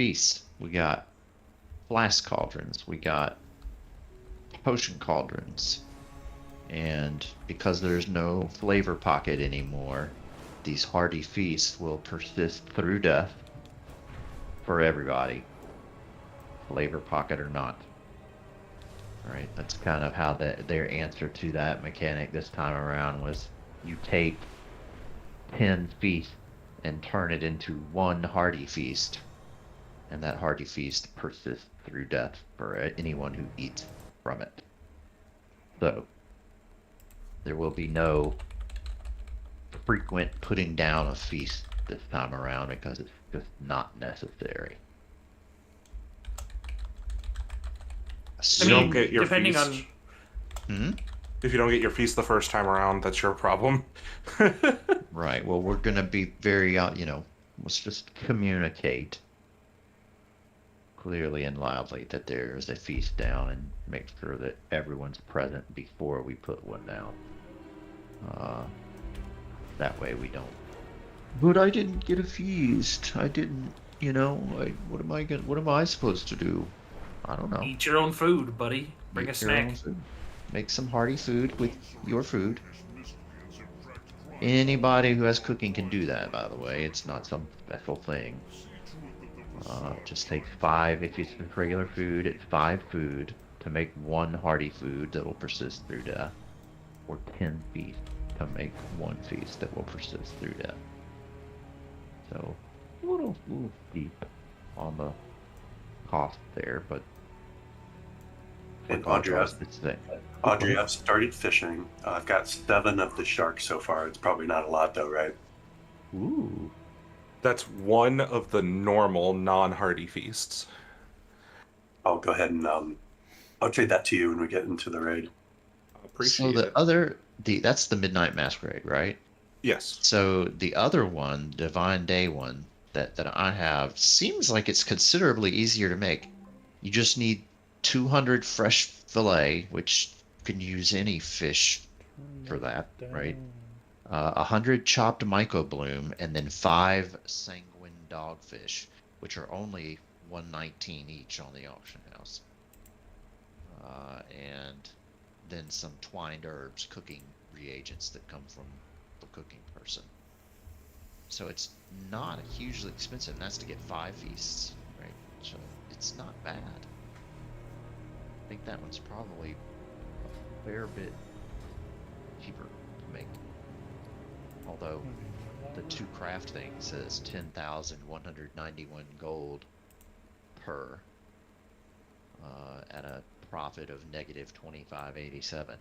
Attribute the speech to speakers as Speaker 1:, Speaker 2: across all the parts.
Speaker 1: feasts. We got flask cauldrons. We got potion cauldrons. And because there's no flavor pocket anymore, these hearty feasts will persist through death for everybody, flavor pocket or not. All right, that's kind of how their answer to that mechanic this time around was you take 10 feasts and turn it into one hearty feast, and that hearty feast persists through death for anyone who eats from it. So there will be no frequent putting down of feast this time around because it's just not necessary.
Speaker 2: You don't get your
Speaker 3: depending
Speaker 2: feast.
Speaker 1: Hmm?
Speaker 2: If you don't get your feast the first time around, that's your problem.
Speaker 1: Right. Well, we're going to be very, let's just communicate clearly and loudly that there is a feast down and make sure that everyone's present before we put one down. That way we don't. But I didn't get a feast. I didn't, what am I supposed to do? I don't know.
Speaker 3: Eat your own food, buddy. Bring a snack.
Speaker 1: Make some hearty food with your food. Anybody who has cooking can do that, by the way. It's not some special thing. Just take 5, if it's regular food, it's 5 food to make one hearty food that will persist through death. Or 10 feasts to make one feast that will persist through death. So, a little deep on the cost there, but...
Speaker 4: And Audrey, I've started fishing. I've got 7 of the sharks so far. It's probably not a lot, though, right?
Speaker 1: Ooh.
Speaker 2: That's one of the normal non-hearty feasts.
Speaker 4: I'll go ahead and I'll trade that to you when we get into the raid.
Speaker 1: So that's the Midnight Masquerade, right?
Speaker 2: Yes.
Speaker 1: So the other one, Divine Day one, that I have, seems like it's considerably easier to make. You just need 200 fresh fillet, which you can use any fish for that, right? 100 chopped mycobloom, and then 5 sanguine dogfish, which are only $119 each on the auction house. And then some twined herbs, cooking reagents that come from the cooking person. So it's not hugely expensive, and that's to get 5 feasts, right? So it's not bad. I think that one's probably a fair bit cheaper to make. Although the 2 craft thing says 10,191 gold per at a profit of negative 2587.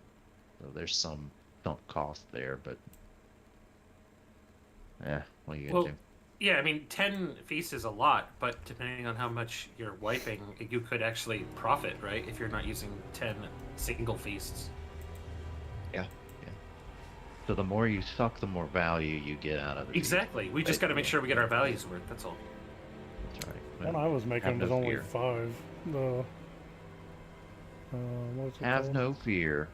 Speaker 1: So there's some sunk cost there, but what are you gonna do?
Speaker 3: Yeah, I mean, 10 feasts is a lot, but depending on how much you're wiping, you could actually profit, right? If you're not using 10 single feasts.
Speaker 1: Yeah. So the more you suck, the more value you get out of it.
Speaker 3: Exactly. We just got to make sure we get our values worth. That's all.
Speaker 1: That's right.
Speaker 5: One I was making was only 5.
Speaker 1: Have no fear.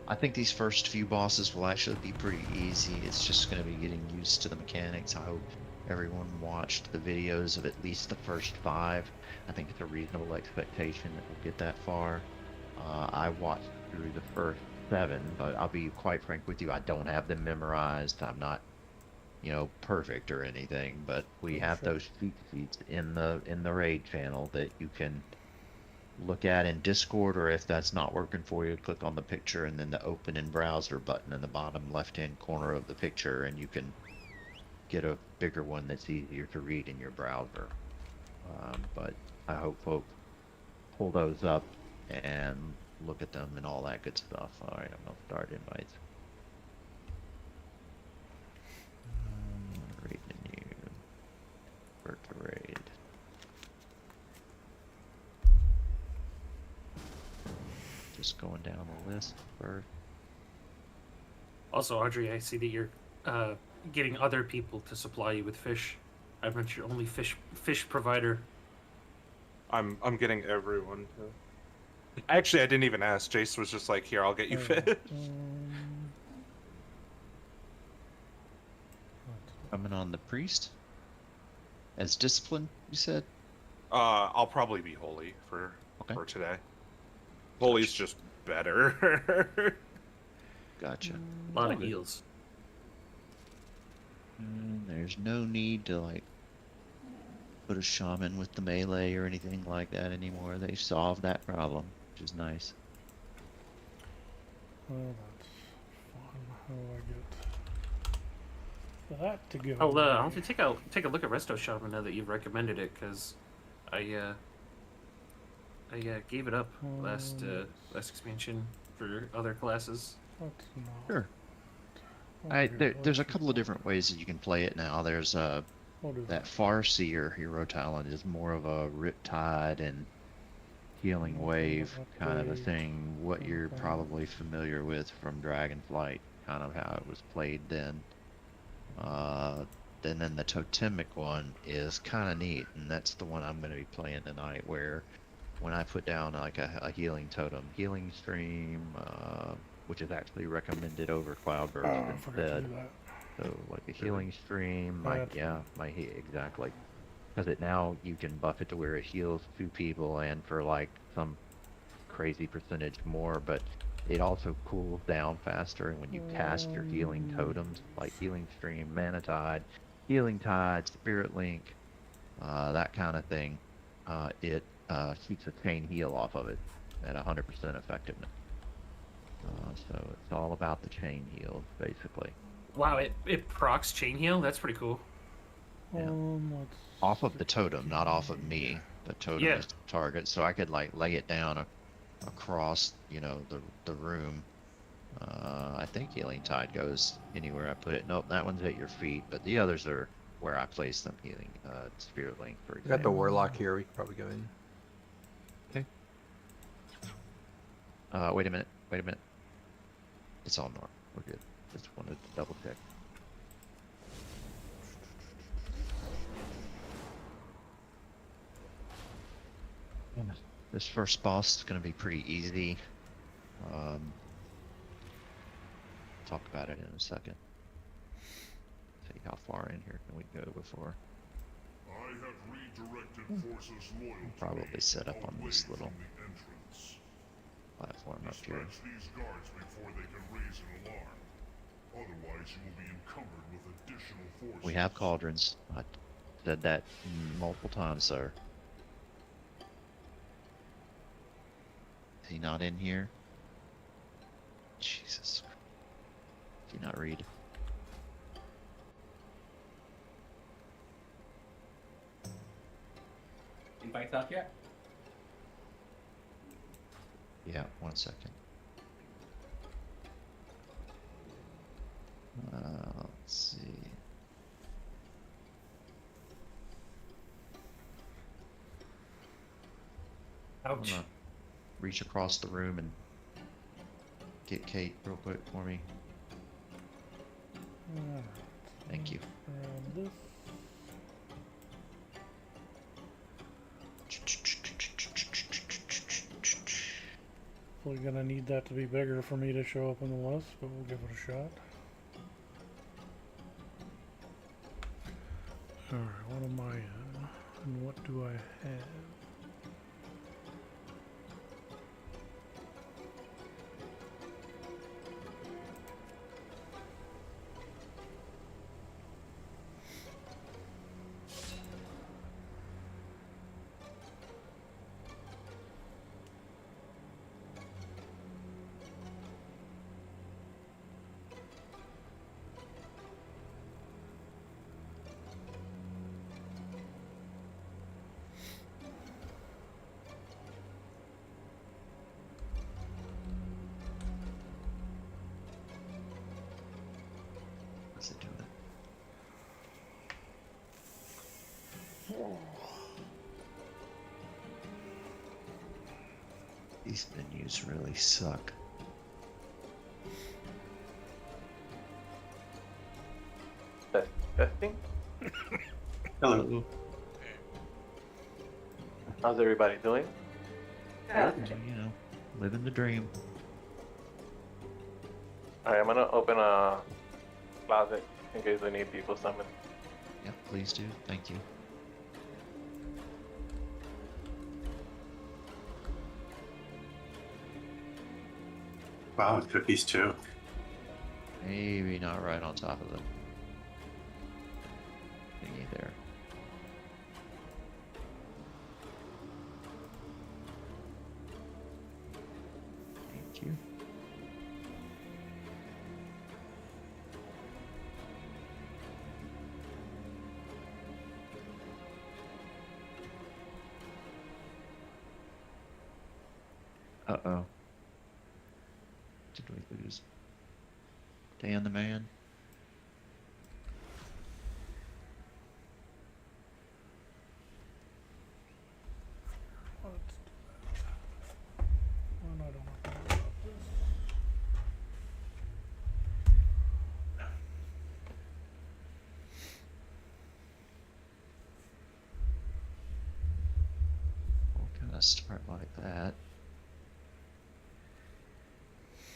Speaker 1: I think these first few bosses will actually be pretty easy. It's just going to be getting used to the mechanics. I hope everyone watched the videos of at least the first 5. I think it's a reasonable expectation that we'll get that far. I watched through the first 7, but I'll be quite frank with you, I don't have them memorized. I'm not, perfect or anything, but we have those cheat sheets in the raid channel that you can look at in Discord, or if that's not working for you, click on the picture and then the open in browser button in the bottom left hand corner of the picture, and you can get a bigger one that's easier to read in your browser. But I hope folks pull those up and look at them and all that good stuff. Alright, I'm gonna start invites. Raid menu. Convert to raid. Just going down the list first.
Speaker 3: Also, Audrey, I see that you're getting other people to supply you with fish. I bet you're only fish provider.
Speaker 2: I'm getting everyone to... Actually, I didn't even ask. Jace was just like, here, I'll get you fish.
Speaker 1: Coming on the priest. As discipline, you said?
Speaker 2: I'll probably be holy for
Speaker 1: Okay.
Speaker 2: today. Holy's just better.
Speaker 1: Gotcha.
Speaker 3: A lot of heals.
Speaker 1: And there's no need to like put a shaman with the melee or anything like that anymore. They solved that problem, which is nice.
Speaker 5: Well, that's fun. How do I get that to go?
Speaker 3: I'll have to take a look at Resto Shaman now that you've recommended it, because I gave it up last expansion for other classes.
Speaker 5: That's not.
Speaker 1: Sure.
Speaker 5: Okay,
Speaker 1: There's a couple of different ways that you can play it now. There's
Speaker 5: what is
Speaker 1: that Farseer hero talent is more of a Riptide and Healing Wave kind of a thing. What you're probably familiar with from Dragonflight, kind of how it was played then. Then the totemic one is kind of neat, and that's the one I'm going to be playing tonight. Where when I put down like a healing totem, healing stream, which is actually recommended over Cloudburst
Speaker 5: I forgot to
Speaker 1: instead.
Speaker 5: do that.
Speaker 1: So like a healing stream, might heal exactly. Because it now you can buff it to where it heals 2 people and for like some crazy percentage more, but it also cools down faster. And when you cast your healing totems like healing stream, mana tide, healing tide, spirit link, that kind of thing, it shoots a chain heal off of it at 100% effectiveness. So it's all about the chain heals, basically.
Speaker 3: Wow, it procs chain heal. That's pretty cool.
Speaker 1: Yeah. Off of the totem, not off of me. The totem is the target, so I could like lay it down across, the room. I think healing tide goes anywhere I put it. Nope, that one's at your feet, but the others are where I place them. Healing, spirit link, for
Speaker 6: We
Speaker 1: example.
Speaker 6: got the warlock here. We could probably go in.
Speaker 1: Okay. Wait a minute. It's all normal. We're good. Just wanted to double check. This first boss is going to be pretty easy. Talk about it in a second. See how far in here can we go before.
Speaker 7: I have redirected forces loyal to
Speaker 1: Probably
Speaker 7: me
Speaker 1: set up on
Speaker 7: away
Speaker 1: this little
Speaker 7: from the entrance.
Speaker 1: platform up here.
Speaker 7: Dispatch these guards before they can raise an alarm. Otherwise, you will be encumbered with additional forces.
Speaker 1: We have cauldrons. I said that multiple times, sir. Is he not in here? Jesus. Did he not read?
Speaker 8: Invites up yet?
Speaker 1: Yeah, 1 second. Let's see. I'm
Speaker 3: Ouch.
Speaker 1: gonna reach across the room and get Kate real quick for me.
Speaker 5: Alright,
Speaker 1: Thank you.
Speaker 5: grab this. Probably gonna need that to be bigger for me to show up in the list, but we'll give it a shot. Alright, what am I in? And what do I have?
Speaker 1: What's it doing? These menus really suck.
Speaker 9: Testing.
Speaker 4: Hello.
Speaker 9: How's everybody doing?
Speaker 1: Living the dream.
Speaker 9: Alright, I'm gonna open a closet in case we need people summoned.
Speaker 1: Yep, please do. Thank you.
Speaker 4: Wow, and cookies too.
Speaker 1: Maybe not right on top of the thingy there. Thank you. Uh-oh. Did we lose Dan the man?
Speaker 5: Let's do that. Oh, no, I don't want to talk about this.
Speaker 1: We'll kind of start like that.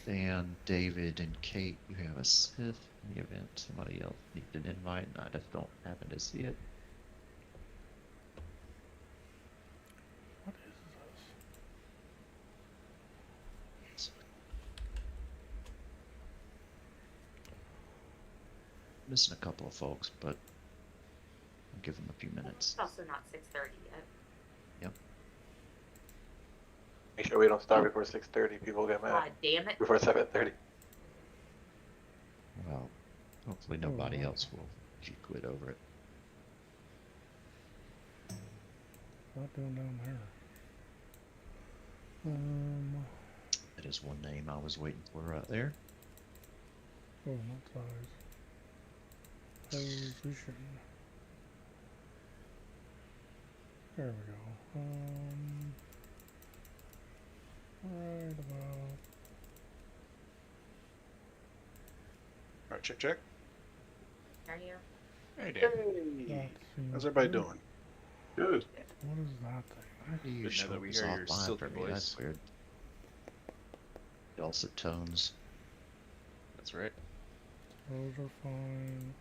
Speaker 1: Dan, David, and Kate, you have a Sith in the event somebody else needs an invite, and I just don't happen to see it.
Speaker 5: What is this?
Speaker 1: Missing a couple of folks, but I'll give them a few minutes.
Speaker 8: It's also not 6:30 yet.
Speaker 9: Make sure we don't start before 6:30. People get mad.
Speaker 8: God damn it.
Speaker 9: Before 7:30.
Speaker 1: Well, hopefully nobody else will quit over it.
Speaker 5: Not doing down there.
Speaker 1: That is one name I was waiting for right there.
Speaker 5: Oh, not size. Position. There we go. Right about.
Speaker 10: Alright, check.
Speaker 8: Are you?
Speaker 10: Hey, Dan.
Speaker 5: That seems
Speaker 10: How's everybody
Speaker 5: good.
Speaker 10: doing?
Speaker 4: Good.
Speaker 5: What is that thing?
Speaker 1: You
Speaker 10: Good, now
Speaker 1: show
Speaker 10: that we
Speaker 1: us
Speaker 10: hear your
Speaker 1: offline
Speaker 10: silky
Speaker 1: for me,
Speaker 10: voice.
Speaker 1: that's weird. Dulcet tones.
Speaker 10: That's right.
Speaker 5: Those are fine.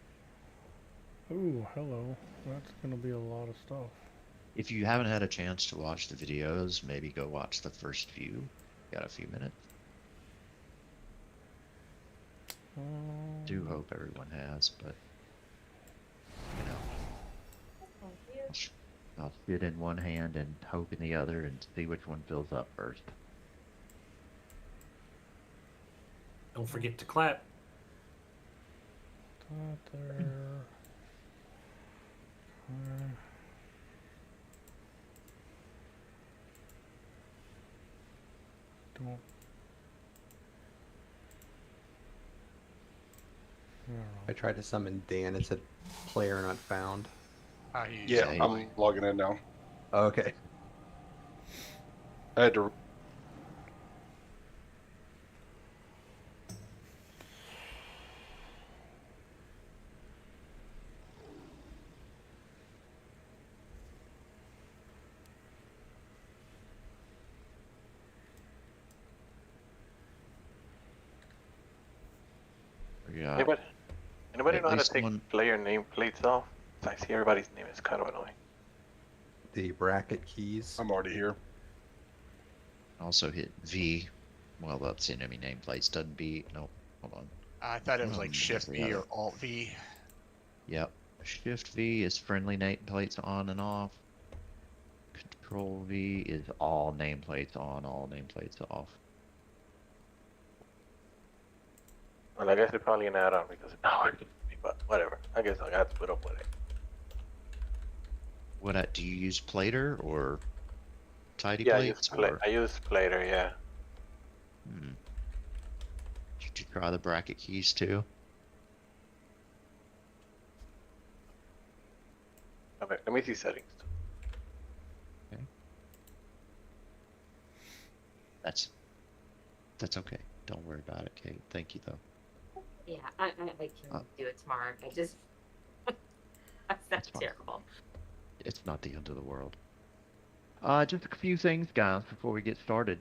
Speaker 5: Ooh, hello. That's gonna be a lot of stuff.
Speaker 1: If you haven't had a chance to watch the videos, maybe go watch the first few. Got a few minutes. Do hope everyone has, but you know,
Speaker 8: Thank you.
Speaker 1: I'll sit in one hand and hope in the other and see which one fills up first.
Speaker 3: Don't forget to clap.
Speaker 5: That there. Don't. I don't know.
Speaker 6: I tried to summon Dan. It said player not found.
Speaker 10: Yeah,
Speaker 1: Hey.
Speaker 10: I'm logging in now.
Speaker 6: Okay.
Speaker 10: I had to.
Speaker 1: We got
Speaker 9: Anybody
Speaker 1: at
Speaker 9: know how to
Speaker 1: least
Speaker 9: take
Speaker 1: one-
Speaker 9: player nameplates off? I see everybody's name is kind of annoying.
Speaker 6: The bracket keys.
Speaker 10: I'm already here.
Speaker 1: also hit V. Well, that's enemy nameplates. Doesn't be. Nope. Hold on.
Speaker 11: I thought it was like Shift
Speaker 1: what's the
Speaker 11: V or
Speaker 1: other?
Speaker 11: Alt V.
Speaker 1: Yep. Shift V is friendly nameplates on and off. Control V is all nameplates on, all nameplates off.
Speaker 9: Well, I guess it's probably an add-on because it's not working for me, but whatever. I guess I got to put up with it.
Speaker 1: Do you use Plater or Tidy
Speaker 9: Yeah,
Speaker 1: Plates?
Speaker 9: I use Plater, yeah.
Speaker 1: Did you try the bracket keys too?
Speaker 9: Okay, let me see settings.
Speaker 1: Okay. That's okay. Don't worry about it, Kate. Thank you though.
Speaker 8: Yeah, I can do it tomorrow. I just. That's
Speaker 1: fine.
Speaker 8: terrible.
Speaker 1: It's not the end of the world. Just a few things, guys, before we get started.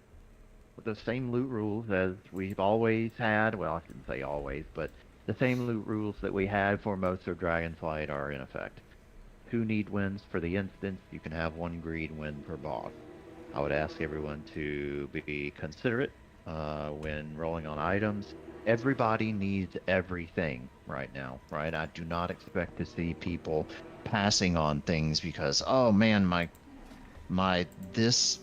Speaker 1: With the same loot rules as we've always had. Well, I shouldn't say always, but the same loot rules that we had for most of Dragonflight are in effect. 2 need wins for the instance. You can have 1 greed win per boss. I would ask everyone to be considerate when rolling on items. Everybody needs everything right now, right? I do not expect to see people passing on things because, oh man, my this,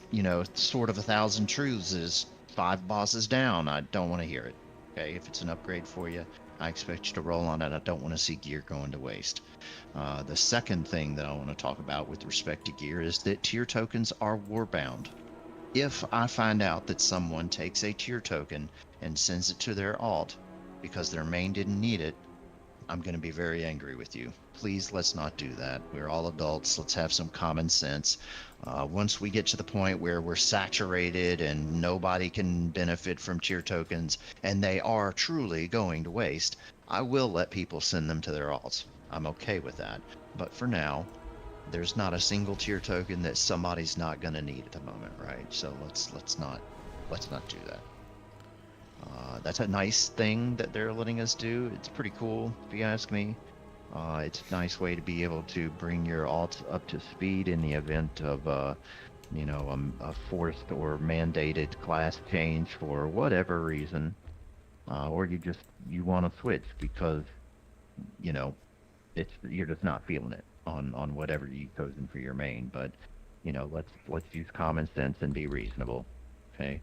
Speaker 1: sort of 1,000 truths is 5 bosses down. I don't want to hear it. Okay, if it's an upgrade for you, I expect you to roll on it. I don't want to see gear going to waste. The second thing that I want to talk about with respect to gear is that tier tokens are warbound. If I find out that someone takes a tier token and sends it to their alt because their main didn't need it, I'm going to be very angry with you. Please, let's not do that. We're all adults. Let's have some common sense. Once we get to the point where we're saturated and nobody can benefit from tier tokens and they are truly going to waste, I will let people send them to their alts. I'm okay with that. But for now, there's not a single tier token that somebody's not going to need at the moment, right? So let's not do that. That's a nice thing that they're letting us do. It's pretty cool, if you ask me. It's a nice way to be able to bring your alt up to speed in the event of, a forced or mandated class change for whatever reason, or you want to switch because, you're just not feeling it on whatever you've chosen for your main. But, let's use common sense and be reasonable. Okay.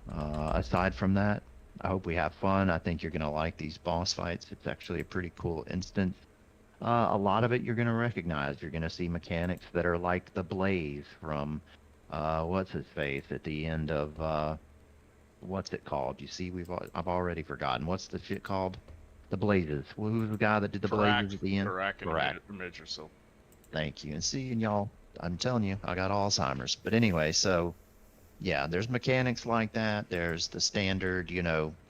Speaker 1: Aside from that, I hope we have fun. I think you're going to like these boss fights. It's actually a pretty cool instance. A lot of it you're going to recognize. You're going to see mechanics that are like the Blaze from, what's his face at the end of, what's it called? You see, I've already forgotten. What's the shit called? The Blazes. Who's the guy that did the Blazes at the end?
Speaker 10: Karak. Image or so.
Speaker 1: Thank you. And see, and y'all, I'm telling you, I got Alzheimer's. But anyway, so yeah, there's mechanics like that. There's the standard,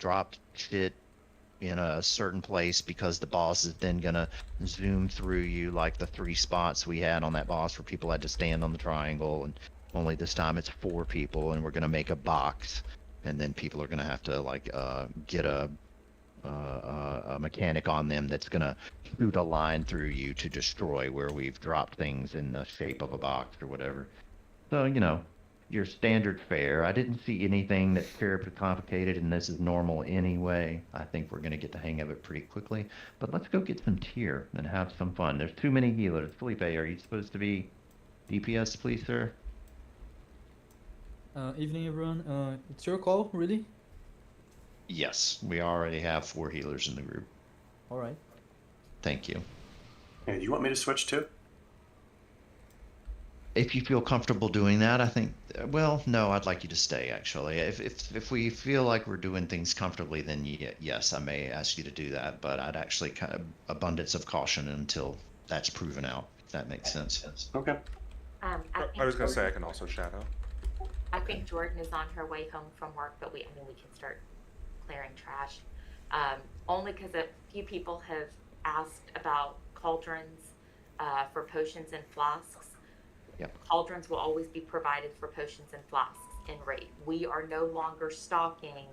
Speaker 1: drop shit in a certain place because the boss is then gonna zoom through you, like the 3 spots we had on that boss where people had to stand on the triangle, and only this time it's 4 people, and we're gonna make a box, and then people are gonna have to get a mechanic on them that's gonna shoot a line through you to destroy where we've dropped things in the shape of a box or whatever. So your standard fare. I didn't see anything that's terribly complicated, and this is normal anyway. I think we're going to get the hang of it pretty quickly. But let's go get some tier and have some fun. There's too many healers. Felipe, are you supposed to be DPS, please, sir?
Speaker 11: Evening, everyone. It's your call, really?
Speaker 1: Yes, we already have 4 healers in the group.
Speaker 11: All right.
Speaker 1: Thank you.
Speaker 4: Hey, do you want me to switch too?
Speaker 1: If you feel comfortable doing that, I think, well, no, I'd like you to stay, actually. If we feel like we're doing things comfortably, then yes, I may ask you to do that, but I'd actually kind of abundance of caution until that's proven out, if that makes sense.
Speaker 4: Okay.
Speaker 2: I was going to say I can also shadow.
Speaker 8: I think Jordan is on her way home from work, but we can start clearing trash. Only because a few people have asked about cauldrons for potions and flasks.
Speaker 1: Yep.
Speaker 8: Cauldrons will always be provided for potions and flasks in raid. We are no longer stocking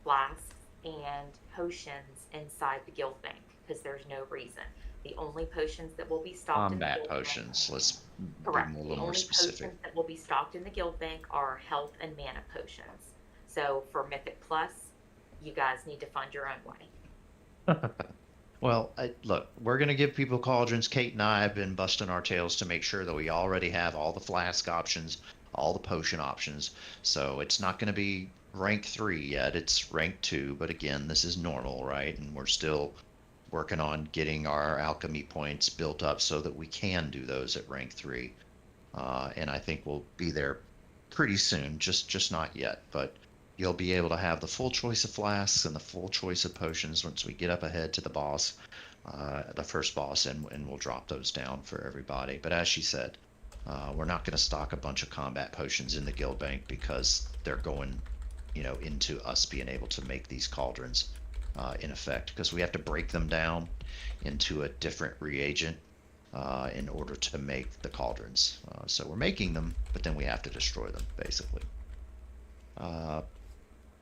Speaker 8: flasks and potions inside the guild bank because there's no reason. The only potions that will be stocked in the guild
Speaker 1: potions.
Speaker 8: Bank,
Speaker 1: Let's be
Speaker 8: correct.
Speaker 1: a
Speaker 8: The
Speaker 1: little more
Speaker 8: only
Speaker 1: specific.
Speaker 8: potions that will be stocked in the guild bank are health and mana potions. So for Mythic Plus, you guys need to find your own way.
Speaker 1: Well, look, we're going to give people cauldrons. Kate and I have been busting our tails to make sure that we already have all the flask options, all the potion options. So it's not going to be rank 3 yet. It's rank 2. But again, this is normal, right? And we're still working on getting our alchemy points built up so that we can do those at rank 3. And I think we'll be there pretty soon, just not yet. But you'll be able to have the full choice of flasks and the full choice of potions once we get up ahead to the boss, the first boss, and we'll drop those down for everybody. But as she said, we're not going to stock a bunch of combat potions in the guild bank because they're going, into us being able to make these cauldrons in effect, because we have to break them down into a different reagent in order to make the cauldrons. So we're making them, but then we have to destroy them, basically.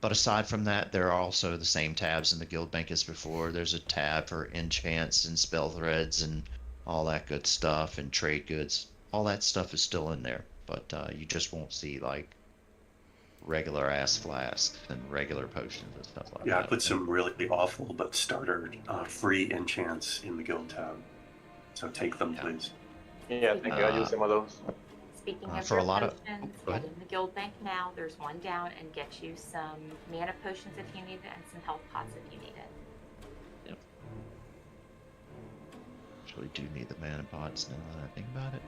Speaker 1: But aside from that, there are also the same tabs in the guild bank as before. There's a tab for enchants and spell threads and all that good stuff, and trade goods. All that stuff is still in there, but you just won't see regular ass flasks and regular potions and stuff like
Speaker 4: Yeah,
Speaker 1: that.
Speaker 4: I put some really awful but starter free enchants in the guild tab. So take them, please.
Speaker 9: Yeah, I think I use some of those.
Speaker 8: Speaking of
Speaker 1: for
Speaker 8: your
Speaker 1: a lot of-
Speaker 8: potions,
Speaker 1: go
Speaker 8: get
Speaker 1: ahead.
Speaker 8: in the guild bank now. There's one down, and get you some mana potions if you need it, and some health pots if you need it.
Speaker 1: Yep. Actually, do need the mana pots now that I think about it.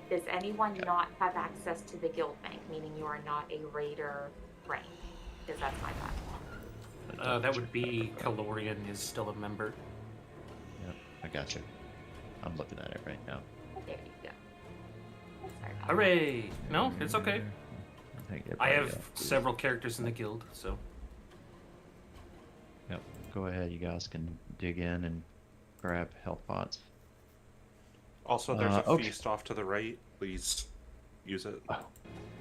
Speaker 8: Does anyone not have access to the guild bank, meaning you are not a raider rank? Because that's my platform.
Speaker 3: That would be Calorian is still a member.
Speaker 1: Yep, I got you. I'm looking at it right now.
Speaker 8: There you go. Sorry about
Speaker 3: Hooray! No, it's okay.
Speaker 1: think
Speaker 3: I
Speaker 1: everybody
Speaker 3: have
Speaker 1: else is-
Speaker 3: several characters in the guild, so.
Speaker 1: Yep. Go ahead, you guys can dig in and grab health pots.
Speaker 2: Also, there's a
Speaker 1: okay.
Speaker 2: feast off to the right. Please use it.
Speaker 8: that.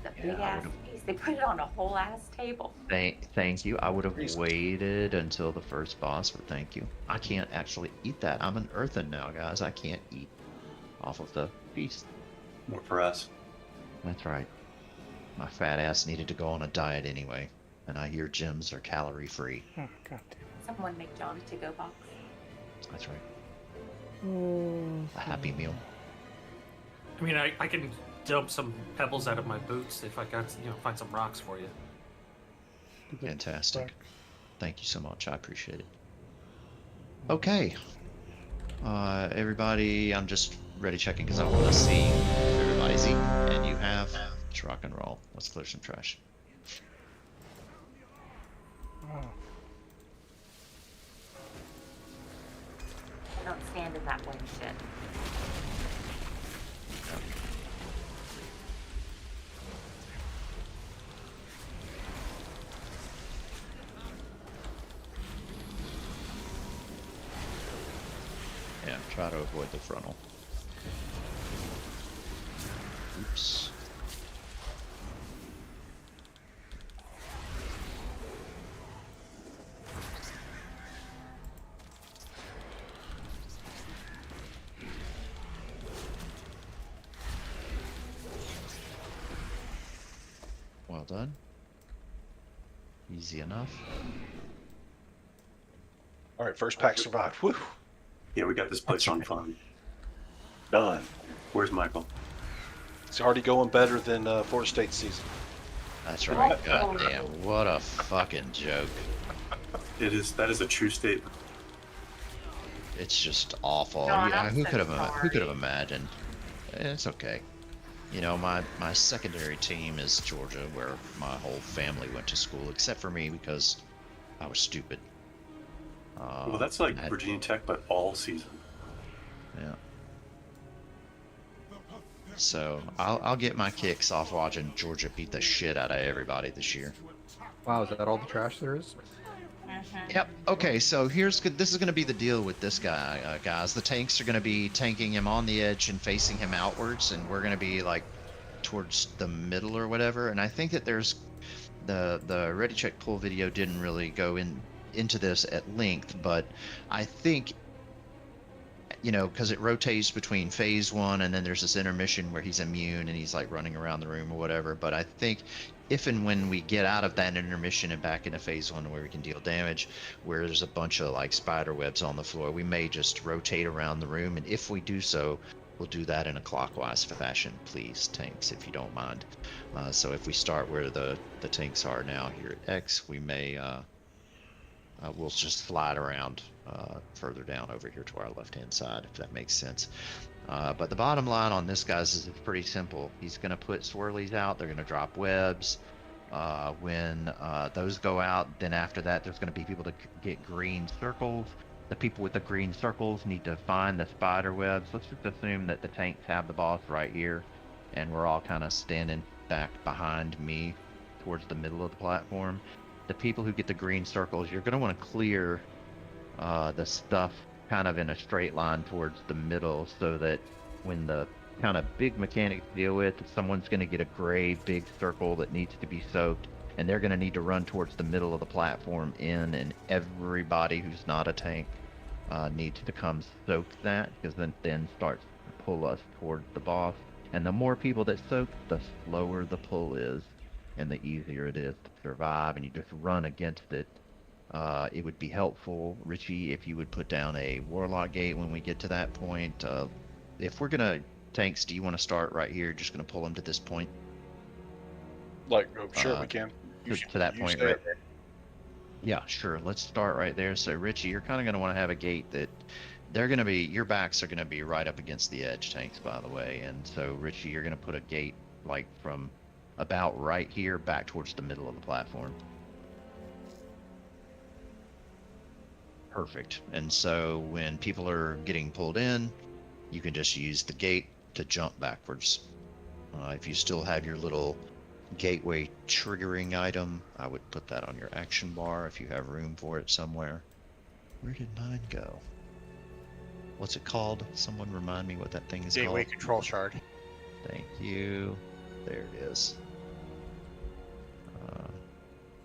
Speaker 8: The
Speaker 1: Yeah,
Speaker 8: big
Speaker 1: I
Speaker 8: ass
Speaker 1: would've-
Speaker 8: piece. They put it on a whole ass table.
Speaker 1: Thank you. I would have waited until the first boss, but thank you. I can't actually eat that. I'm an earthen now, guys. I can't eat off of the feast.
Speaker 4: More for us.
Speaker 1: That's right. My fat ass needed to go on a diet anyway, and I hear gems are calorie free.
Speaker 5: Oh, God
Speaker 8: Someone make John a to-go box.
Speaker 1: That's right.
Speaker 5: damn.
Speaker 1: A happy meal.
Speaker 3: I mean, I can dump some pebbles out of my boots if I got, find some rocks for you.
Speaker 1: Fantastic. Thank you so much. I appreciate it. Okay. Everybody, I'm just ready checking because I want to see if everybody's eating. And you have. Let's rock and roll. Let's clear some trash.
Speaker 5: Wow.
Speaker 8: Don't stand in that wind shit.
Speaker 1: Yeah, try to avoid the frontal. Oops. Well done. Easy enough.
Speaker 10: All right, first pack survived. Whew.
Speaker 4: Yeah, we got this place on fun.
Speaker 10: Done.
Speaker 4: Where's Michael?
Speaker 10: It's already going better than Florida State season.
Speaker 1: That's right. God damn, what a fucking joke.
Speaker 4: That is a true statement.
Speaker 1: It's just awful.
Speaker 8: John, I'm
Speaker 1: Who
Speaker 8: so
Speaker 1: could have
Speaker 8: sorry.
Speaker 1: imagined? It's okay. You know, my secondary team is Georgia, where my whole family went to school, except for me because I was stupid.
Speaker 4: Well, that's like
Speaker 1: I had-
Speaker 4: Virginia Tech, but all season.
Speaker 1: Yeah. So I'll get my kicks off watching Georgia beat the shit out of everybody this year.
Speaker 6: Wow, is that all the trash there is?
Speaker 1: Yep. Okay. So here's good. This is going to be the deal with this guy, guys. The tanks are going to be tanking him on the edge and facing him outwards, and we're going to be like towards the middle or whatever. And I think that there's the ready check pull video didn't really go into this at length, but I think, you know, because it rotates between phase one and then there's this intermission where he's immune and he's like running around the room or whatever. But I think if and when we get out of that intermission and back into phase one where we can deal damage, where there's a bunch of like spider webs on the floor, we may just rotate around the room. And if we do so, we'll do that in a clockwise fashion, please, tanks, if you don't mind. So if we start where the tanks are now here at X, we may, we'll just slide around further down over here to our left-hand side, if that makes sense. But the bottom line on this, guys, is it's pretty simple. He's going to put swirlies out. They're going to drop webs. When those go out, then after that, there's going to be people that get green circles. The people with the green circles need to find the spider webs. Let's just assume that the tanks have the boss right here, and we're all kind of standing back behind me towards the middle of the platform. The people who get the green circles, you're going to want to clear the stuff kind of in a straight line towards the middle, so that when the kind of big mechanics deal with, someone's going to get a gray big circle that needs to be soaked, and they're going to need to run towards the middle of the platform and everybody who's not a tank needs to come soak that, because then starts to pull us towards the boss. And the more people that soak, the slower the pull is. and the easier it is to survive, and you just run against it. It would be helpful, Richie, if you would put down a Warlock Gate when we get to that point. If we're gonna tanks, do you want to start right here? Just gonna pull them to this point.
Speaker 10: Like, oh, sure, we can.
Speaker 1: To that point, right? Yeah, sure. Let's start right there. So, Richie, you're kind of going to want to have a gate that they're going to be, your backs are going to be right up against the edge, tanks, by the way. And so, Richie, you're going to put a gate like from about right here back towards the middle of the platform. Perfect. And so, when people are getting pulled in, you can just use the gate to jump backwards. If you still have your little gateway triggering item, I would put that on your action bar if you have room for it somewhere. Where did mine go? What's it called? Someone remind me what that thing is
Speaker 12: Gateway
Speaker 1: called.
Speaker 12: control shard.
Speaker 1: Thank you. There it is.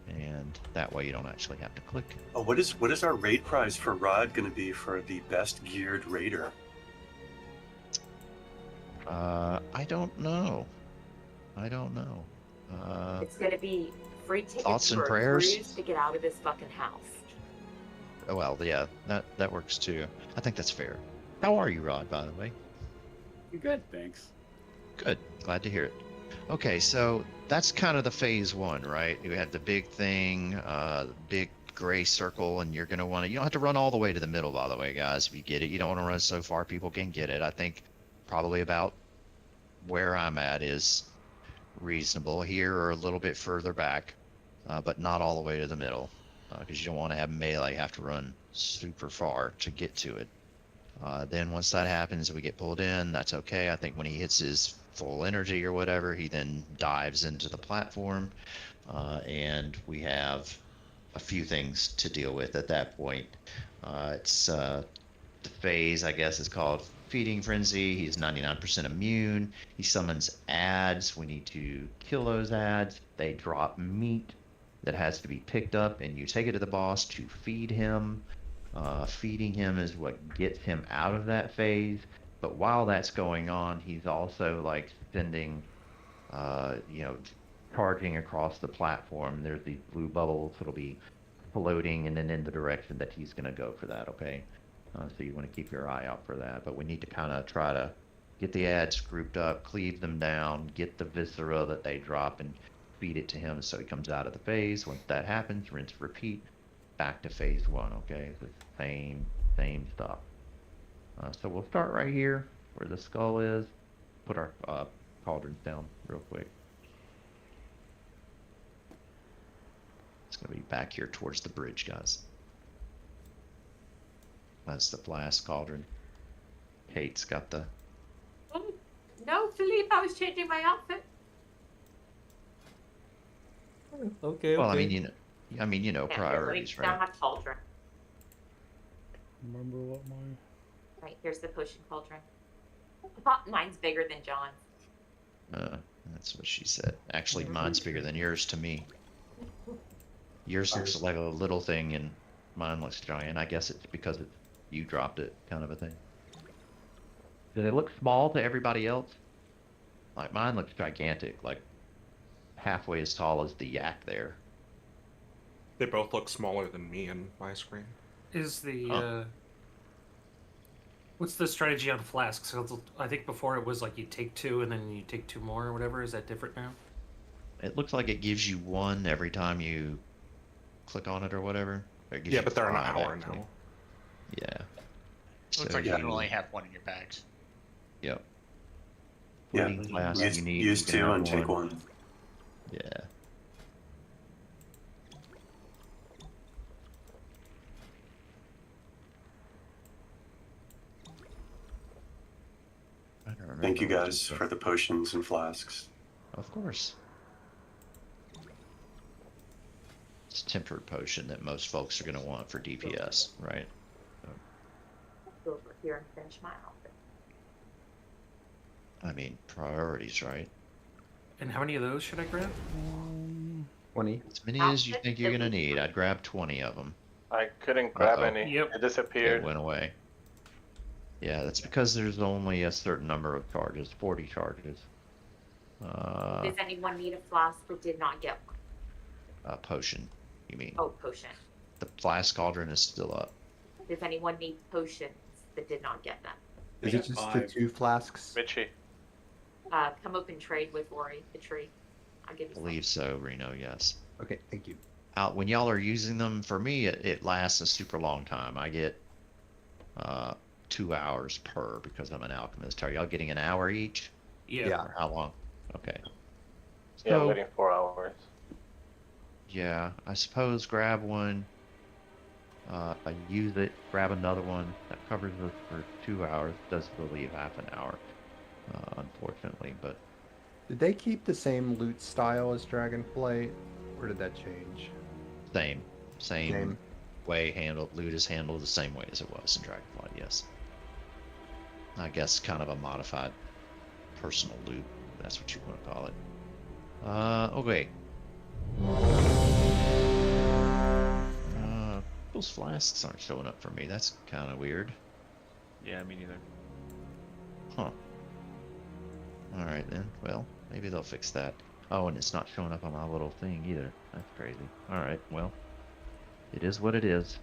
Speaker 1: And that way you don't actually have to click.
Speaker 4: Oh, what is our raid prize for Rod going to be for the best geared raider?
Speaker 1: I don't know.
Speaker 8: It's going to be free tickets
Speaker 1: thoughts and
Speaker 8: for a
Speaker 1: prayers?
Speaker 8: cruise to get out of this fucking house.
Speaker 1: Well, yeah, that works too. I think that's fair. How are you, Rod, by the way?
Speaker 13: Good, thanks.
Speaker 1: Good. Glad to hear it. Okay, so that's kind of the phase one, right? You have the big thing, big gray circle, and you're going to want to, you don't have to run all the way to the middle, by the way, guys, if you get it. You don't want to run so far people can get it. I think probably about where I'm at is reasonable here or a little bit further back, but not all the way to the middle, because you don't want to have melee have to run super far to get to it. Then once that happens, we get pulled in, that's okay. I think when he hits his full energy or whatever, he then dives into the platform, and we have a few things to deal with at that point. It's the phase, I guess, is called Feeding Frenzy. He's 99% immune. He summons ads. We need to kill those ads. They drop meat that has to be picked up, and you take it to the boss to feed him. Feeding him is what gets him out of that phase. But while that's going on, he's also like sending, charging across the platform. There's these blue bubbles that'll be floating and then in the direction that he's going to go for that, okay? So you want to keep your eye out for that. But we need to kind of try to get the ads grouped up, cleave them down, get the viscera that they drop, and feed it to him so he comes out of the phase. Once that happens, rinse, repeat, back to phase one, okay? So same stuff. So we'll start right here where the skull is. Put our cauldrons down real quick. It's going to be back here towards the bridge, guys. That's the blast cauldron. Kate's got the...
Speaker 8: No, Philippe, I was changing my outfit.
Speaker 11: Okay,
Speaker 1: Well,
Speaker 11: okay.
Speaker 1: you know priorities,
Speaker 8: Down
Speaker 1: right?
Speaker 8: my cauldron.
Speaker 5: Remember what my...
Speaker 8: Right, here's the potion cauldron. Mine's bigger than John's.
Speaker 1: That's what she said. Actually, mine's bigger than yours to me. Yours looks like a little thing, and mine looks giant. I guess it's because you dropped it, kind of a thing. Does it look small to everybody else? Like, mine looks gigantic, like halfway as tall as the yak there.
Speaker 2: They both look smaller than me in my screen.
Speaker 3: Is the what's the strategy on flasks? I think before it was like you take two and then you take two more or whatever. Is that different now?
Speaker 1: It looks like it gives you one every time you click on it or whatever. Or it gives
Speaker 2: Yeah,
Speaker 1: you
Speaker 2: but they're an
Speaker 1: 5
Speaker 2: hour
Speaker 1: actually.
Speaker 2: now.
Speaker 1: Yeah.
Speaker 12: Looks like you can only have one in your bags.
Speaker 1: Yep.
Speaker 4: Yeah,
Speaker 1: Fleeting class
Speaker 4: use,
Speaker 1: you need,
Speaker 4: use
Speaker 1: you can
Speaker 4: two
Speaker 1: have
Speaker 4: and take one.
Speaker 1: Yeah. I don't remember
Speaker 4: Thank you
Speaker 1: what to
Speaker 4: guys
Speaker 1: put.
Speaker 4: for the potions and flasks.
Speaker 1: Of course. It's tempered potion that most folks are going to want for DPS, right?
Speaker 8: Go over here and finish my outfit.
Speaker 1: I mean, priorities, right?
Speaker 3: And how many of those should I grab?
Speaker 6: 20.
Speaker 1: As many as you think you're going to need. I'd grab 20 of them.
Speaker 9: I couldn't grab
Speaker 1: Uh-oh.
Speaker 9: any.
Speaker 3: Yep.
Speaker 9: It disappeared.
Speaker 1: It went away. Yeah, that's because there's only a certain number of charges, 40 charges.
Speaker 8: Does anyone need a flask but did not get one?
Speaker 1: Potion, you mean?
Speaker 8: Oh, potion.
Speaker 1: The flask cauldron is still up.
Speaker 8: Does anyone need potions that did not get them?
Speaker 6: Is it just the 2 flasks?
Speaker 9: Mitchie.
Speaker 8: Come up and trade with Ori, the tree. I'll give
Speaker 1: I
Speaker 8: you some.
Speaker 1: believe so, Reno, yes.
Speaker 6: Okay, thank you.
Speaker 1: When y'all are using them, for me, it lasts a super long time. I get 2 hours per because I'm an alchemist. Are y'all getting an hour each?
Speaker 3: Yeah.
Speaker 1: Or how long? Okay.
Speaker 9: Yeah, I'm
Speaker 1: So,
Speaker 9: waiting 4 hours.
Speaker 1: yeah, I suppose grab one, use it, grab another one. That covers us for 2 hours. Does still leave half an hour, unfortunately, but
Speaker 6: Did they keep the same loot style as Dragonflight, or did that change?
Speaker 1: same way handled. Loot is handled the same way as it was in Dragonflight, yes. I guess kind of a modified personal loot. That's what you want to call it. Okay. Those flasks aren't showing up for me. That's kind of weird.
Speaker 14: Yeah, me neither.
Speaker 1: Huh. Alright then. Well, maybe they'll fix that. Oh, and it's not showing up on my little thing either. That's crazy. Alright, well. It is what it is.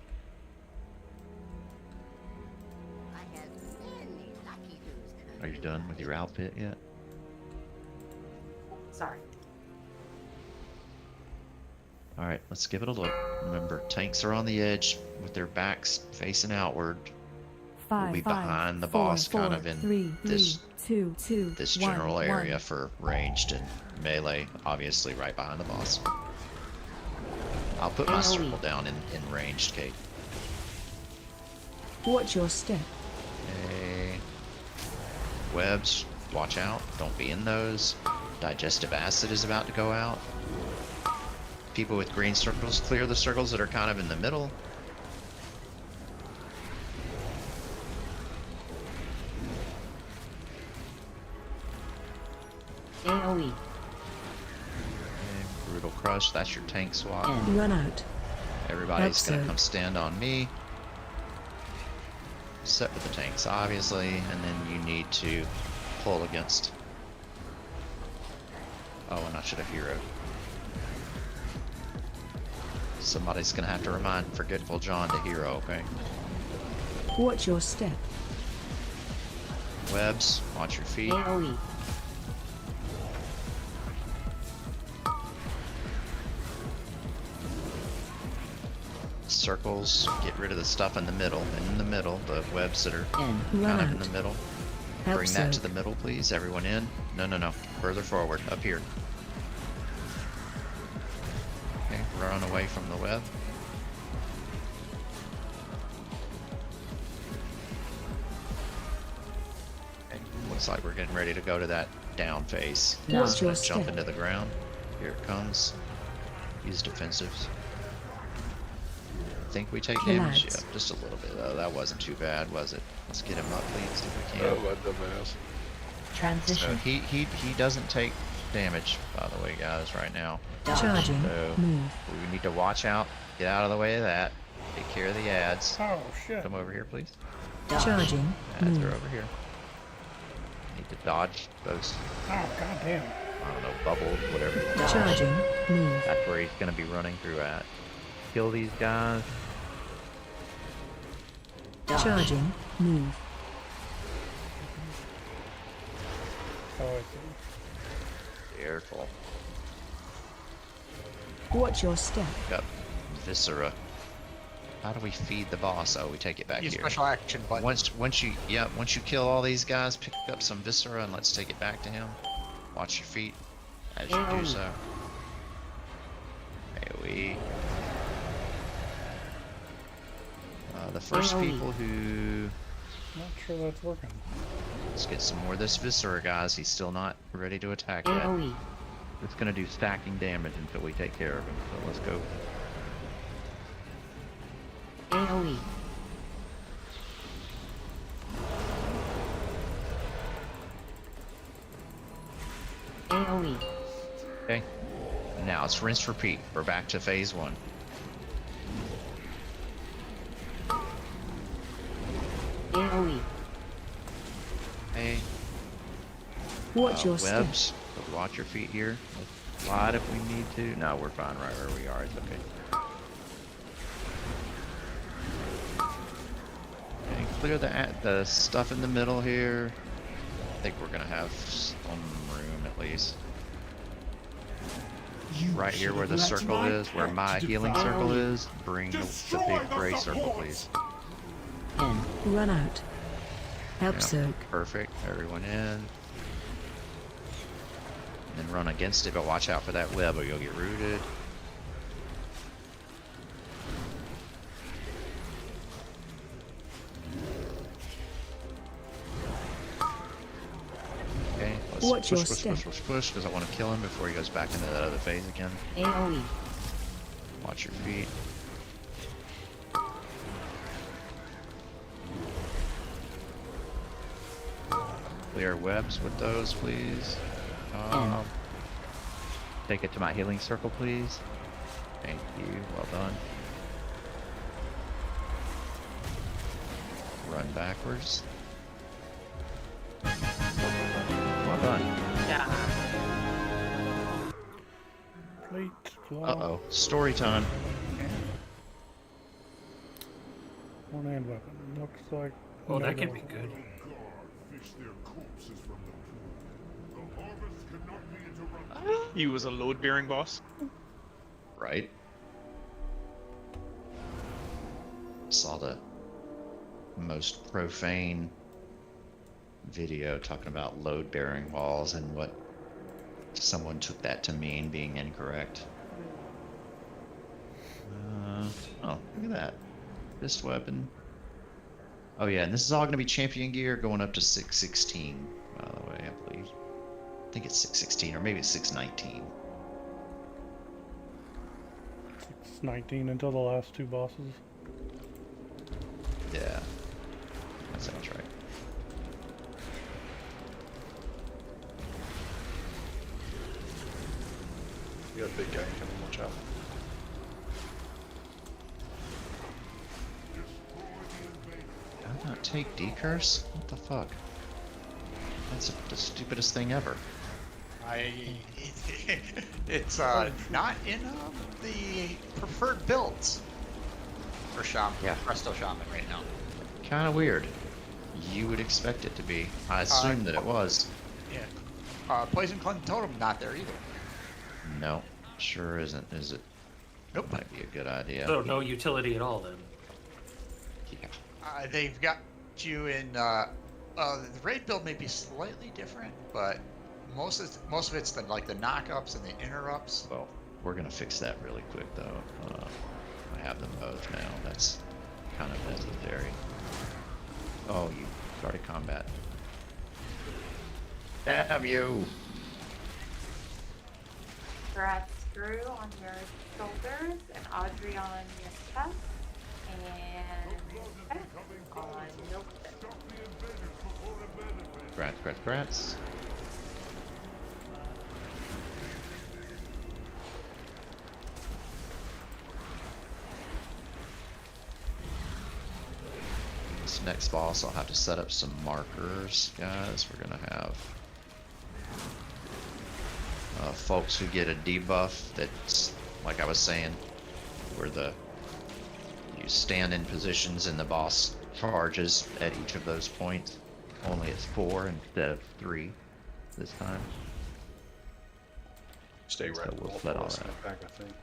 Speaker 1: Are you done with your outfit yet?
Speaker 8: Sorry.
Speaker 1: Alright, let's give it a look. Remember, tanks are on the edge with their backs facing outward. We'll be behind the boss, kind of in this general area for ranged and melee, obviously right behind the boss. I'll put my circle down in ranged, Kate.
Speaker 15: Watch your step.
Speaker 1: Okay. Webs, watch out. Don't be in those. Digestive acid is about to go out. People with green circles, clear the circles that are kind of in the middle.
Speaker 15: AoE.
Speaker 1: Okay, brutal crush, that's your tank swap.
Speaker 15: Run out.
Speaker 1: Everybody's gonna come stand on me. Except for the tanks, obviously, and then you need to pull against. Oh, and I should have heroed. Somebody's gonna have to remind Forgetful John to hero, okay?
Speaker 15: Watch your step.
Speaker 1: Webs, watch your feet.
Speaker 15: AoE.
Speaker 1: Circles, get rid of the stuff in the middle. In the middle, the webs that are kind of in the middle. Bring that to the middle, please. Everyone in. No. Further forward. Up here. Okay, run away from the web. Okay, looks like we're getting ready to go to that down phase.
Speaker 15: Watch your
Speaker 1: Jump
Speaker 15: step.
Speaker 1: into the ground. Here it comes. Use defensives. Think we take damage? Yeah, just a little bit though. That wasn't too bad, was it? Let's get him up, please, if we can.
Speaker 10: Oh, what dumbass.
Speaker 15: Transition.
Speaker 1: So he doesn't take damage, by the way, guys, right now.
Speaker 15: Charging.
Speaker 1: So
Speaker 15: Move.
Speaker 1: we need to watch out. Get out of the way of that. Take care of the ads.
Speaker 5: Oh shit.
Speaker 1: Come over here, please.
Speaker 15: Charging.
Speaker 1: Ads are
Speaker 15: Move.
Speaker 1: over here. Need to dodge those.
Speaker 5: Oh goddamn.
Speaker 1: I don't know, bubbles, whatever. you call them.
Speaker 15: Charging. Move.
Speaker 1: That's where he's gonna be running through at. Kill these guys.
Speaker 15: Charging. Move.
Speaker 5: Oh, I see.
Speaker 1: Careful.
Speaker 15: Watch your step.
Speaker 1: Got Viscera. How do we feed the boss? Oh, we take it back
Speaker 12: Use
Speaker 1: here.
Speaker 12: special action button.
Speaker 1: Once you kill all these guys, pick up some Viscera and let's take it back to him. Watch your feet as you do so. AoE. The first people who...
Speaker 5: Not sure that's working.
Speaker 1: Let's get some more of this Viscera, guys. He's still not ready to attack yet.
Speaker 15: AoE.
Speaker 1: It's gonna do stacking damage until we take care of him, so let's go.
Speaker 15: AoE. AoE.
Speaker 1: Okay. Now it's rinse repeat. We're back to phase 1.
Speaker 15: AoE.
Speaker 1: Hey.
Speaker 15: Watch your step.
Speaker 1: Webs. But watch your feet here. Let's slide if we need to. No, we're fine right where we are. It's okay. Okay, clear the stuff in the middle here. I think we're gonna have some room at least. Right here where the circle is, where my healing circle is, bring the big gray circle, please.
Speaker 15: Run out. Help soak.
Speaker 1: Perfect. Everyone in. And then run against it, but watch out for that web or you'll get rooted. Okay, let's
Speaker 15: Watch your
Speaker 1: push, because I want to kill him before he goes back into that other phase again.
Speaker 15: AoE.
Speaker 1: Watch your feet. Clear webs with those, please. Take it to my healing circle, please. Thank you. Well done. Run backwards. Well done.
Speaker 8: Yeah.
Speaker 5: Plate,
Speaker 1: Uh-oh. Story time.
Speaker 5: One hand weapon. Looks like.
Speaker 3: Oh, that
Speaker 5: no
Speaker 3: can be good.
Speaker 14: He was a load-bearing boss.
Speaker 1: Right. Saw the most profane video talking about load-bearing walls and what someone took that to mean being incorrect. Oh, look at that. Fist weapon. Oh yeah, and this is all going to be champion gear going up to 616, by the way, I believe. I think it's 616, or maybe it's 619.
Speaker 5: 619 until the last two bosses.
Speaker 1: Yeah, that sounds right.
Speaker 10: You got a big guy coming, watch out.
Speaker 1: Did I not take D-Curse? What the fuck? That's the stupidest thing ever.
Speaker 12: It's not in the preferred builds for Shaman.
Speaker 1: Yeah.
Speaker 12: Presto Shaman right now.
Speaker 1: Kind of weird. You would expect it to be. I assumed that it was.
Speaker 12: Yeah. Poison Cleanse Totem not there either.
Speaker 1: No, sure isn't, is it?
Speaker 12: Nope.
Speaker 1: Might be a good idea.
Speaker 3: So no utility at all then.
Speaker 1: Yeah.
Speaker 12: They've got you in. The raid build may be slightly different, but most of it's like the knockups and the interrupts.
Speaker 1: Well, we're gonna fix that really quick though. I have them both now. That's kind of necessary. Oh, you started combat. Damn you!
Speaker 8: Grab Screw on your shoulders and Audrey on your chest and Beth on Milton.
Speaker 1: Grats. This next boss, I'll have to set up some markers, guys. We're gonna have folks who get a debuff that's, like I was saying, where you stand in positions and the boss charges at each of those points. Only it's 4 instead of 3 this time.
Speaker 10: Stay right.
Speaker 1: So we'll set all that.
Speaker 10: Back, I think.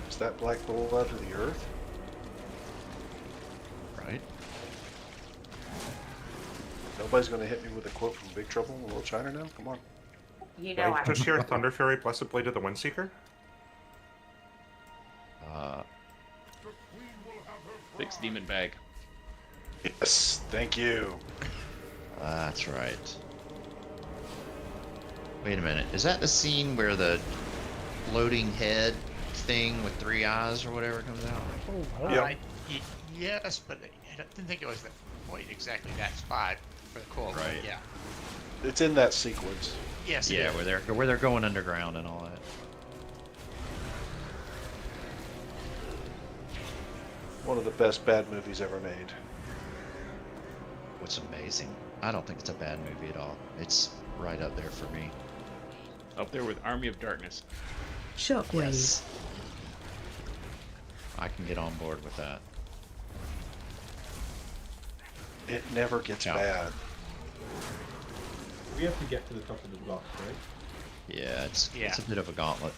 Speaker 10: Is that black bull out of the earth?
Speaker 1: Right.
Speaker 10: Nobody's gonna hit me with a quote from Big Trouble in Little China now? Come on.
Speaker 8: You know I
Speaker 2: Just hear Thunder Fury, Blessed Blade of the Windseeker.
Speaker 14: Fix demon bag.
Speaker 10: Yes, thank you.
Speaker 1: That's right. Wait a minute. Is that the scene where the floating head thing with 3 eyes or whatever comes out?
Speaker 5: Oh, hello.
Speaker 12: Yes, but I didn't think it was quite exactly that spot for the quote.
Speaker 1: Right.
Speaker 12: Yeah.
Speaker 10: It's in that sequence.
Speaker 12: Yes.
Speaker 1: Yeah, where they're going underground and all that.
Speaker 10: One of the best bad movies ever made.
Speaker 1: What's amazing, I don't think it's a bad movie at all. It's right up there for me.
Speaker 14: Up there with Army of Darkness.
Speaker 15: Shockwave.
Speaker 1: Yes. I can get on board with that.
Speaker 10: It never gets
Speaker 1: Yeah.
Speaker 10: bad.
Speaker 11: We have to get to the top of the box, right?
Speaker 1: Yeah, it's a bit of a gauntlet.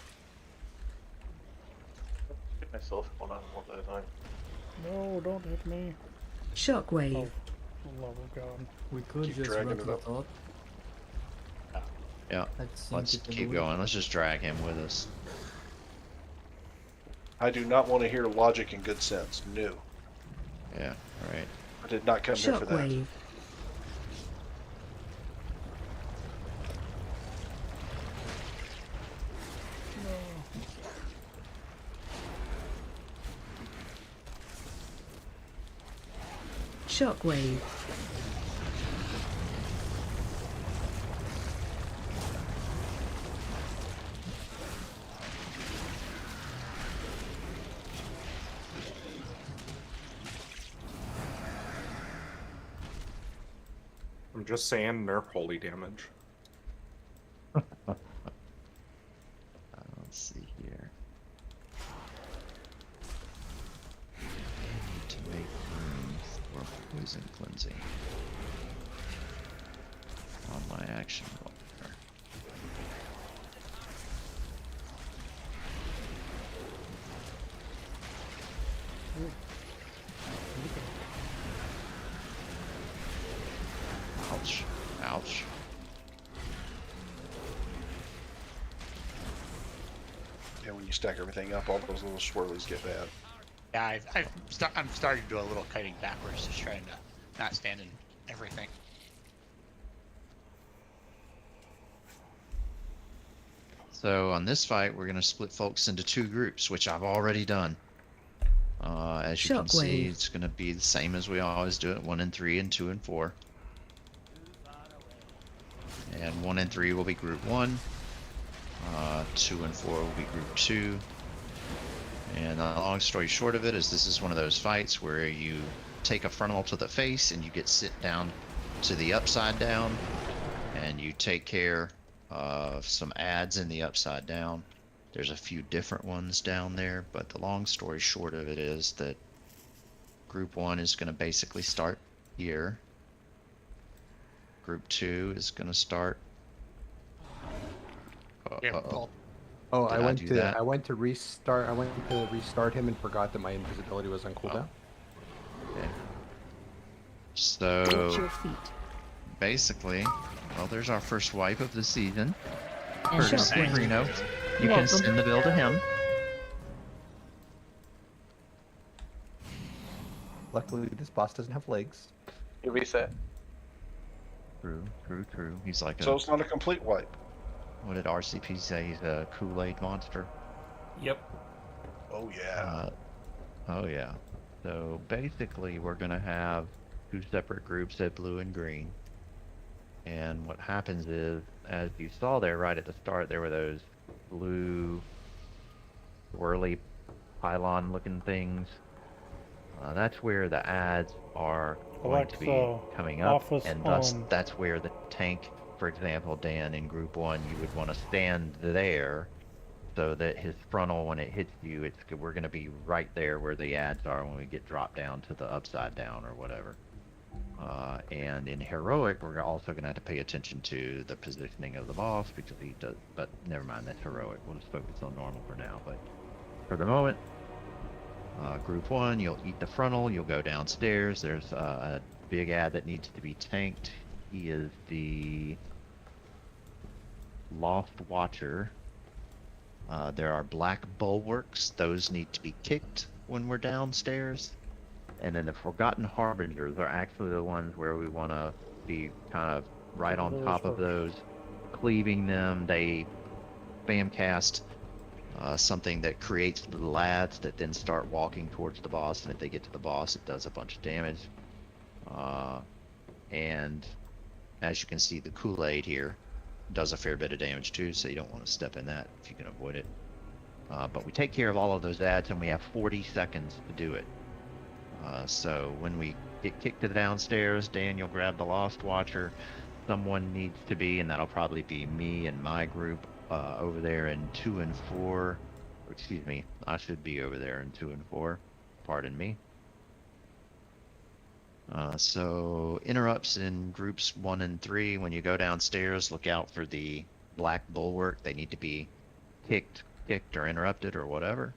Speaker 9: Get myself one on one at a time.
Speaker 5: No, don't hit me.
Speaker 15: Shockwave.
Speaker 5: Oh, for the love of God.
Speaker 11: We could
Speaker 10: Keep
Speaker 11: just
Speaker 10: dragging
Speaker 11: run
Speaker 10: it
Speaker 11: to the
Speaker 10: up.
Speaker 11: top.
Speaker 1: Yeah,
Speaker 11: That seems
Speaker 1: let's
Speaker 11: to be
Speaker 1: keep
Speaker 11: the way.
Speaker 1: going. Let's just drag him with us.
Speaker 10: I do not want to hear logic and good sense. No.
Speaker 1: Yeah, right.
Speaker 10: I did not come here for that.
Speaker 15: Shockwave. Shockwave.
Speaker 2: I'm just saying, nerf holy damage.
Speaker 1: Let's see here. To make room for poison cleansing on my action bar. Ouch. Ouch.
Speaker 10: Yeah, when you stack everything up, all those little swirlies get bad.
Speaker 12: Yeah, I'm starting to do a little kiting backwards, just trying to not stand in everything.
Speaker 1: So on this fight, we're going to split folks into two groups, which I've already done. As you can see,
Speaker 15: Shockwave.
Speaker 1: it's going to be the same as we always do it: 1 and 3 and 2 and 4. And 1 and 3 will be group 1. 2 and 4 will be group 2. And the long story short of it is, this is one of those fights where you take a frontal to the face and you get sit down to the upside down, and you take care of some adds in the upside down. There's a few different ones down there, but the long story short of it is that group 1 is going to basically start here. Group 2 is going to start. Uh-oh.
Speaker 6: Oh,
Speaker 1: Did
Speaker 6: I
Speaker 1: I
Speaker 6: went
Speaker 1: do
Speaker 6: to
Speaker 1: that?
Speaker 6: I went to restart. I went to restart him and forgot that my invisibility was on cooldown.
Speaker 1: Okay.
Speaker 15: Watch
Speaker 1: So
Speaker 15: your feet.
Speaker 1: basically, well, there's our first wipe of the season.
Speaker 15: And
Speaker 1: Courtesy
Speaker 15: shockwave.
Speaker 1: Reno. You
Speaker 15: You're
Speaker 1: can
Speaker 15: welcome.
Speaker 1: send the bill to him.
Speaker 6: Luckily, this boss doesn't have legs.
Speaker 9: You reset.
Speaker 1: True, true, true. He's like
Speaker 10: So
Speaker 1: a,
Speaker 10: it's not a complete wipe.
Speaker 1: what did RCP say? He's a Kool-Aid monster.
Speaker 3: Yep.
Speaker 10: Oh yeah.
Speaker 1: Oh yeah. So basically, we're gonna have two separate groups at blue and green. And what happens is, as you saw there right at the start, there were those blue swirly pylon-looking things. That's where the ads are going to be
Speaker 5: Alexa,
Speaker 1: coming up,
Speaker 5: office
Speaker 1: and thus
Speaker 5: on.
Speaker 1: that's where the tank, for example, Dan, in group 1, you would want to stand there so that his frontal, when it hits you, we're going to be right there where the ads are when we get dropped down to the upside down or whatever. And in heroic, we're also going to have to pay attention to the positioning of the boss, because he does. But never mind, that's heroic. We'll just focus on normal for now. But for the moment, group 1, you'll eat the frontal. You'll go downstairs. There's a big ad that needs to be tanked. He is the Lost Watcher. There are black bulwarks. Those need to be kicked when we're downstairs. And then the Forgotten Harbingers are actually the ones where we want to be kind of right on top of those, cleaving them. They spam cast something that creates little ads that then start walking towards the boss, and if they get to the boss, it does a bunch of damage. And as you can see, the Kool-Aid here does a fair bit of damage too, so you don't want to step in that if you can avoid it. But we take care of all of those ads, and we have 40 seconds to do it. So when we get kicked to the downstairs, Daniel grab the Lost Watcher. Someone needs to be, and that'll probably be me and my group over there in 2 and 4. Or excuse me, I should be over there in 2 and 4. Pardon me. So interrupts in groups 1 and 3. When you go downstairs, look out for the black bulwark. They need to be kicked or interrupted or whatever.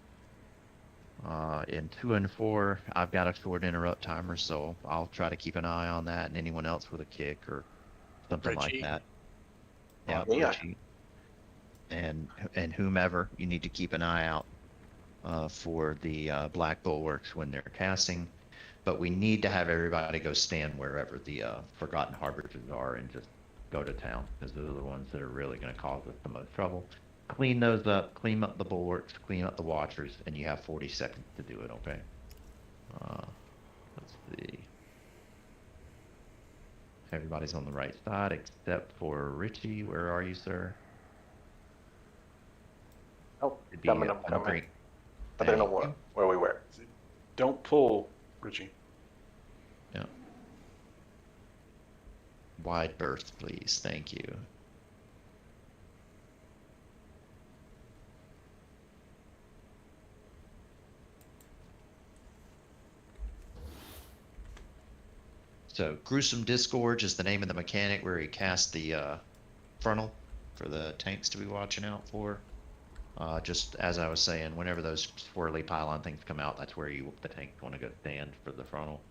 Speaker 1: In 2 and 4, I've got a short interrupt timer, so I'll try to keep an eye on that, and anyone else with a kick or something like
Speaker 10: Richie.
Speaker 1: that. Yeah,
Speaker 9: Yeah.
Speaker 1: Richie. And whomever, you need to keep an eye out for the black bulwarks when they're casting. But we need to have everybody go stand wherever the Forgotten Harbingers are and just go to town, because those are the ones that are really going to cause us the most trouble. Clean those up, clean up the bulwarks, clean up the watchers, and you have 40 seconds to do it, okay? Let's see. Everybody's on the right side except for Richie. Where are you, sir?
Speaker 9: Oh,
Speaker 1: It'd be
Speaker 9: coming, I'm
Speaker 1: on
Speaker 9: coming.
Speaker 1: green.
Speaker 9: I don't know
Speaker 1: Thank you.
Speaker 9: where we were.
Speaker 10: Don't pull, Richie.
Speaker 1: Yeah. Wide berth, please. Thank you. So, Gruesome Disgorge is the name of the mechanic where he cast the frontal for the tanks to be watching out for. Just as I was saying, whenever those swirly pylon things come out, that's where the tanks want to go stand for the frontal.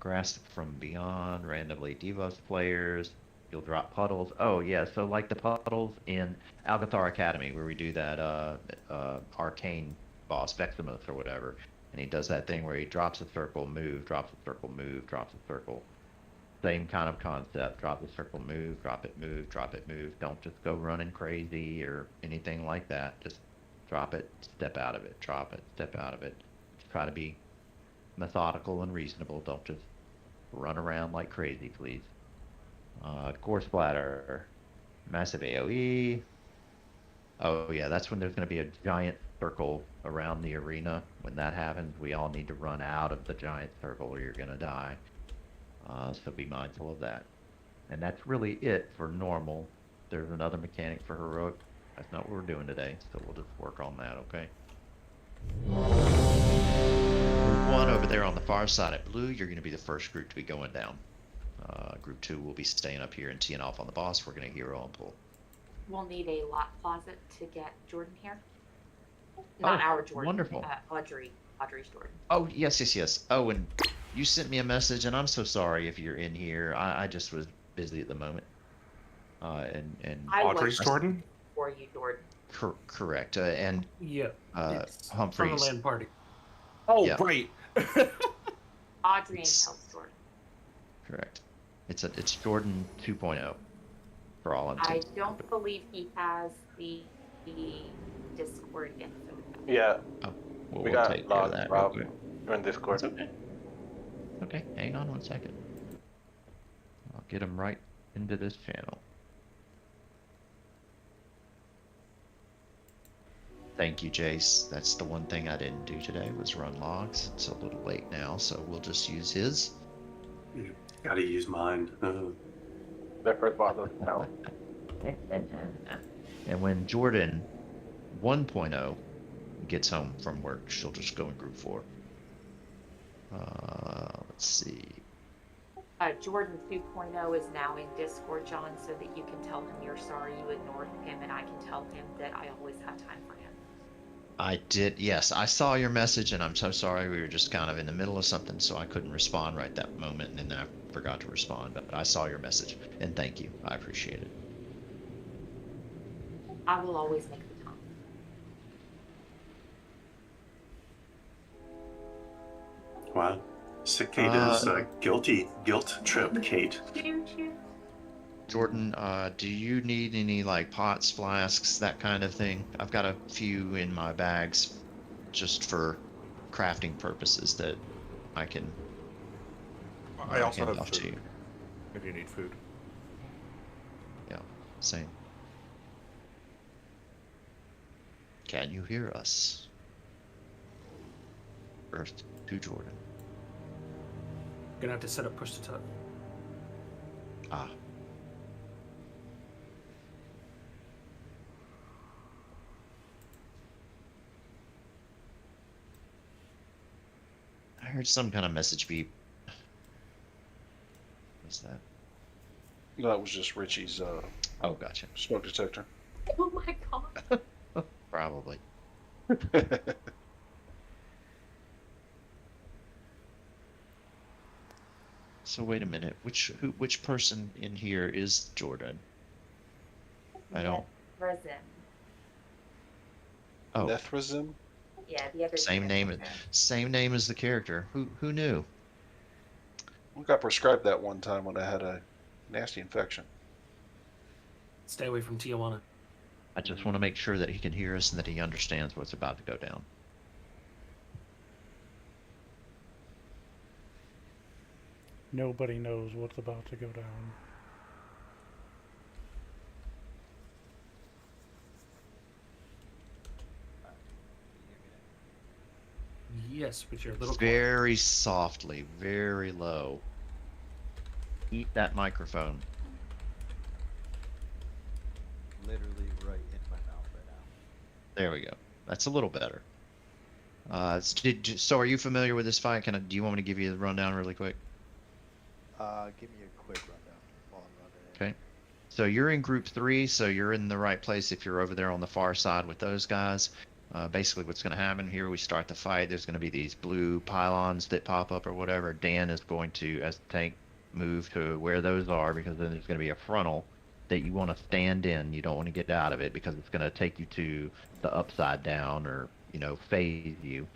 Speaker 1: Grasp from Beyond, randomly debuff players. You'll drop puddles. Oh yeah, so like the puddles in Algathar Academy where we do that arcane boss, Veximoth or whatever. And he does that thing where he drops a circle, move, drops a circle, move, drops a circle. Same kind of concept. Drop the circle, move, drop it, move, drop it, move. Don't just go running crazy or anything like that. Just drop it, step out of it, drop it, step out of it. Just try to be methodical and reasonable. Don't just run around like crazy, please. Core Splatter, massive AoE. Oh yeah, that's when there's going to be a giant circle around the arena. When that happens, we all need to run out of the giant circle or you're going to die. So be mindful of that. And that's really it for normal. There's another mechanic for heroic. That's not what we're doing today, so we'll just work on that, okay? Group 1 over there on the far side at blue, you're going to be the first group to be going down. Group 2 will be staying up here and teeing off on the boss. We're going to hero and pull.
Speaker 8: We'll need a lock closet to get Jordan here. Not our Jordan.
Speaker 1: Wonderful.
Speaker 8: Audrey's Jordan.
Speaker 1: Oh, yes. Oh, and you sent me a message, and I'm so sorry if you're in here. I just was busy at the moment. And
Speaker 2: Audrey's Jordan?
Speaker 8: For you, Jordan.
Speaker 1: Correct. And
Speaker 3: Yeah.
Speaker 1: Humphreys.
Speaker 3: From a land party.
Speaker 2: Oh,
Speaker 1: Yeah.
Speaker 2: right.
Speaker 8: Audrey and Kel's Jordan.
Speaker 1: Correct. It's Jordan 2.0 for all
Speaker 8: I
Speaker 1: intents.
Speaker 8: don't believe he has the Discord info.
Speaker 9: Yeah.
Speaker 1: Oh, well,
Speaker 9: We
Speaker 1: we'll
Speaker 9: got
Speaker 1: take care of
Speaker 9: logged,
Speaker 1: that.
Speaker 9: Rob.
Speaker 1: real quick.
Speaker 9: You're in Discord.
Speaker 1: That's okay. Okay, hang on one second. I'll get him right into this channel. Thank you, Jace. That's the one thing I didn't do today was run logs. It's a little late now, so we'll just use his.
Speaker 4: You gotta use mine.
Speaker 9: Their first boss doesn't count.
Speaker 1: And when Jordan 1.0 gets home from work, she'll just go in group 4. Let's see.
Speaker 8: Jordan 2.0 is now in Discord, John, so that you can tell him you're sorry you ignored him, and I can tell him that I always have time for him.
Speaker 1: I did, yes. I saw your message, and I'm so sorry. We were just kind of in the middle of something, so I couldn't respond right that moment, and then I forgot to respond. But I saw your message, and thank you. I appreciate it.
Speaker 8: I will always make the time.
Speaker 4: Wow. Cicada's guilt trip, Kate.
Speaker 1: Jordan, do you need any like pots, flasks, that kind of thing? I've got a few in my bags just for crafting purposes that I can
Speaker 2: I also
Speaker 1: hand
Speaker 2: have
Speaker 1: off to
Speaker 2: food.
Speaker 1: you.
Speaker 2: If you need food.
Speaker 1: Yeah, same. Can you hear us? Earth to Jordan.
Speaker 3: Gonna have to set up push to talk.
Speaker 1: Ah. I heard some kind of message beep. What's that?
Speaker 10: That was just Richie's
Speaker 1: Oh, gotcha.
Speaker 10: smoke detector.
Speaker 8: Oh my god.
Speaker 1: Probably. So wait a minute. Which person in here is Jordan? I don't.
Speaker 8: Resin.
Speaker 1: Oh,
Speaker 10: Nethrazim?
Speaker 8: Yeah, the other
Speaker 1: same name.
Speaker 8: character.
Speaker 1: Same name as the character. Who knew?
Speaker 10: I got prescribed that one time when I had a nasty infection.
Speaker 3: Stay away from Tijuana.
Speaker 1: I just want to make sure that he can hear us and that he understands what's about to go down.
Speaker 5: Nobody knows what's about to go down.
Speaker 3: Yes, but you're a little
Speaker 1: Very softly, very low. Eat that microphone.
Speaker 11: Literally right in my mouth right now.
Speaker 1: There we go. That's a little better. So are you familiar with this fight? Do you want me to give you the rundown really quick?
Speaker 11: Give me a quick rundown while I'm running in.
Speaker 1: Okay. So you're in group 3, so you're in the right place if you're over there on the far side with those guys. Basically what's going to happen here, we start the fight. There's going to be these blue pylons that pop up or whatever. Dan is going to, as the tank, move to where those are, because then there's going to be a frontal that you want to stand in. You don't want to get out of it because it's going to take you to the upside down, or phase you,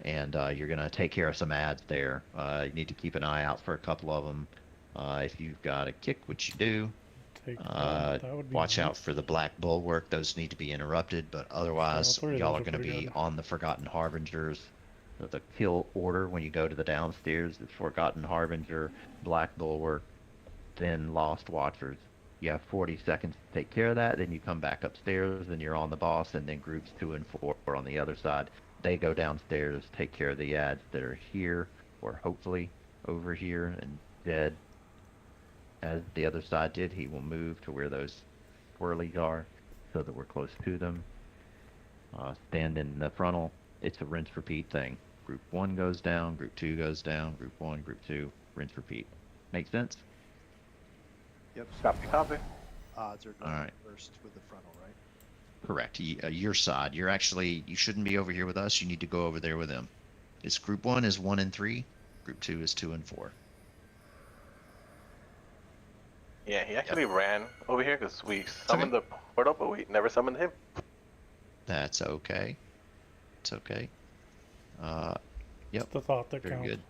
Speaker 1: and you're going to take care of some ads there. You need to keep an eye out for a couple of them. If you've got a kick, which you do,
Speaker 5: That would be
Speaker 1: watch out
Speaker 5: nice.
Speaker 1: for the black bulwark. Those need to be interrupted, but otherwise
Speaker 5: All three of
Speaker 1: y'all
Speaker 5: those
Speaker 1: are
Speaker 5: are
Speaker 1: going to
Speaker 5: pretty
Speaker 1: be
Speaker 5: good.
Speaker 1: on the Forgotten Harbingers. The kill order when you go to the downstairs is Forgotten Harbinger, black bulwark, then Lost Watchers. You have 40 seconds to take care of that, then you come back upstairs and you're on the boss, and then groups 2 and 4 are on the other side. They go downstairs, take care of the ads that are here, or hopefully over here, and dead. As the other side did, he will move to where those swirlies are so that we're close to them. Stand in the frontal. It's a rinse repeat thing. Group 1 goes down, group 2 goes down, group 1, group 2, rinse repeat. Make sense?
Speaker 11: Yep.
Speaker 9: Copy.
Speaker 11: Odds are going
Speaker 1: Alright.
Speaker 11: first with the frontal, right?
Speaker 1: Correct. Your side. You shouldn't be over here with us. You need to go over there with them. It's group 1 is 1 and 3. Group 2 is 2 and 4.
Speaker 9: Yeah, he actually ran over here because we summoned the portal, but we never summoned him.
Speaker 1: That's okay. It's okay. Yep.
Speaker 5: The thought that
Speaker 1: Very
Speaker 5: counts.
Speaker 1: good.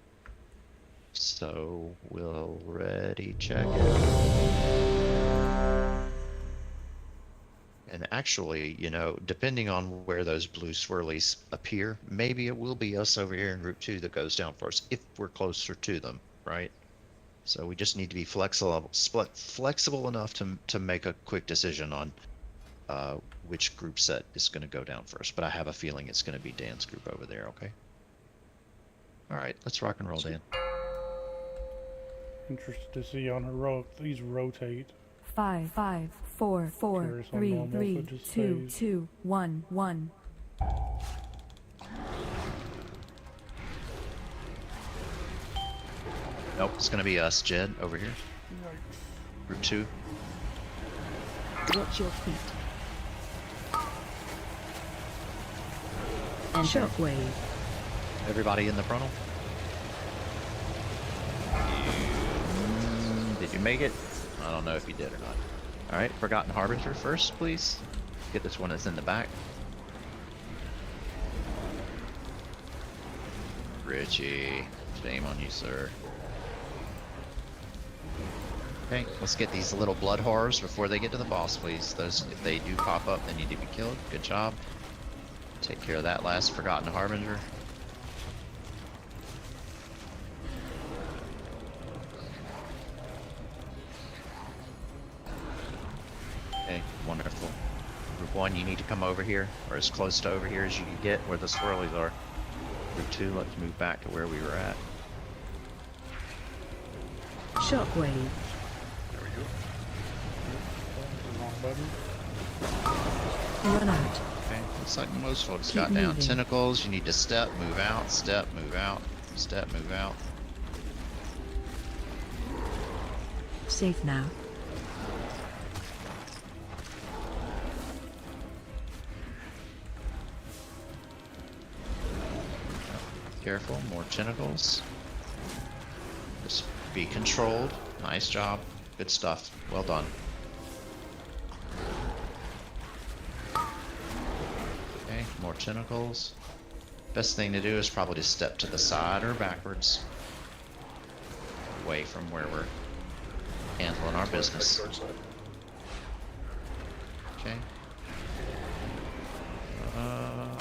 Speaker 1: So we'll ready check it. And actually, depending on where those blue swirlies appear, maybe it will be us over here in group 2 that goes down first, if we're closer to them, right? So we just need to be flexible enough to make a quick decision on which group set is going to go down first. But I have a feeling it's going to be Dan's group over there, okay? All right, let's rock and roll, Dan.
Speaker 5: Interested to see on these rotate.
Speaker 15: 5, 5, 4, 4,
Speaker 5: Curious on
Speaker 15: 3,
Speaker 5: normal if
Speaker 15: 3,
Speaker 5: it just
Speaker 15: 2,
Speaker 5: stays.
Speaker 15: 2, 1, 1.
Speaker 1: Nope, it's going to be us, Jed, over here. Group 2.
Speaker 15: Watch your feet. And shockwave.
Speaker 1: Everybody in the frontal? Did you make it? I don't know if you did or not. Alright, Forgotten Harbinger first, please. Get this one that's in the back. Richie, shame on you, sir. Okay, let's get these little blood horrors before they get to the boss, please. Those, if they do pop up, they need to be killed. Good job. Take care of that last Forgotten Harbinger. Okay, wonderful. Group 1, you need to come over here, or as close to over here as you can get, where the swirlies are. Group 2, let's move back to where we were at.
Speaker 15: Shockwave.
Speaker 10: There we go.
Speaker 5: Wrong button.
Speaker 15: Run out.
Speaker 1: Okay, looks like most folks
Speaker 15: Keep
Speaker 1: got down.
Speaker 15: moving.
Speaker 1: Tentacles, you need to step, move out, step, move out, step, move out.
Speaker 15: Safe now.
Speaker 1: Careful, more tentacles. Just be controlled. Nice job. Good stuff. Well done. Okay, more tentacles. Best thing to do is probably to step to the side or backwards. Away from where we're handling our business. Okay.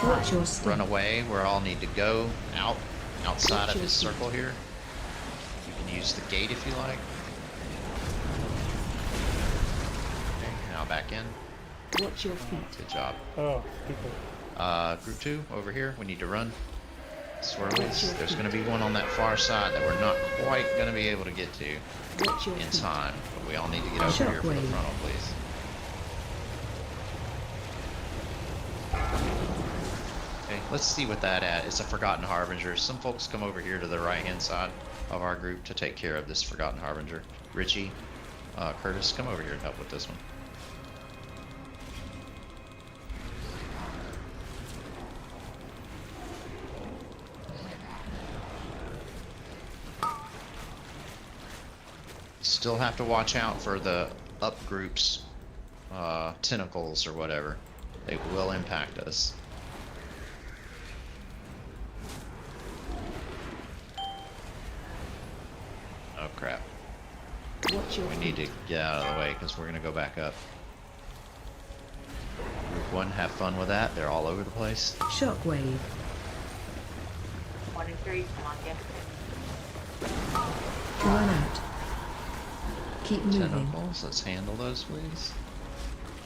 Speaker 15: Watch your step.
Speaker 1: Run away. We all need to go outside of this circle here. You can use the gate if you like. Okay, now back in.
Speaker 15: Watch your feet.
Speaker 1: Good job.
Speaker 5: Oh, people.
Speaker 1: Group 2 over here. We need to run. Swirlies. There's going to be one on that far side that we're not quite going to be able to get to in time. But we all need to get over here for the frontal, please. Okay, let's see what that at. It's a Forgotten Harbinger. Some folks come over here to the right-hand side of our group to take care of this Forgotten Harbinger. Richie, Curtis, come over here and help with this one. Still have to watch out for the up groups, tentacles or whatever. They will impact us. Oh crap. We need to get out of the way because we're going to go back up. Group 1, have fun with that. They're all over the place.
Speaker 15: Shockwave.
Speaker 8: 1 and 3, come on, get.
Speaker 15: Run out. Keep moving.
Speaker 1: Tentacles, let's handle those, please.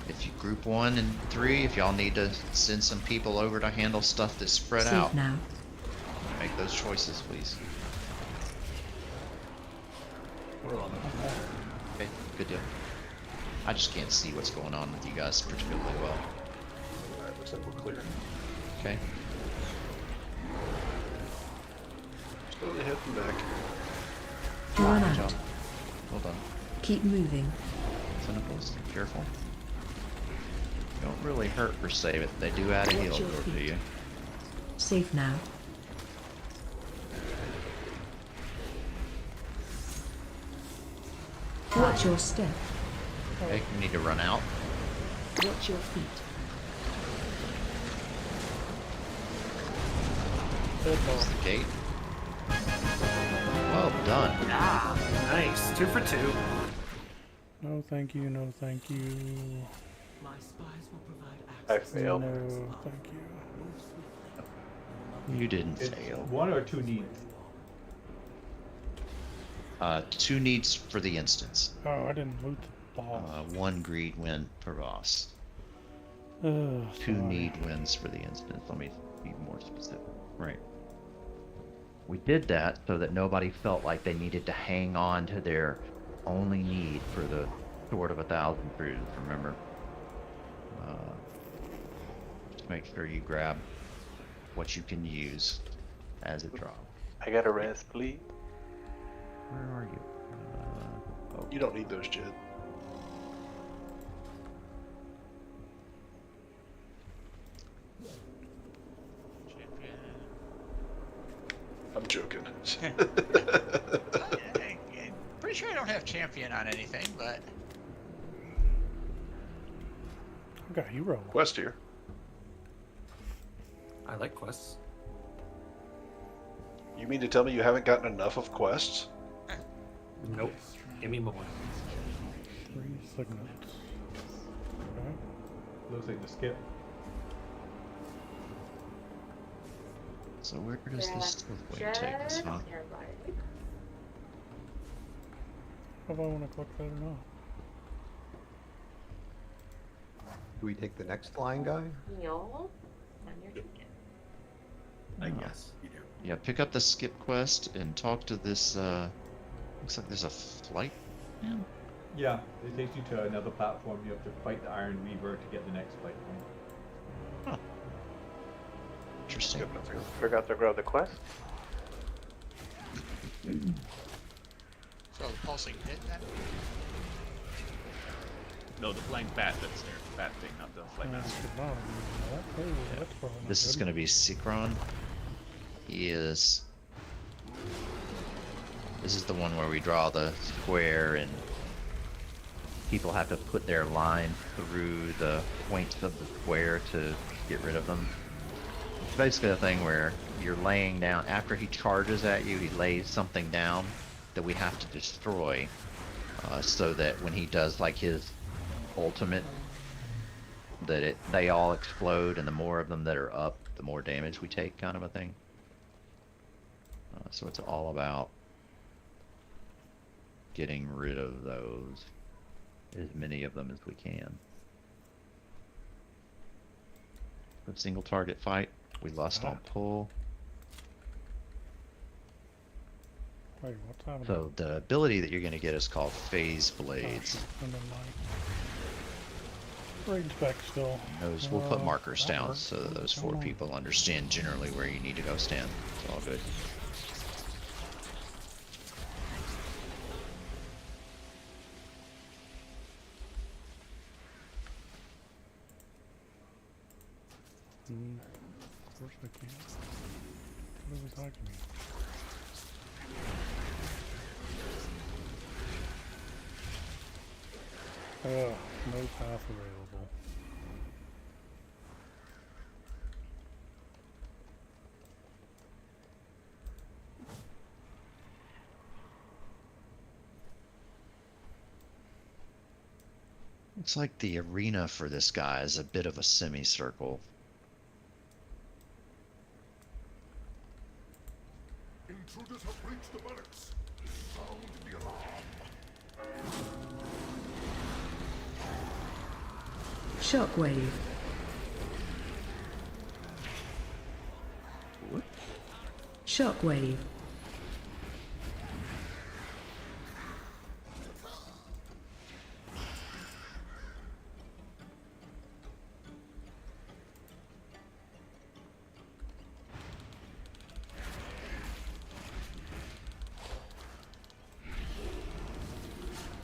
Speaker 1: If you group 1 and 3, if y'all need to send some people over to handle stuff that's spread
Speaker 15: Safe
Speaker 1: out,
Speaker 15: now.
Speaker 1: make those choices, please. Okay, good deal. I just can't see what's going on with you guys particularly well.
Speaker 4: Alright, looks like we're clear.
Speaker 1: Okay.
Speaker 10: Still ahead and back.
Speaker 15: Run
Speaker 1: Good
Speaker 15: out.
Speaker 1: job. Well done.
Speaker 15: Keep moving.
Speaker 1: Tentacles, careful. Don't really hurt per se, but they do add a heal
Speaker 15: Watch your
Speaker 1: to
Speaker 15: feet.
Speaker 1: you.
Speaker 15: Safe now. Watch your step.
Speaker 1: Okay, we need to run out.
Speaker 15: Watch your feet.
Speaker 1: Close the gate. Well done.
Speaker 3: Ah, nice. 2 for 2.
Speaker 5: No, thank you. No, thank you.
Speaker 16: My spies will provide
Speaker 9: I
Speaker 16: access.
Speaker 9: failed.
Speaker 5: No, thank you.
Speaker 1: You didn't
Speaker 13: It's
Speaker 1: fail.
Speaker 13: 1 or 2 needs.
Speaker 1: 2 needs for the instance.
Speaker 5: Oh, I didn't loot the boss.
Speaker 1: 1 greed win per boss.
Speaker 5: 2
Speaker 1: 2 need wins for the instance. Let me be more specific. Right. We did that so that nobody felt like they needed to hang on to their only need for the Sword of 1,000 Crews, remember? Just make sure you grab what you can use as it drops.
Speaker 9: I got a rest, please.
Speaker 1: Where are you? Oh.
Speaker 10: You don't need those, Jed. I'm joking.
Speaker 12: Pretty sure I don't have champion on anything, but
Speaker 5: I got hero.
Speaker 10: Quest here.
Speaker 3: I like quests.
Speaker 10: You mean to tell me you haven't gotten enough of quests?
Speaker 3: Nope. Give me more.
Speaker 5: 3 signets. Okay.
Speaker 13: Looks like the skip.
Speaker 1: So where does this way take us, huh?
Speaker 5: If I want to click that or not.
Speaker 6: Do we take the next flying guy?
Speaker 8: Heal on your chicken.
Speaker 17: I guess you do.
Speaker 1: Yeah, pick up the skip quest and talk to this, looks like there's a flight man.
Speaker 13: Yeah, it takes you to another platform. You have to fight the Iron Reaver to get the next fight point.
Speaker 1: Huh. Interesting.
Speaker 9: Forgot to grab the quest.
Speaker 12: So the pulsing hit then?
Speaker 14: No, the flying bat that's there. Bat thing, not the flight master.
Speaker 1: This is going to be Sikron. This is the one where we draw the square and people have to put their line through the points of the square to get rid of them. It's basically a thing where you're laying down, after he charges at you, he lays something down that we have to destroy, so that when he does like his ultimate, that they all explode, and the more of them that are up, the more damage we take, kind of a thing. So it's all about getting rid of those, as many of them as we can. A single target fight. We lost on pull.
Speaker 5: Wait, what's happening?
Speaker 1: So the ability that you're going to get is called Phase Blades.
Speaker 5: And then my range back still.
Speaker 1: Those we'll put markers
Speaker 5: that
Speaker 1: down
Speaker 5: works.
Speaker 1: so that those 4 people understand generally where you need to go stand. It's all good.
Speaker 5: Of course I can. What are we talking about? No path available.
Speaker 1: Looks like the arena for this guy is a bit of a semicircle.
Speaker 7: Intruders have breached the barracks. Sound the alarm.
Speaker 15: Shockwave. Shockwave.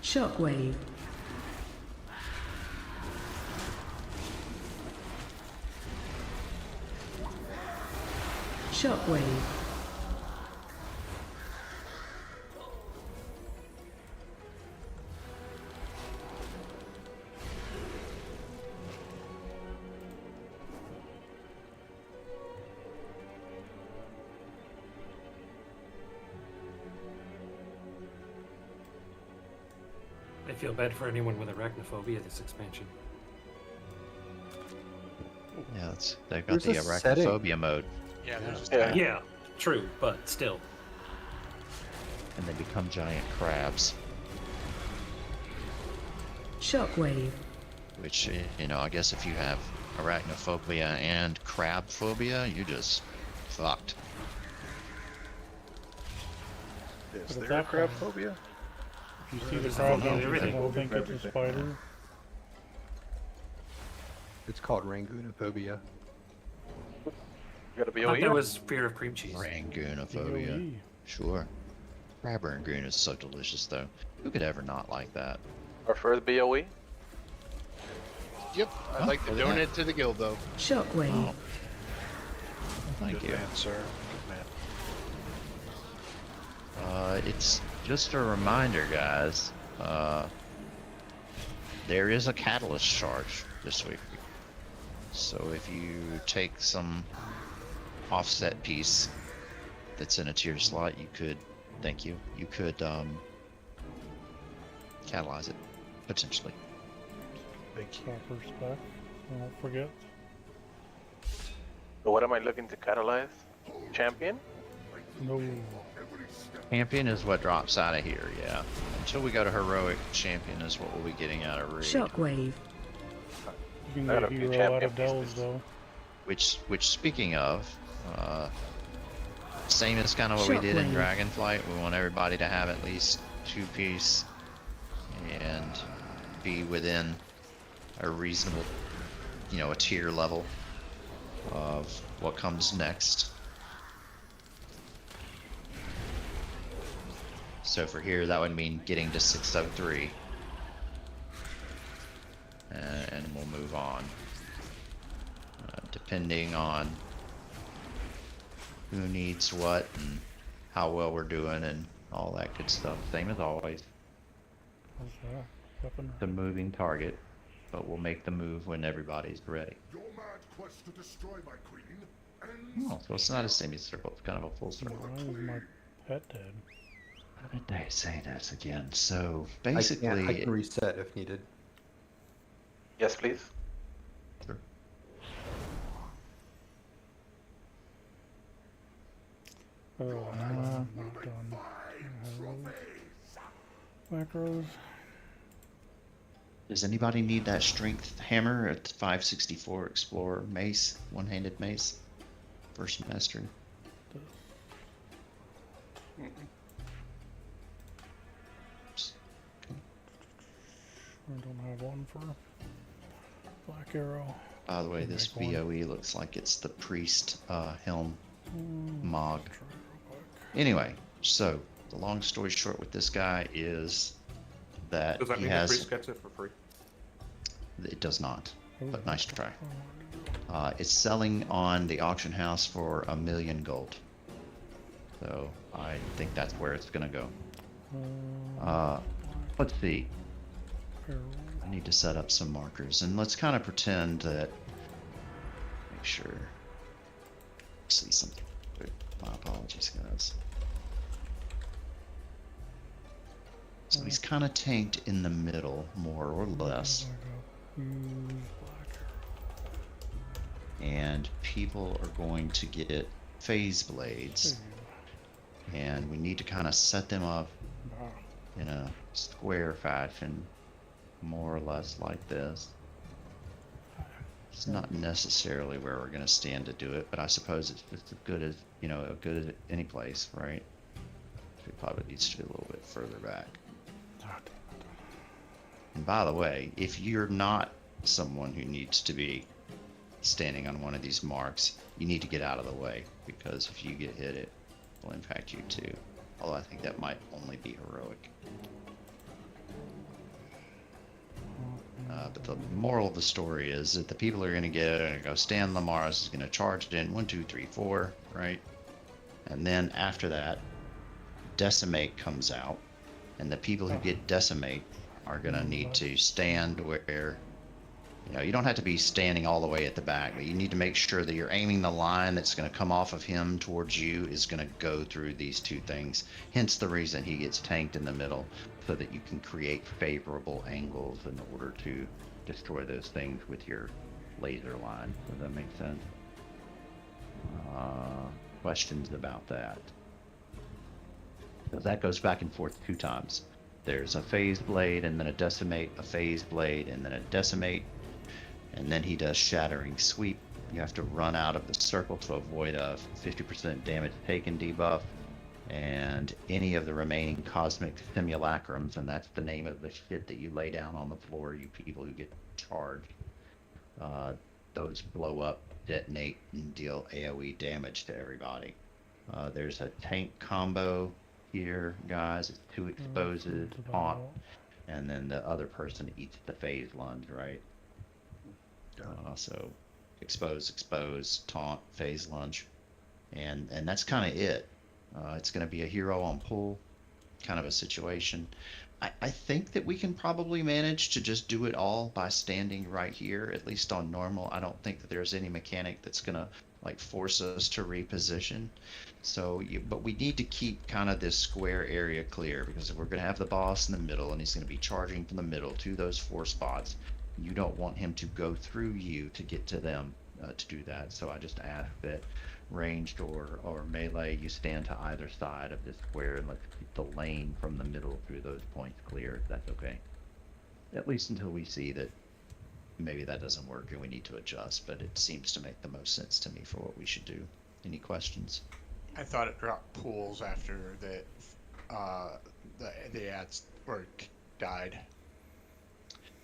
Speaker 15: Shockwave. Shockwave.
Speaker 3: I feel bad for anyone with arachnophobia this expansion.
Speaker 1: Yeah, they've got
Speaker 6: There's
Speaker 1: the
Speaker 6: a setting.
Speaker 1: arachnophobia mode,
Speaker 12: Yeah, there's
Speaker 3: Yeah, true, but still.
Speaker 1: and they become giant crabs.
Speaker 15: Shockwave.
Speaker 1: Which, you know, I guess if you have arachnophobia and crab phobia, you just fucked.
Speaker 10: Is
Speaker 5: But
Speaker 10: there
Speaker 5: at
Speaker 10: a
Speaker 5: that
Speaker 10: crab
Speaker 5: point-
Speaker 10: phobia?
Speaker 5: If you see the
Speaker 3: There's
Speaker 5: crowd,
Speaker 3: phobia of
Speaker 5: people
Speaker 3: everything.
Speaker 5: don't think it's a spider.
Speaker 6: It's called Rangoonophobia.
Speaker 9: You gotta be
Speaker 3: I thought
Speaker 9: over
Speaker 3: there was fear of cream cheese.
Speaker 1: Rangoonophobia.
Speaker 5: DOE.
Speaker 1: Sure. Crab rangoon is so delicious, though. Who could ever not like that?
Speaker 9: Our first BOE.
Speaker 12: Yep, I'd like to
Speaker 1: look at
Speaker 12: donate to the guild though.
Speaker 15: Shockwave.
Speaker 1: Oh. Thank
Speaker 10: Good
Speaker 1: you.
Speaker 10: man, sir. Good man.
Speaker 1: It's just a reminder, guys. There is a catalyst charge this week. So if you take some offset piece that's in a tier slot, you could, you could catalyze it, potentially.
Speaker 10: Thank you.
Speaker 5: Proper spec. Don't forget.
Speaker 9: So what am I looking to catalyze? Champion?
Speaker 5: No.
Speaker 1: Champion is what drops out of here, yeah. Until we go to heroic, champion is what we'll be getting out of raid.
Speaker 15: Shockwave.
Speaker 5: You can
Speaker 9: I
Speaker 5: get
Speaker 9: got
Speaker 5: a
Speaker 9: a few
Speaker 5: hero out
Speaker 9: champion
Speaker 5: of Dells
Speaker 9: pieces.
Speaker 5: though.
Speaker 1: Which speaking of, same as kind of what we did in
Speaker 15: Shockwave.
Speaker 1: Dragonflight. We want everybody to have at least 2-piece and be within a reasonable, you know, a tier level of what comes next. So for here, that would mean getting to 603. And we'll move on. Depending on who needs what and how well we're doing and all that good stuff. Same as always.
Speaker 5: What's that? Weapon?
Speaker 1: The moving target, but we'll make the move when everybody's ready.
Speaker 7: Your mad quest to destroy my queen ends.
Speaker 1: Oh, so it's not a semicircle, it's kind of a full circle.
Speaker 5: Why is my pet dead?
Speaker 1: How did they say this again? So
Speaker 6: I
Speaker 1: basically,
Speaker 6: can reset if needed.
Speaker 9: Yes, please.
Speaker 1: Sure.
Speaker 5: Oh, not done. Macros.
Speaker 1: Does anybody need that strength hammer at 564 Explorer mace, one-handed mace? First mastery.
Speaker 5: I don't have one for Black Arrow.
Speaker 1: By the way, this
Speaker 5: Make one.
Speaker 1: BOE looks like it's the priest helm Mog.
Speaker 5: Try it real quick.
Speaker 1: Anyway, so the long story short with this guy is that
Speaker 2: Does that
Speaker 1: he
Speaker 2: mean
Speaker 1: has.
Speaker 2: the priest gets it for free?
Speaker 1: It does not, but nice try.
Speaker 5: Oh,
Speaker 1: It's selling on the auction house for 1 million gold. So I think that's where it's gonna go. Let's see. I need to set up some markers and let's kind of pretend that. Make sure. See something. My apologies, guys. So he's kind of tanked in the middle, more or less. And people are going to get phase blades. And we need to kind of set them up in a square fashion, more or less like this. It's not necessarily where we're going to stand to do it, but I suppose it's just as good as, you know, as good as any place, right? It probably needs to be a little bit further back. And by the way, if you're not someone who needs to be standing on one of these marks, you need to get out of the way, because if you get hit, it will impact you too. Although I think that might only be heroic. But the moral of the story is that the people are going to go Stan Lamar's is going to charge it in 1, 2, 3, 4, right? And then after that, Decimate comes out, and the people who get Decimate are going to need to stand where, you know, you don't have to be standing all the way at the back, but you need to make sure that you're aiming the line that's going to come off of him towards you is going to go through these two things. Hence the reason he gets tanked in the middle, so that you can create favorable angles in order to destroy those things with your laser line. Does that make sense? Questions about that? Because that goes back and forth 2 times. There's a phase blade, and then a decimate, a phase blade, and then a decimate, and then he does shattering sweep. You have to run out of the circle to avoid a 50% damage taken debuff, and any of the remaining cosmic simulacrums, and that's the name of the shit that you lay down on the floor, you people who get charged. Those blow up, detonate, and deal AoE damage to everybody. There's a tank combo here, guys. It's 2 exposes, taunt, and then the other person eats the phase lunge, right? So expose, taunt, phase lunge, and that's kind of it. It's going to be a hero on pull kind of a situation. I think that we can probably manage to just do it all by standing right here, at least on normal. I don't think that there's any mechanic that's going to like force us to reposition. So, but we need to keep kind of this square area clear, because if we're going to have the boss in the middle and he's going to be charging from the middle to those 4 spots, you don't want him to go through you to get to them to do that. So I just ask that ranged or melee, you stand to either side of this square and let's keep the lane from the middle through those points clear, if that's okay. At least until we see that maybe that doesn't work and we need to adjust, but it seems to make the most sense to me for what we should do. Any questions?
Speaker 12: I thought it dropped pools after the ads died.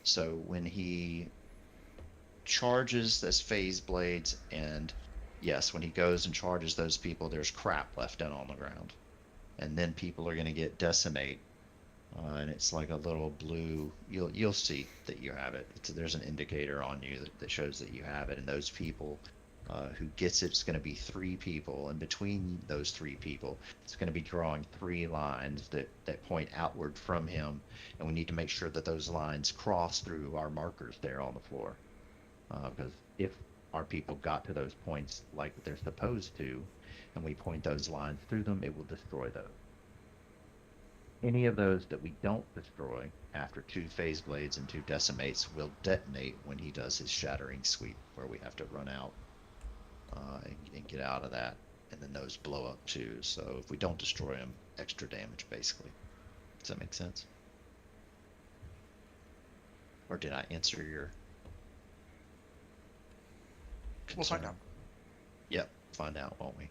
Speaker 1: So when he charges this phase blades, and yes, when he goes and charges those people, there's crap left down on the ground, and then people are going to get decimate, and it's like a little blue. You'll see that you have it. There's an indicator on you that shows that you have it, and those people who gets it's going to be 3 people, and between those 3 people, it's going to be drawing 3 lines that point outward from him, and we need to make sure that those lines cross through our markers there on the floor. Because if our people got to those points like they're supposed to, and we point those lines through them, it will destroy those. Any of those that we don't destroy after 2 phase blades and 2 decimates will detonate when he does his shattering sweep, where we have to run out and get out of that, and then those blow up too. So if we don't destroy them, extra damage basically. Does that make sense? Or did I answer your concern?
Speaker 12: We'll find out.
Speaker 1: Yep, find out, won't we?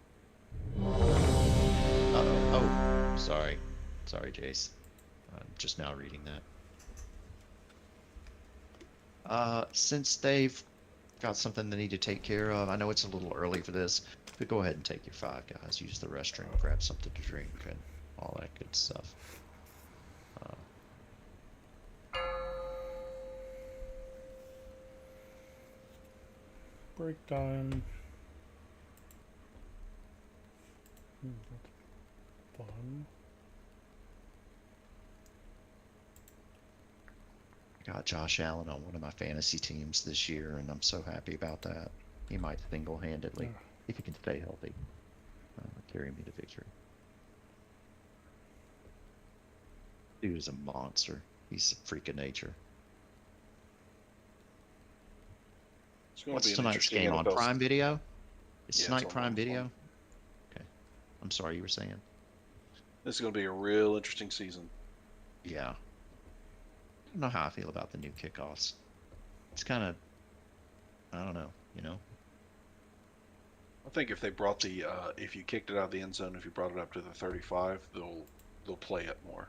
Speaker 1: Uh-oh. Oh, sorry, Jace. I'm just now reading that. Since they've got something they need to take care of, I know it's a little early for this, but go ahead and take your 5 guys. Use the restroom, grab something to drink, and all that good stuff.
Speaker 5: Break time. That's fun.
Speaker 1: Got Josh Allen on one of my fantasy teams this year, and I'm so happy about that. He might single-handedly, if he can stay healthy, carry me to victory. Dude is a monster. He's a freak of nature. What's tonight's game on Prime Video? Is tonight Prime Video? Okay. I'm sorry, you were saying?
Speaker 10: This is going to be a real interesting season.
Speaker 1: Yeah. I don't know how I feel about the new kickoffs. It's kind of, I don't know, you know?
Speaker 10: I think if they brought the, if you kicked it out of the end zone, if you brought it up to the 35, they'll play it more.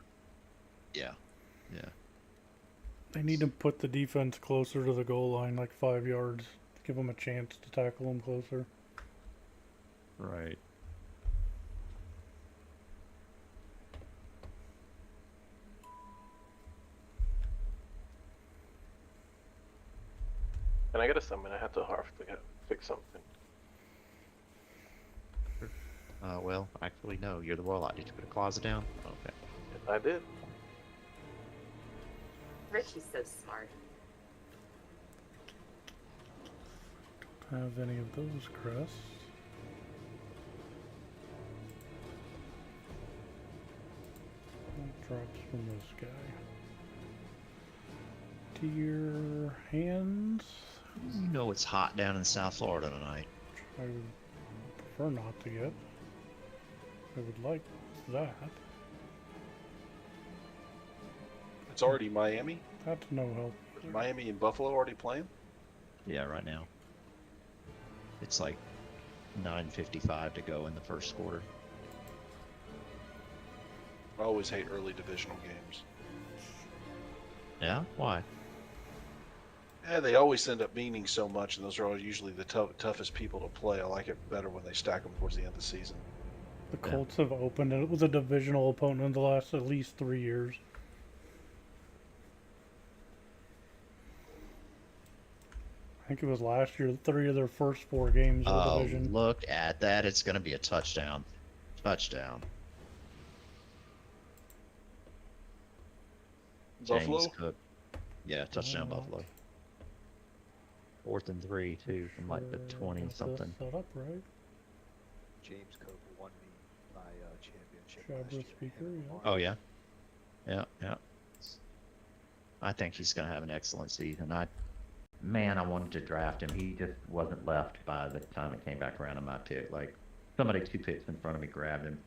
Speaker 1: Yeah. Yeah.
Speaker 5: They need to put the defense closer to the goal line, like 5 yards. Give them a chance to tackle them closer.
Speaker 1: Right.
Speaker 9: Can I get a summon? I have to fix something.
Speaker 1: Well, actually, no. You're the warlock. Did you put a closet down? Okay.
Speaker 9: Yes, I did.
Speaker 8: Richie's so smart.
Speaker 5: Don't have any of those crests. What drops from this guy? Deer hands.
Speaker 1: You know it's hot down in South Florida tonight.
Speaker 5: I would prefer not to get. I would like that.
Speaker 10: It's already Miami?
Speaker 5: That's no help.
Speaker 10: Is Miami and Buffalo already playing?
Speaker 1: Yeah, right now. It's like 9:55 to go in the first quarter.
Speaker 10: I always hate early divisional games.
Speaker 1: Yeah? Why?
Speaker 10: Yeah, they always end up meaning so much, and those are always usually the toughest people to play. I like it better when they stack them towards the end of the season.
Speaker 5: The Colts have opened, and it was a divisional opponent in the last at least 3 years. I think it was last year, 3 of their first 4 games of the division.
Speaker 1: Look at that. It's going to be a touchdown. Touchdown.
Speaker 10: Buffalo?
Speaker 1: James Cook. Yeah, touchdown Buffalo. 4th and 3, too, from like the 20-something.
Speaker 5: Set up, right?
Speaker 11: James Cook won me my championship
Speaker 5: Shabra
Speaker 11: last year.
Speaker 5: speaker, yeah.
Speaker 1: Oh, yeah? Yeah, yeah. I think he's going to have an excellent season. I wanted to draft him. He just wasn't left by the time it came back around on my pick. Like, somebody 2 picks in front of me grabbed him.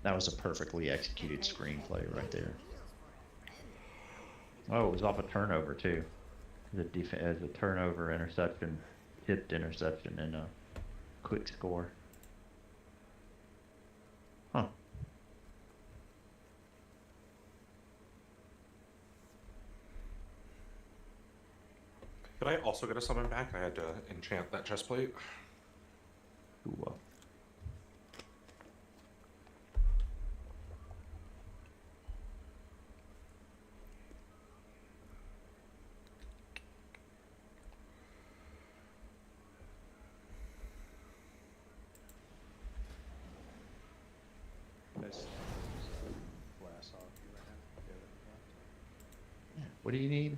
Speaker 1: That was a perfectly executed screenplay right there. Oh, it was off a turnover too. As a turnover, interception, tipped interception, and a quick score. Huh.
Speaker 2: Could I also get a summon back? I had to enchant that chest plate.
Speaker 1: Ooh.
Speaker 11: Blast off you right now. Okay, there we go.
Speaker 1: What do you need?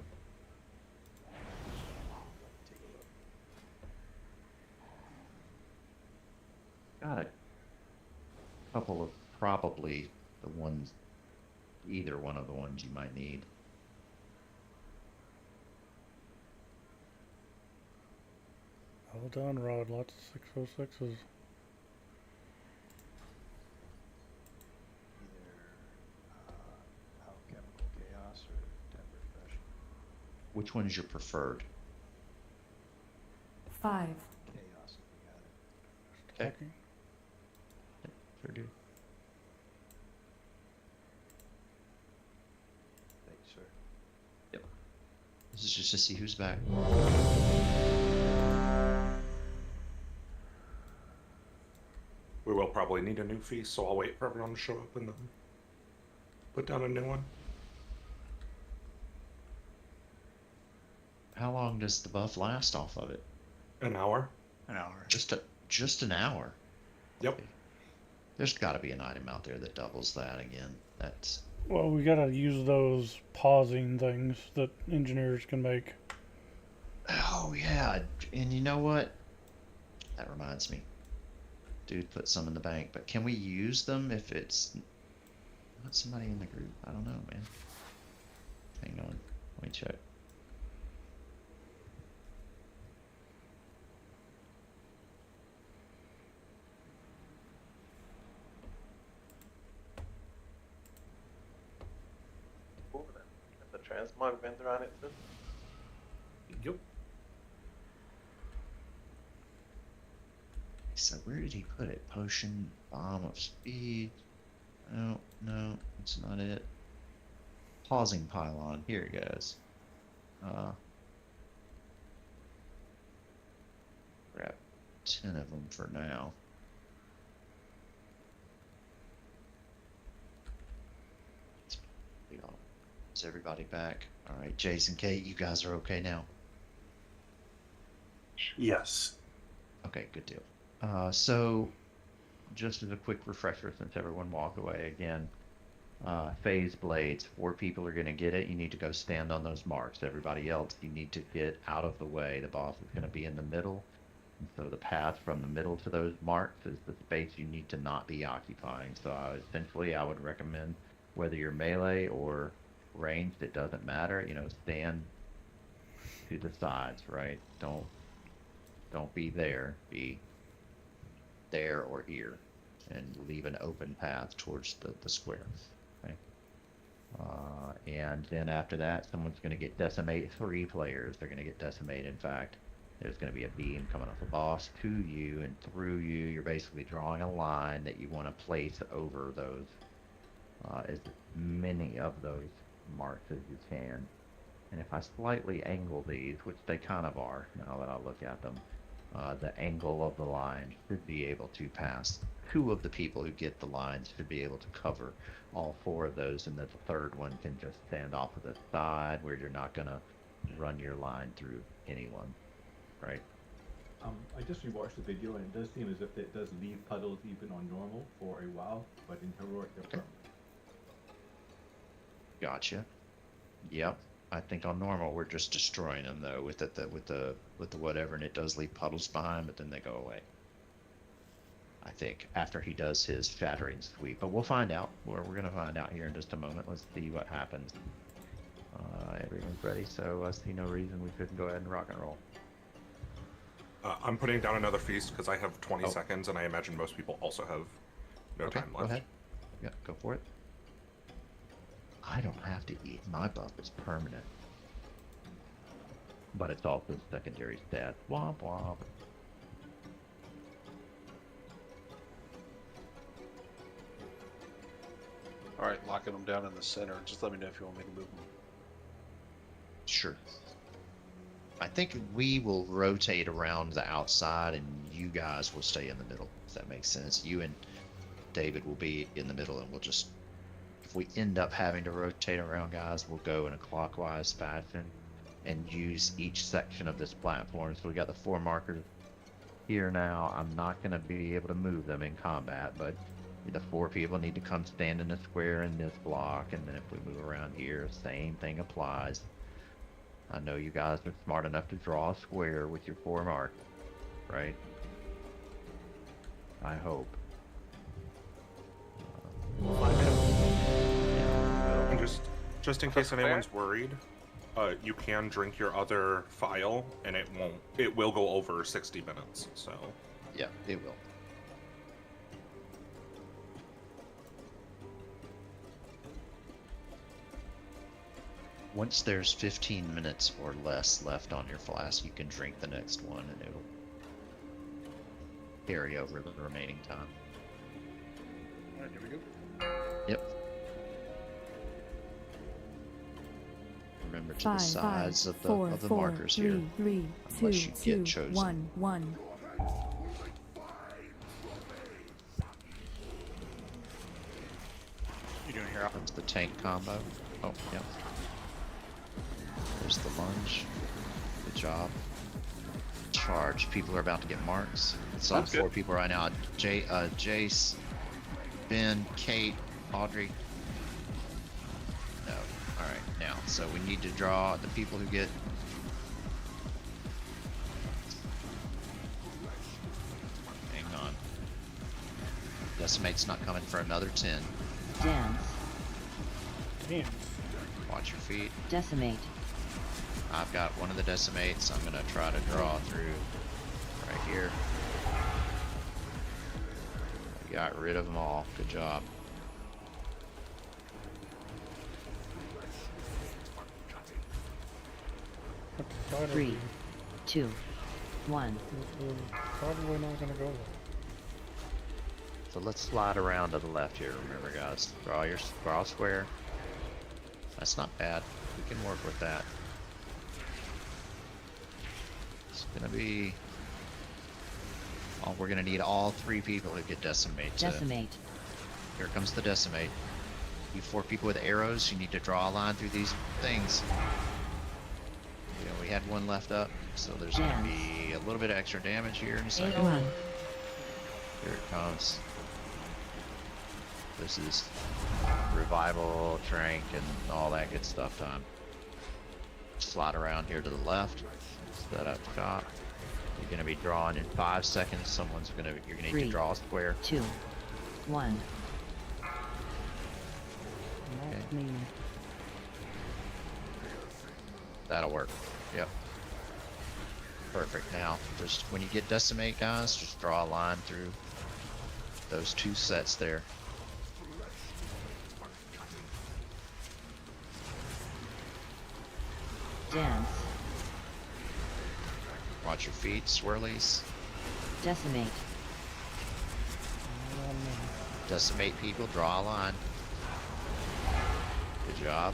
Speaker 1: Got a couple of probably the ones, either one of the ones you might need.
Speaker 5: Well done, Rod. Lots of 606s.
Speaker 11: Alchemical chaos or temper fresh.
Speaker 1: Which one is your preferred?
Speaker 15: 5,
Speaker 11: Chaos if you got it.
Speaker 1: Okay. Sure do.
Speaker 11: Thank you, sir.
Speaker 1: Yep. This is just to see who's back.
Speaker 2: We will probably need a new feast, so I'll wait for everyone to show up and then put down a new one.
Speaker 1: How long does the buff last off of it?
Speaker 2: An hour.
Speaker 12: An hour.
Speaker 1: Just an hour.
Speaker 2: Yep.
Speaker 1: There's got to be an item out there that doubles that again. That's
Speaker 5: Well, we gotta use those pausing things that engineers can make.
Speaker 1: oh yeah, and you know what? That reminds me. Dude, put some in the bank, but can we use them if it's not somebody in the group? I don't know, man. Hang on, let me check.
Speaker 9: Cool. The transmog vendor on it too.
Speaker 3: Yep.
Speaker 1: So where did he put it? Potion, bomb of speed. No, no, that's not it. Pausing pylon. Here it goes. Grab 10 of them for now. Is everybody back? All right, Jason, Kate, you guys are okay now?
Speaker 4: Yes.
Speaker 1: Okay, good deal. So, just as a quick refresher, since everyone walked away again, phase blades, 4 people are going to get it. You need to go stand on those marks. Everybody else, you need to get out of the way. The boss is going to be in the middle. And so the path from the middle to those marks is the space you need to not be occupying. So essentially, I would recommend whether you're melee or ranged, it doesn't matter. You know, stand to the sides, right? Don't be there. Be there or here, and leave an open path towards the square. Okay. And then after that, someone's going to get decimate. 3 players. They're going to get decimate. In fact, there's going to be a beam coming off the boss to you and through you. You're basically drawing a line that you want to place over those, as many of those marks as you can. And if I slightly angle these, which they kind of are now that I look at them, the angle of the line should be able to pass. 2 of the people who get the lines should be able to cover all 4 of those, and that the 3rd one can just stand off of the side where you're not going to run your line through anyone, right?
Speaker 13: I just rewatched the video, and it does seem as if it does leave puddles even on normal for a while, but in heroic they're permanent.
Speaker 1: Gotcha. Yep. I think on normal we're just destroying them though with the whatever, and it does leave puddles behind, but then they go away. I think after he does his shattering sweep, but we'll find out. We're gonna find out here in just a moment. Let's see what happens. Everyone's ready, so I see no reason we couldn't go ahead and rock and roll.
Speaker 2: I'm putting down another feast because I have 20 seconds, and I imagine most people also have no time left.
Speaker 1: Go ahead. Yeah, go for it. I don't have to eat. My buff is permanent. But it's also secondary stat. Womp womp.
Speaker 10: Alright, locking them down in the center. Just let me know if you want me to move them.
Speaker 1: Sure. I think we will rotate around the outside and you guys will stay in the middle. If that makes sense. You and David will be in the middle and we'll just... If we end up having to rotate around, guys, we'll go in a clockwise fashion and use each section of this platform. So we got the 4 markers here now. I'm not going to be able to move them in combat, but the 4 people need to come stand in a square in this block, and then if we move around here, same thing applies. I know you guys are smart enough to draw a square with your 4 marks, right? I hope.
Speaker 2: And just in case anyone's worried, you can drink your other file, and it will go over 60 minutes, so.
Speaker 1: Yeah, it will. Once there's 15 minutes or less left on your flask, you can drink the next one and it'll carry over the remaining time.
Speaker 10: Alright, here we go.
Speaker 1: Yep. Remember to the sides of the markers here, unless you get chosen.
Speaker 15: 1.
Speaker 12: You doing here?
Speaker 1: Comes the tank combo. Oh, yep. There's the lunge. Good job. Charge. People are about to get marks. It's on 4 people right now. Jace, Ben, Kate, Audrey. No. Alright, now. So we need to draw the people who get... Hang on. Decimate's not coming for another 10.
Speaker 17: Dance.
Speaker 5: Damn.
Speaker 1: Watch your feet.
Speaker 17: Decimate.
Speaker 1: I've got one of the decimates. I'm gonna try to draw through right here. I got rid of them all. Good job.
Speaker 17: Three, 2, 1.
Speaker 5: Probably not gonna go there.
Speaker 1: So let's slide around to the left here. Remember, guys, draw a square. That's not bad. We can work with that. It's gonna be. Oh, we're gonna need all 3 people to get decimate.
Speaker 17: Decimate.
Speaker 1: Here comes the decimate. You 4 people with arrows. You need to draw a line through these things. Yeah, we had 1 left up, so there's gonna be a little bit of extra damage here in a second. Here it comes. This is revival, trank, and all that good stuff time. Slide around here to the left. Set up top. You're gonna be drawing in 5 seconds. You're gonna need to draw a square.
Speaker 17: 2, 1.
Speaker 1: Okay. That'll work. Yep. Perfect. Now, just when you get decimate, guys, just draw a line through those 2 sets there.
Speaker 17: Dance.
Speaker 1: Watch your feet, swirlies.
Speaker 17: Decimate.
Speaker 1: Decimate people, draw a line. Good job.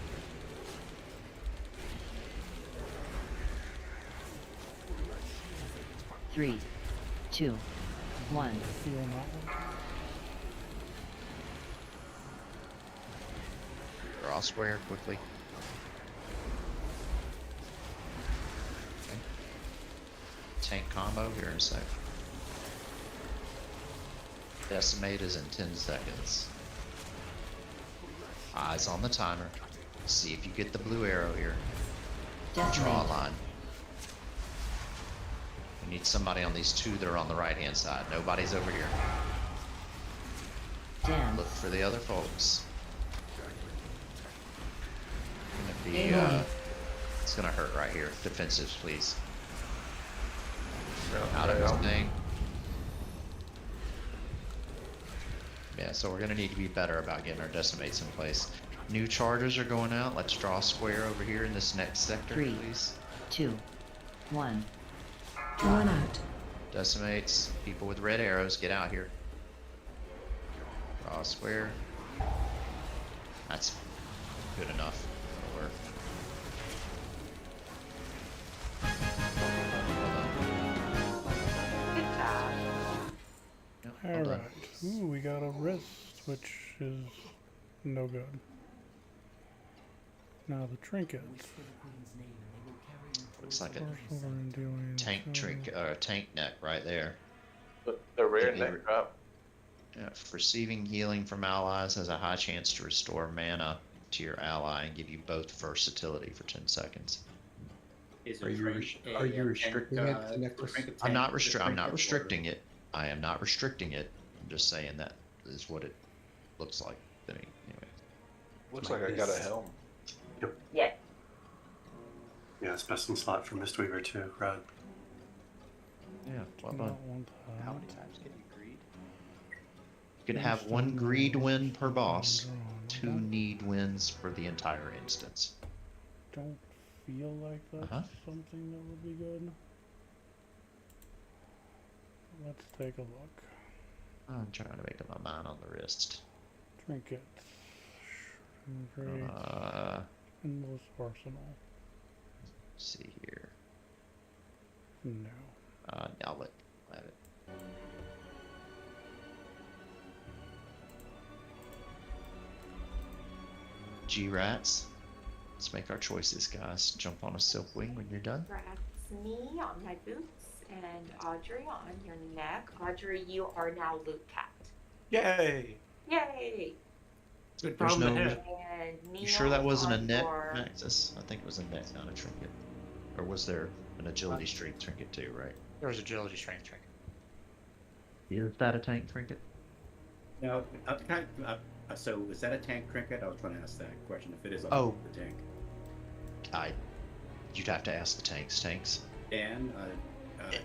Speaker 17: Three, 2, 1.
Speaker 1: Draw a square quickly. Okay. Tank combo here in a sec. Decimate is in 10 seconds. Eyes on the timer. See if you get the blue arrow here. Draw a line. We need somebody on these 2 that are on the right hand side. Nobody's over here.
Speaker 17: Dance.
Speaker 1: Look for the other folks. Gonna be, it's gonna hurt right here. Defensives, please. Out of this thing. Yeah, so we're gonna need to be better about getting our decimates in place. New charges are going out. Let's draw a square over here in this next sector,
Speaker 17: 3,
Speaker 1: please.
Speaker 17: 2, 1.
Speaker 15: One out.
Speaker 1: Decimates, people with red arrows, get out here. Draw a square. That's good enough. That'll work.
Speaker 8: Good job.
Speaker 1: Yep, well done.
Speaker 5: Alright. Ooh, we got a wrist, which is no good. Now the trinkets.
Speaker 1: Looks like a
Speaker 5: First one doing
Speaker 1: tank tank neck right there.
Speaker 9: The rare
Speaker 1: Yeah,
Speaker 9: neck drop.
Speaker 1: Yeah, receiving healing from allies has a high chance to restore mana to your ally and give you both versatility for 10 seconds.
Speaker 6: Are you restricting it to necklace?
Speaker 1: I'm not restricting it. I am not restricting it. I'm just saying that is what it looks like to me. Anyway.
Speaker 10: Looks like I got a helm.
Speaker 4: Yep.
Speaker 8: Yeah.
Speaker 4: Yeah, specimen slot for Mistweaver too, Rod.
Speaker 1: Yeah, well
Speaker 5: do
Speaker 1: done.
Speaker 5: not want that.
Speaker 11: How many times can you greed?
Speaker 1: You can have one greed win per boss, 2 need wins for the entire instance.
Speaker 5: Don't feel like that's
Speaker 1: Uh-huh.
Speaker 5: something that would be good. Let's take a look.
Speaker 1: I'm trying to make up my mind on the wrist.
Speaker 5: Trinkets. Great. Endless arsenal.
Speaker 1: Let's see here.
Speaker 5: No.
Speaker 1: I'll let have it. G-Rats. Let's make our choices, guys. Jump on a silk wing when you're done.
Speaker 8: That's me on my boots and Audrey on your neck. Audrey, you are now loot capped.
Speaker 11: Yay!
Speaker 8: Yay!
Speaker 3: Good
Speaker 1: There's
Speaker 3: problem
Speaker 1: no.
Speaker 3: to have.
Speaker 8: And Neil
Speaker 1: You sure that wasn't a
Speaker 8: on
Speaker 1: net,
Speaker 8: your-
Speaker 1: Maxis? I think it was a net, not a trinket. Or was there an agility strength trinket too, right?
Speaker 12: There was agility strength trinket.
Speaker 1: Is that a tank trinket?
Speaker 11: No, so is that a tank trinket? I was trying to ask that question. If it is,
Speaker 1: Oh.
Speaker 11: the tank.
Speaker 1: You'd have to ask the tanks. Tanks.
Speaker 11: And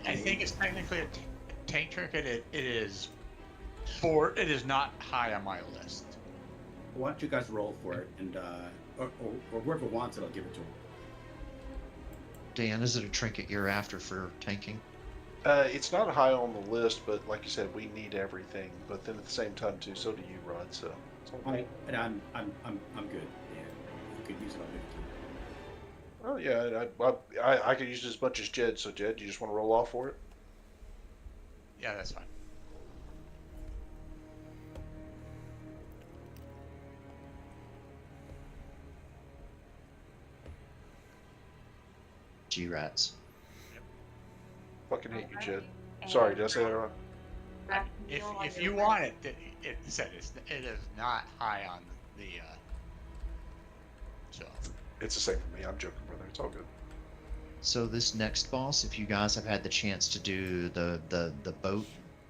Speaker 12: I think it's technically a tank trinket. It is not high on my list.
Speaker 11: why don't you guys roll for it, and or whoever wants it, I'll give it to him.
Speaker 1: Dan, is it a trinket you're after for tanking?
Speaker 10: It's not high on the list, but like you said, we need everything. But then at the same time too, so do you, Rod. So.
Speaker 11: And I'm good. Yeah, if you could use it, I'll give it to you.
Speaker 10: Oh yeah, I could use it as much as Jed. So Jed, you just want to roll off for it?
Speaker 12: Yeah, that's fine.
Speaker 1: G-Rats.
Speaker 10: Fucking hate you, Jed. Sorry, did I say that wrong?
Speaker 12: If you want it, it said it is not high on the. So.
Speaker 10: It's the same for me. I'm joking, brother. It's all good.
Speaker 1: So this next boss, if you guys have had the chance to do the boat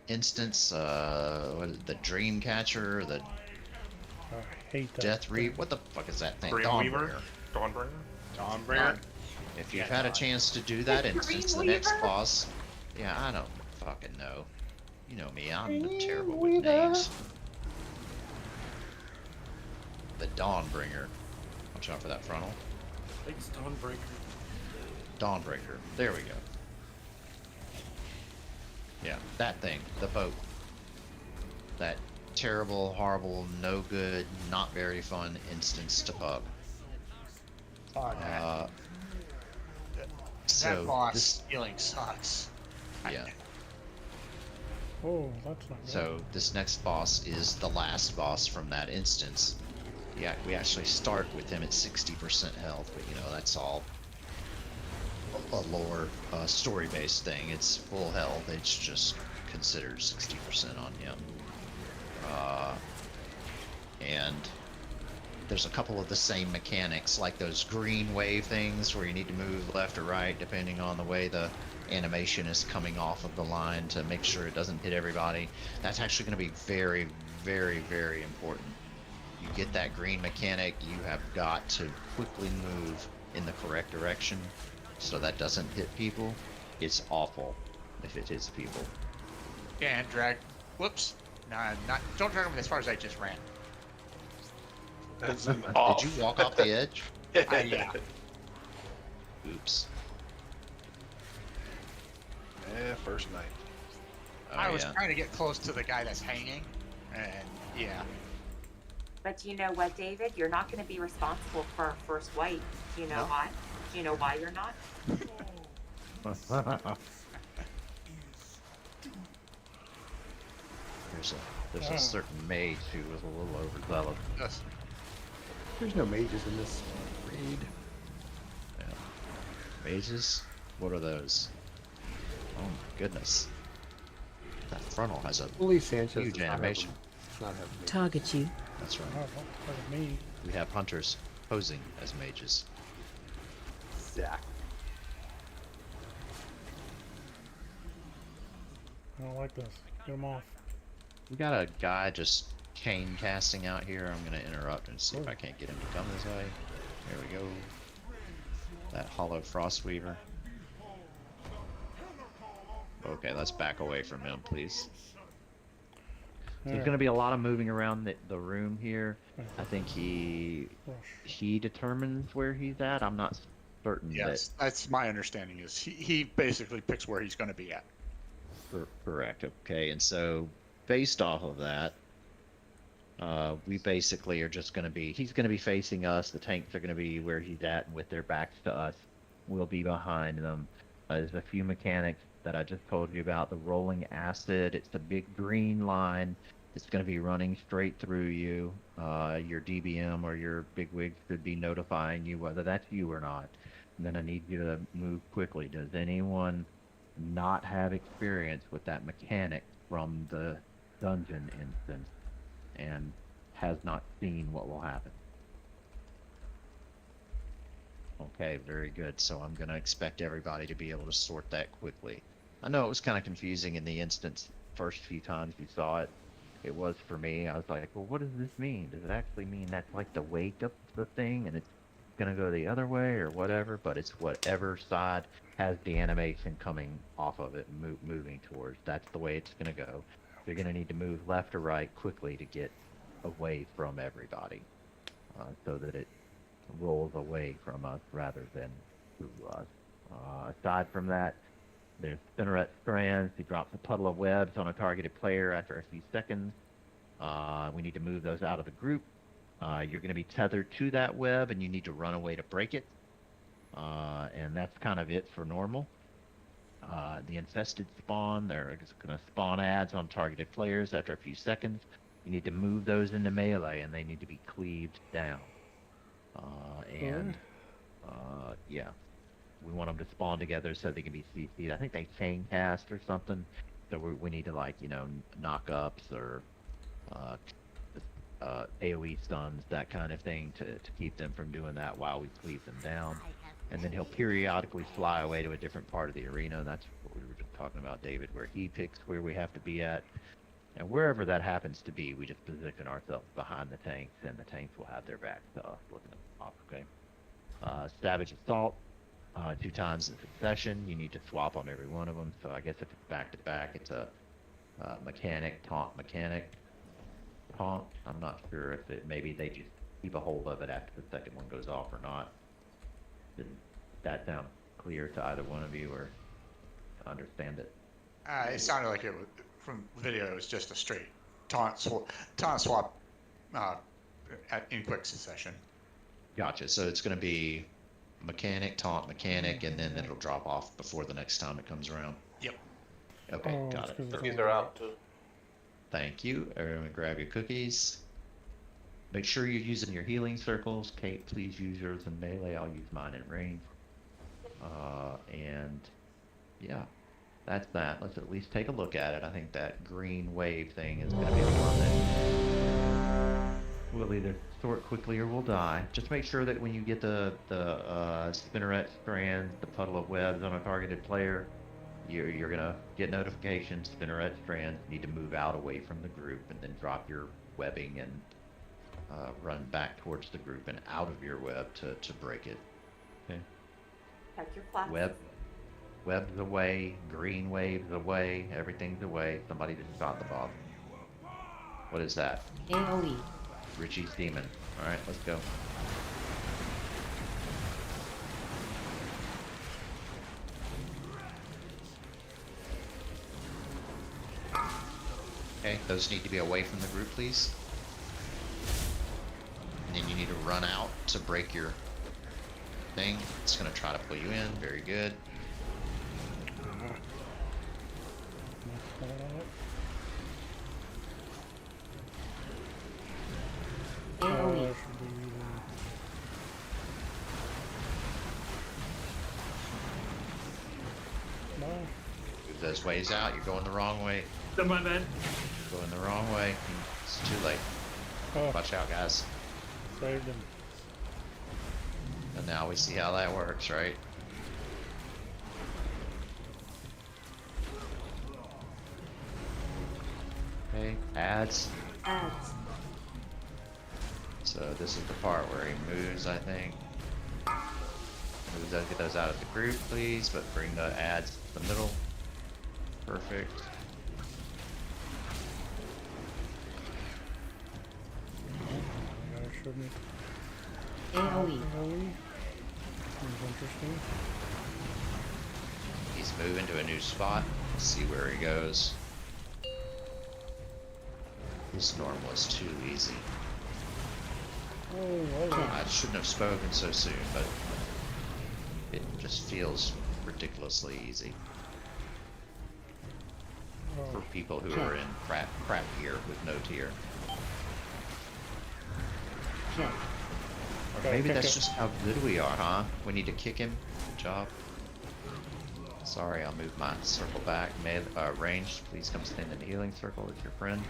Speaker 1: instance, what is it, the Dream Catcher, the
Speaker 5: I hate that.
Speaker 1: Death Reap, what the fuck is that thing?
Speaker 2: Dreamweaver?
Speaker 1: Dawnbringer.
Speaker 2: Dawnbringer?
Speaker 1: If you've had a chance to do that instance, the next boss, yeah, I don't fucking know. You know me, I'm terrible with names. The Dawnbringer. Watch out for that frontal.
Speaker 3: Thanks, Dawnbreaker.
Speaker 1: Dawnbreaker. There we go. Yeah, that thing. The boat. That terrible, horrible, no good, not very fun instance to pub.
Speaker 12: That
Speaker 1: So
Speaker 12: boss healing sucks.
Speaker 1: yeah.
Speaker 5: Oh, that's not good.
Speaker 1: So this next boss is the last boss from that instance. Yeah, we actually start with him at 60% health, but you know that's all a lore, story-based thing. It's full health. It's just considered 60% on him. And there's a couple of the same mechanics, like those green wave things where you need to move left or right depending on the way the animation is coming off of the line to make sure it doesn't hit everybody. That's actually going to be very, very, very important. You get that green mechanic, you have got to quickly move in the correct direction so that doesn't hit people. It's awful if it hits people.
Speaker 12: And not. Don't drag him as far as I just ran.
Speaker 10: That's
Speaker 1: Did you walk off the edge?
Speaker 12: Yeah.
Speaker 1: Oops.
Speaker 10: Yeah, first night.
Speaker 1: Oh,
Speaker 12: I was
Speaker 1: yeah.
Speaker 12: trying to get close to the guy that's hanging, and yeah.
Speaker 8: But you know what, David? You're not going to be responsible for our first wipe. Do you know
Speaker 12: No.
Speaker 8: why? Do you know why you're not?
Speaker 1: There's a certain mage who was a little overzealous.
Speaker 12: Yes.
Speaker 6: There's no mages in this raid.
Speaker 1: Yeah. Mages? What are those? Oh my goodness. That frontal has a
Speaker 6: Lee Sanchez
Speaker 1: huge
Speaker 6: does not have
Speaker 1: animation.
Speaker 6: them. Does not have mages.
Speaker 15: Target you.
Speaker 1: That's
Speaker 5: Oh,
Speaker 1: right.
Speaker 5: don't target me.
Speaker 1: We have hunters posing as mages.
Speaker 6: Zach.
Speaker 5: I don't like this. Get him off.
Speaker 1: We got a guy just chain casting out here. I'm gonna interrupt and see if I can't get him to come this way. There we go. That hollow frostweaver. Okay, let's back away from him, please. There's going to be a lot of moving around the room here. I think he determines where he's at. I'm not certain
Speaker 12: Yes, that's my understanding. Is he basically picks where he's going to be at.
Speaker 1: Correct. Okay, and so based off of that, we basically are just going to be. He's going to be facing us. The tanks are going to be where he's at, and with their backs to us, we'll be behind them. There's a few mechanics that I just told you about. The rolling acid. It's a big green line. It's going to be running straight through you. Your DBM or your bigwig should be notifying you whether that's you or not. And then I need you to move quickly. Does anyone not have experience with that mechanic from the dungeon instance and has not seen what will happen? Okay, very good. So I'm going to expect everybody to be able to sort that quickly. I know it was kind of confusing in the instance first few times you saw it. It was for me. I was like, well, what does this mean? Does it actually mean that's like the weight of the thing and it's going to go the other way or whatever? But it's whatever side has the animation coming off of it and moving towards. That's the way it's going to go. You're going to need to move left or right quickly to get away from everybody so that it rolls away from us rather than through us. Aside from that, there's spinneret strands. He drops a puddle of webs on a targeted player after a few seconds. We need to move those out of the group. You're going to be tethered to that web, and you need to run away to break it. And that's kind of it for normal. The infested spawn, they're just going to spawn ads on targeted players after a few seconds. You need to move those into melee, and they need to be cleaved down. Yeah. We want them to spawn together so they can be CC'd. I think they chain cast or something. So we need to, like, knock ups or AoE stuns, that kind of thing, to keep them from doing that while we cleave them down. And then he'll periodically fly away to a different part of the arena. That's what we were just talking about, David, where he picks where we have to be at. And wherever that happens to be, we just position ourselves behind the tanks, and the tanks will have their backs to us looking off, okay? Savage Assault. 2 times in succession. You need to swap on every one of them. So I guess if it's back to back, it's a mechanic, taunt. I'm not sure if maybe they just keep a hold of it after the second one goes off or not. Did that sound clear to either one of you, or understand it?
Speaker 12: It sounded like it was, from the video, it was just a straight taunt swap in quick succession.
Speaker 1: Gotcha. So it's going to be mechanic, taunt, mechanic, and then it'll drop off before the next time it comes around.
Speaker 12: Yep.
Speaker 1: Okay, got it.
Speaker 9: Cookies are out too.
Speaker 1: Thank you. Everyone grab your cookies. Make sure you're using your healing circles. Kate, please use yours in melee. I'll use mine in range. And yeah, that's that. Let's at least take a look at it. I think that green wave thing is going to be the one that we'll either sort quickly or we'll die. Just make sure that when you get the spinneret strands, the puddle of webs on a targeted player, you're gonna get notifications. Spinneret strands need to move out away from the group, and then drop your webbing and run back towards the group and out of your web to break it. Okay.
Speaker 8: Check your flags.
Speaker 1: Webs away, green waves away, everything's away. Somebody just shot the boss. What is that?
Speaker 17: AoE.
Speaker 1: Richie's demon. Alright, let's go. Okay, those need to be away from the group, please. And then you need to run out to break your thing. It's gonna try to pull you in. Very good.
Speaker 17: AoE.
Speaker 1: Move those ways out. You're going the wrong way.
Speaker 3: Don't mind, man.
Speaker 1: Going the wrong way. It's too late. Watch out, guys.
Speaker 5: Saved him.
Speaker 1: And now we see how that works, right? Okay, ads.
Speaker 17: Ads.
Speaker 1: So this is the part where he moves, I think. Move those, get those out of the group, please, but bring the ads to the middle. Perfect.
Speaker 5: Shouldn't.
Speaker 17: AoE.
Speaker 5: AoE. Seems interesting.
Speaker 1: He's moving to a new spot. Let's see where he goes. This norm was too easy. I shouldn't have spoken so soon, but it just feels ridiculously easy. For people who are in crap gear with no tier. Or maybe that's just how good we are, huh? We need to kick him. Good job. Sorry, I'll move my circle back. Ranged, please come stand in the healing circle with your friend.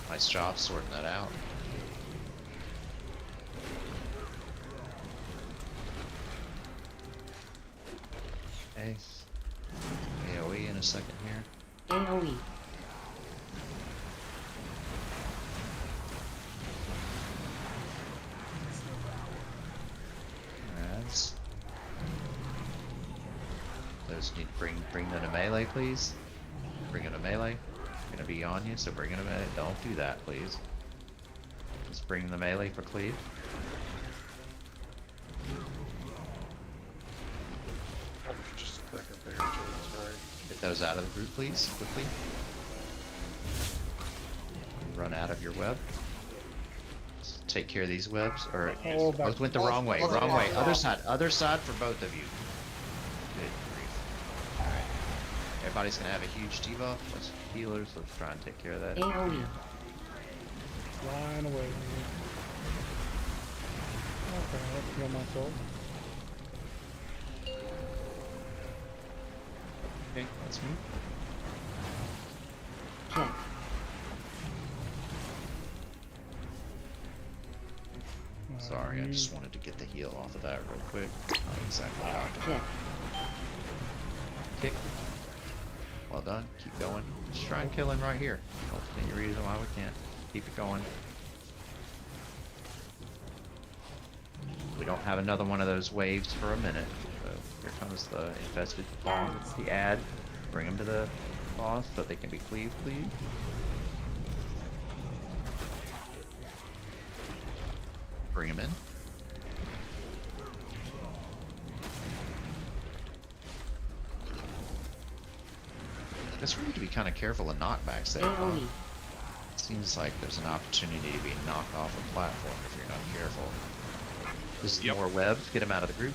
Speaker 1: Nice job sorting that out. Okay. AoE in a second here.
Speaker 17: AoE.
Speaker 1: Ads. Those need to bring them to melee, please. Bring them to melee. Gonna be on you, so bring them to melee. Don't do that, please. Just bring the melee for cleave.
Speaker 10: Just a second there, sorry.
Speaker 1: Get those out of the group, please, quickly. Run out of your web. Just take care of these webs, or both went the wrong way. Wrong way. Other side for both of you. Good grief. Alright. Everybody's gonna have a huge debuff. Let's healers. Let's try and take care of that.
Speaker 17: AoE.
Speaker 5: Flying away. Okay, let's heal myself.
Speaker 1: Okay, let's move.
Speaker 17: Check.
Speaker 1: Sorry, I just wanted to get the heal off of that real quick. Not exactly how to
Speaker 17: Check.
Speaker 1: kick. Well done. Keep going. Just try and kill him right here. Don't see any reason why we can't. Keep it going. We don't have another one of those waves for a minute. So here comes the infested boss. It's the ad. Bring them to the boss so they can be cleaved, please. Bring him in. Guess we need to be kind of careful of knockbacks there.
Speaker 17: AoE.
Speaker 1: Seems like there's an opportunity to be knocked off a platform if you're not careful. This is more webs. Get him out of the group.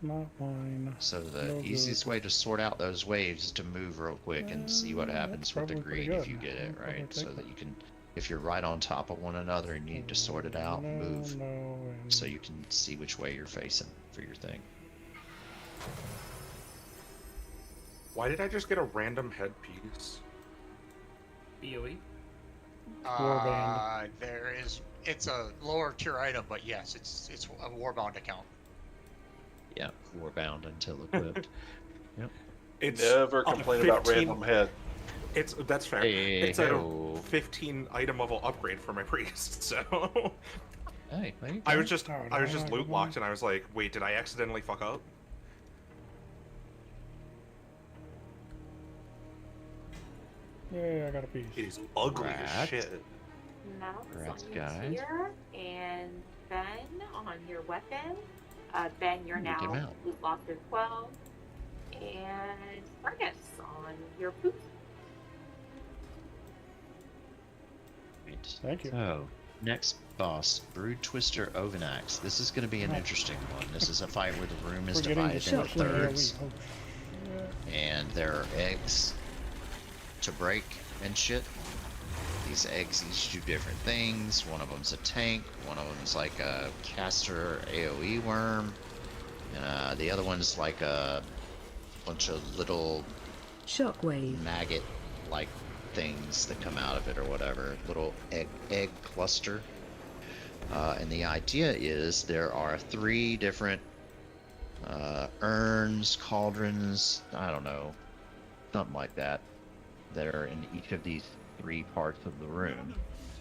Speaker 5: Not mine.
Speaker 1: So the
Speaker 5: No
Speaker 1: easiest
Speaker 5: good.
Speaker 1: way to sort out those waves is to move real quick and see what happens with the
Speaker 5: probably pretty
Speaker 1: green if
Speaker 5: good.
Speaker 1: you get it,
Speaker 5: I'll
Speaker 1: right?
Speaker 5: probably
Speaker 1: So
Speaker 5: take
Speaker 1: that you can, if you're right on top of one another and you need to sort it out, move so you can see which way you're facing for your thing.
Speaker 2: Why did I just get a random headpiece?
Speaker 3: BOE?
Speaker 12: There is. It's a lower tier item, but yes, it's a Warbound account.
Speaker 1: Yeah, warbound until equipped. Yep.
Speaker 2: It's
Speaker 10: Never
Speaker 2: a
Speaker 10: complain about
Speaker 2: 15
Speaker 10: random head.
Speaker 2: That's fair.
Speaker 1: Hey,
Speaker 2: It's a
Speaker 1: hey-o.
Speaker 2: 15 item level upgrade for my priest, so
Speaker 1: Hey, there you
Speaker 2: I
Speaker 1: go.
Speaker 2: was just loot locked and I was like, wait, did I accidentally fuck up?
Speaker 5: Yeah, I got a piece.
Speaker 2: It is ugly
Speaker 1: Rat.
Speaker 2: as shit.
Speaker 8: Mouse
Speaker 1: Rat's
Speaker 8: on your
Speaker 1: guide.
Speaker 8: tier, and Ben on your weapon. Ben, you're
Speaker 1: Ooh, we came
Speaker 8: now
Speaker 1: out.
Speaker 8: loot locked as well. And Fergus on your poop.
Speaker 1: Right.
Speaker 5: Thank you.
Speaker 1: So, next boss, Brood Twister Ovanax. This is going to be an interesting one. This is a fight where the room is
Speaker 5: We're getting
Speaker 1: divided
Speaker 5: to
Speaker 1: into
Speaker 5: shockwave.
Speaker 1: thirds,
Speaker 5: Oh, shit.
Speaker 1: and there are eggs to break and shit. These eggs each do different things. One of them's a tank, one of them's like a caster AoE worm, and the other one's like a bunch of little
Speaker 15: Shockwave.
Speaker 1: maggot-like things that come out of it or whatever. Little egg cluster. And the idea is there are 3 different urns, cauldrons, I don't know, something like that, that are in each of these 3 parts of the room.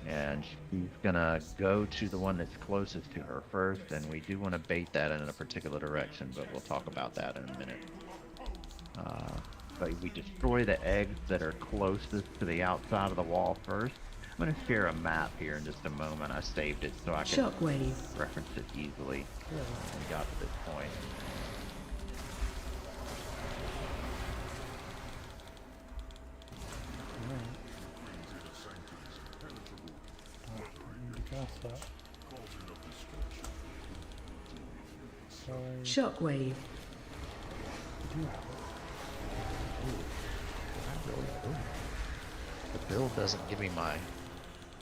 Speaker 1: And she's gonna go to the one that's closest to her first, and we do want to bait that in a particular direction, but we'll talk about that in a minute. But we destroy the eggs that are closest to the outside of the wall first. I'm going to share a map here in just a moment. I saved it so I can
Speaker 15: Shockwave.
Speaker 1: reference it easily when we got to this point.
Speaker 15: Shockwave.
Speaker 1: The build doesn't give me my...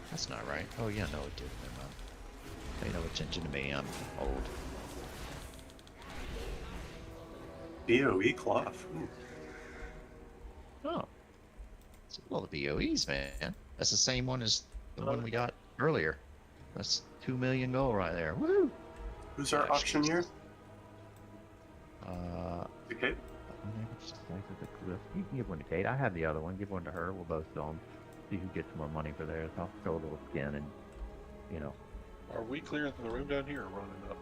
Speaker 1: That's not right. Oh yeah, no it did. Never mind. Pay no attention to me, I'm old.
Speaker 4: BOE cloth. Ooh.
Speaker 1: Oh. It's all the BOEs, man. That's the same one as the one we got earlier. That's 2 million gold right there. Woo!
Speaker 4: Who's our auctioneer?
Speaker 1: Okay. You can give one to Kate. I have the other one. Give one to her. We'll both sell them. See who gets more money for theirs. I'll throw a little skin and, you know.
Speaker 10: Are we clearing the room down here or running up?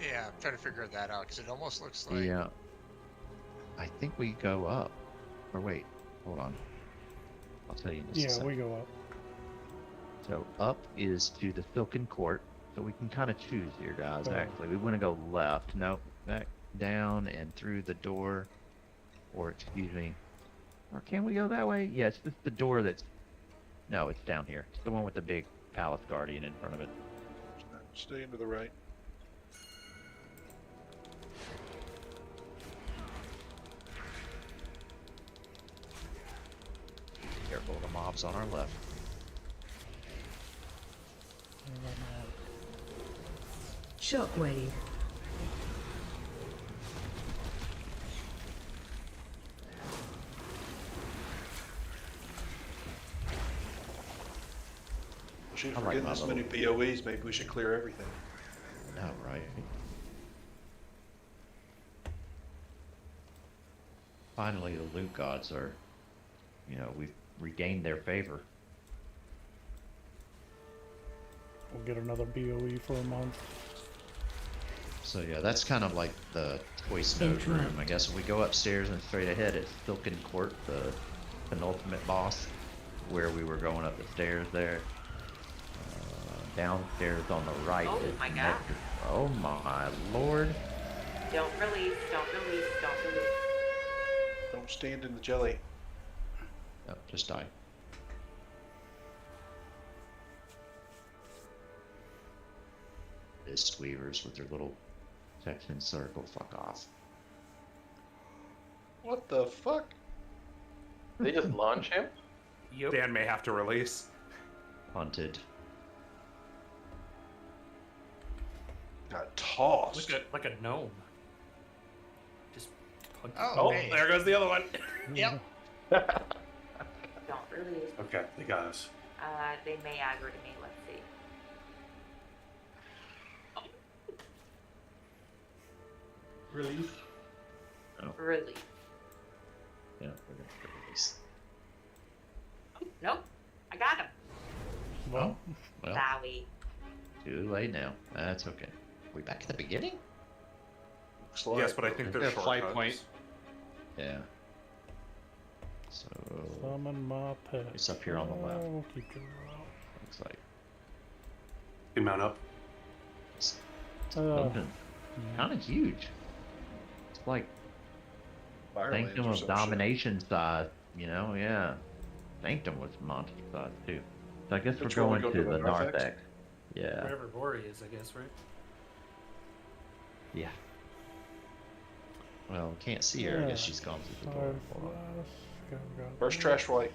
Speaker 12: Yeah, I'm trying to figure that out because it almost looks like.
Speaker 1: Yeah. I think we go up. Or wait, hold on. I'll tell you in just a second.
Speaker 5: We go up.
Speaker 1: So up is to the Silken Court. So we can kind of choose here, guys, actually. We want to go left. Nope. Back down and through the door. Or, excuse me. Or can we go that way? Yeah, it's just the door that's... No, it's down here. It's the one with the big palace guardian in front of it.
Speaker 10: Stay into the right.
Speaker 1: Careful of the mobs on our left.
Speaker 15: Shockwave.
Speaker 10: If
Speaker 1: I
Speaker 10: we're
Speaker 1: like
Speaker 10: getting
Speaker 1: my
Speaker 10: this many BOEs, maybe we should clear everything.
Speaker 1: No, right. Finally, the loot gods are, you know, we've regained their favor.
Speaker 5: We'll get another BOE for a month.
Speaker 1: So yeah, that's kind of like the choice node room. I guess if we go upstairs and straight ahead, it's Silken Court, the penultimate boss, where we were going up the stairs there. Downstairs on the right is
Speaker 8: my God.
Speaker 1: Nectar. Oh my lord.
Speaker 8: Don't release, don't release, don't release.
Speaker 10: Don't stand in the jelly.
Speaker 1: No, just die. Mist weavers with their little section circle. Fuck off.
Speaker 10: What the fuck?
Speaker 9: They just launch him?
Speaker 2: Dan may have to release.
Speaker 1: Hunted.
Speaker 10: Got tossed.
Speaker 3: Like a gnome. Just punch.
Speaker 2: Oh, there goes the other one.
Speaker 12: Yep.
Speaker 8: Don't release.
Speaker 4: Okay, they got us.
Speaker 8: They may aggro to me, let's see.
Speaker 13: Release.
Speaker 1: Oh.
Speaker 8: Release.
Speaker 1: Yeah, we're gonna go release.
Speaker 8: Nope. I got him.
Speaker 1: Oh, well,
Speaker 8: Bowie.
Speaker 1: too late now. That's okay. We back at the beginning?
Speaker 2: Yes, but I think there's shortcuts.
Speaker 1: Yeah. So
Speaker 5: Summon my pet.
Speaker 1: it's up here on the left.
Speaker 5: Oh, keep your out.
Speaker 1: Looks like
Speaker 4: Can mount up.
Speaker 1: it's kind of huge. It's like
Speaker 10: Firelands
Speaker 1: Sanctum
Speaker 10: or
Speaker 1: of
Speaker 10: some
Speaker 1: Domination size, you know? Yeah. Sanctum was monster size too. So I guess
Speaker 10: Which
Speaker 1: we're
Speaker 10: one
Speaker 1: going
Speaker 10: we
Speaker 1: to
Speaker 10: go
Speaker 1: the
Speaker 10: to, the narthex?
Speaker 1: narthex. Yeah.
Speaker 3: Wherever Bori is, I guess, right?
Speaker 1: Yeah. Well, we can't see her. I guess she's gone through the door. Hold on.
Speaker 10: First trash wipe.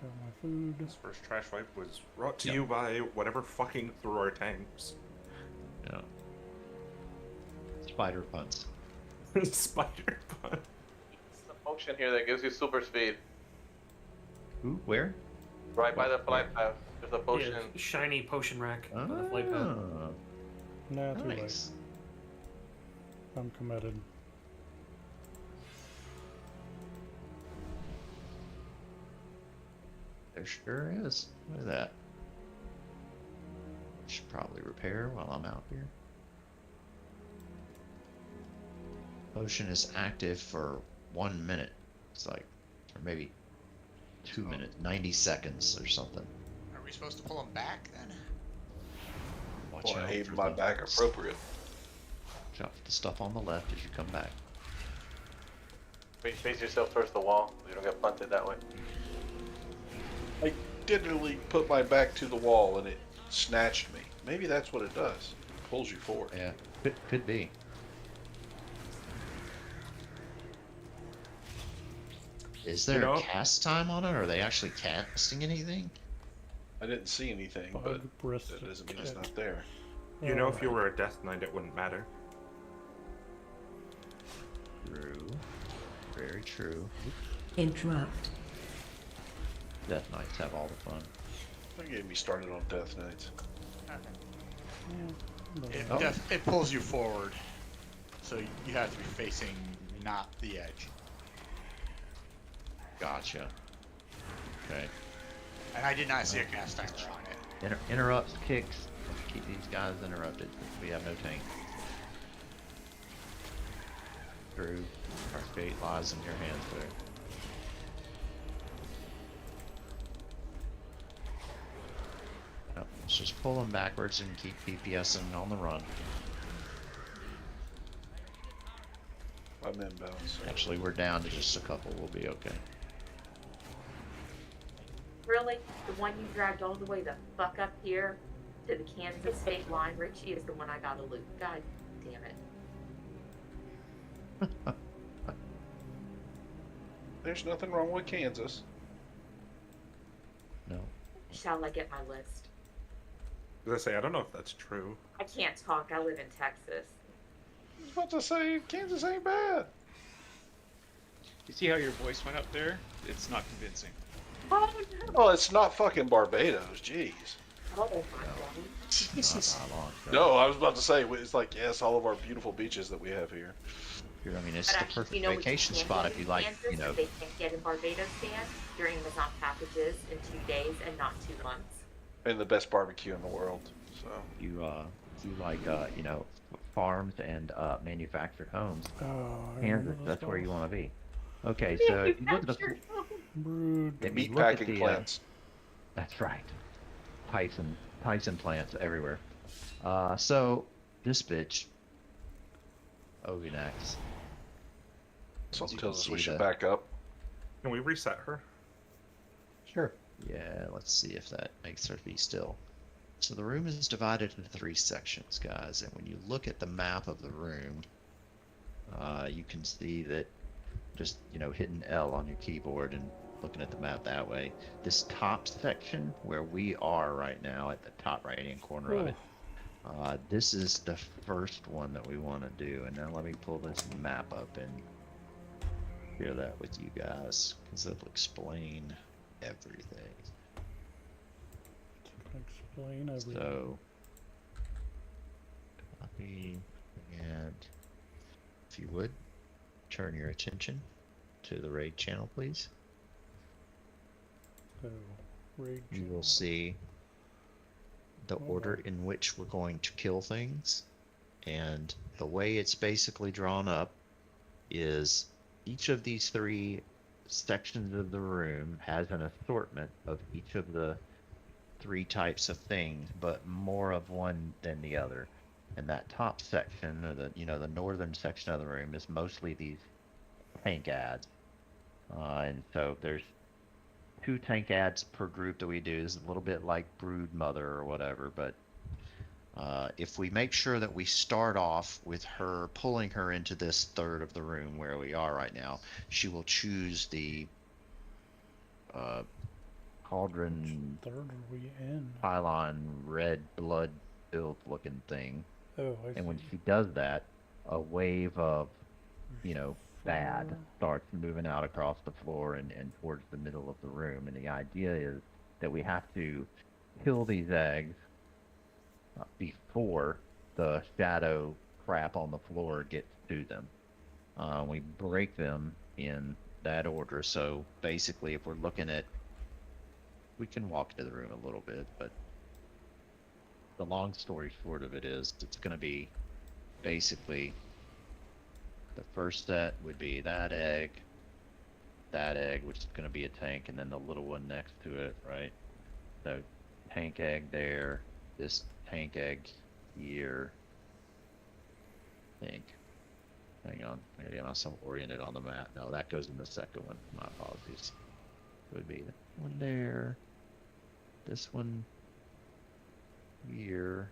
Speaker 5: Got my food.
Speaker 2: This first trash wipe was brought to you by whatever fucking threw our tanks.
Speaker 1: Yeah. Spider puns.
Speaker 2: Spider pun.
Speaker 9: It's the potion here that gives you super speed.
Speaker 1: Who? Where?
Speaker 9: Right by the flight path. There's a potion.
Speaker 3: Yeah, shiny potion rack on the flight path.
Speaker 1: Oh,
Speaker 5: Nah, too late.
Speaker 1: nice.
Speaker 5: I'm committed.
Speaker 1: There sure is. Look at that. Should probably repair while I'm out here. Potion is active for 1 minute. It's like, or maybe 2 minutes, 90 seconds or something.
Speaker 12: Are we supposed to pull them back then?
Speaker 1: Watch
Speaker 10: Boy, I
Speaker 1: out
Speaker 10: hate
Speaker 1: for
Speaker 10: my
Speaker 1: the-
Speaker 10: back appropriate.
Speaker 1: Watch out for the stuff on the left as you come back.
Speaker 9: Face yourself towards the wall so you don't get punted that way.
Speaker 10: I literally put my back to the wall and it snatched me. Maybe that's what it does. It pulls you forward.
Speaker 1: Yeah, could be. Is there a cast time on it? Are they actually casting anything?
Speaker 10: I didn't see anything, but that doesn't mean it's not there.
Speaker 2: You know, if you were a Death Knight, it wouldn't matter.
Speaker 1: True. Very true.
Speaker 15: Interrupt.
Speaker 1: Death Knights have all the fun.
Speaker 10: That gave me started on Death Knights.
Speaker 12: It pulls you forward, so you have to be facing not the edge.
Speaker 1: Gotcha. Okay.
Speaker 12: And I did not see a cast timer on it.
Speaker 1: Interrupts, kicks. Keep these guys interrupted since we have no tank. True. Our fate lies in your hands there. Yep, let's just pull them backwards and keep PPSing on the run.
Speaker 10: I'm inbound.
Speaker 1: Actually, we're down to just a couple. We'll be okay.
Speaker 8: Really? The one you dragged all the way the fuck up here to the Kansas state line, Richie, is the one I gotta loot. God damn it.
Speaker 10: There's nothing wrong with Kansas.
Speaker 1: No.
Speaker 8: Shall I get my list?
Speaker 2: As I say, I don't know if that's true.
Speaker 8: I can't talk. I live in Texas.
Speaker 10: I was about to say, Kansas ain't bad.
Speaker 14: You see how your voice went up there? It's not convincing.
Speaker 8: Oh no!
Speaker 10: Oh, it's not fucking Barbados. Jeez.
Speaker 8: Oh my God.
Speaker 10: No, I was about to say, it's like, yes, all of our beautiful beaches that we have here.
Speaker 1: I mean, it's
Speaker 8: But
Speaker 1: the
Speaker 8: actually,
Speaker 1: perfect
Speaker 8: you know what you
Speaker 1: vacation
Speaker 8: can
Speaker 1: spot
Speaker 8: get
Speaker 1: if you
Speaker 8: in
Speaker 1: like,
Speaker 8: Kansas
Speaker 1: you know.
Speaker 8: that they can't get in Barbados, Dan, your Amazon packages in 2 days and not 2 months.
Speaker 10: And the best barbecue in the world. So
Speaker 1: You like you know, farms and manufactured homes. Kansas, that's where you want to be. Okay, so if you look at the if you look at
Speaker 10: meatpacking
Speaker 1: the,
Speaker 10: plants.
Speaker 1: That's right. Tyson plants everywhere. So this bitch, Oganax.
Speaker 10: Something tells us we should back up.
Speaker 2: Can we reset her?
Speaker 6: Sure.
Speaker 1: Yeah, let's see if that makes her be still. So the room is divided into 3 sections, guys, and when you look at the map of the room, you can see that just, you know, hitting L on your keyboard and looking at the map that way. This top section, where we are right now, at the top right-hand corner of it, this is the first one that we want to do. And now let me pull this map up and share that with you guys, because it'll explain everything.
Speaker 5: Explain everything.
Speaker 1: So, copy and if you would, turn your attention to the raid channel, please.
Speaker 5: So, raid
Speaker 1: You
Speaker 5: channel.
Speaker 1: will see the order in which we're going to kill things, and the way it's basically drawn up is each of these 3 sections of the room has an assortment of each of the 3 types of things, but more of one than the other. And that top section, or the northern section of the room, is mostly these tank ads. And so there's 2 tank ads per group that we do. This is a little bit like Brood Mother or whatever, but if we make sure that we start off with her pulling her into this third of the room where we are right now, she will choose the cauldron
Speaker 5: Third are we in?
Speaker 1: pylon red blood filled looking thing.
Speaker 5: Oh, I
Speaker 1: And when
Speaker 5: see.
Speaker 1: she does that, a wave of bad starts moving out across the floor and towards the middle of the room. And the idea is that we have to kill these eggs before the shadow crap on the floor gets to them. We break them in that order. So basically, if we're looking at, we can walk into the room a little bit, but the long story short of it is it's going to be basically the first set would be that egg, which is going to be a tank, and then the little one next to it, right? So tank egg there, this tank egg here. I think. Hang on, I gotta get myself oriented on the map. No, that goes in the second one. My apologies. It would be that one there, this one here,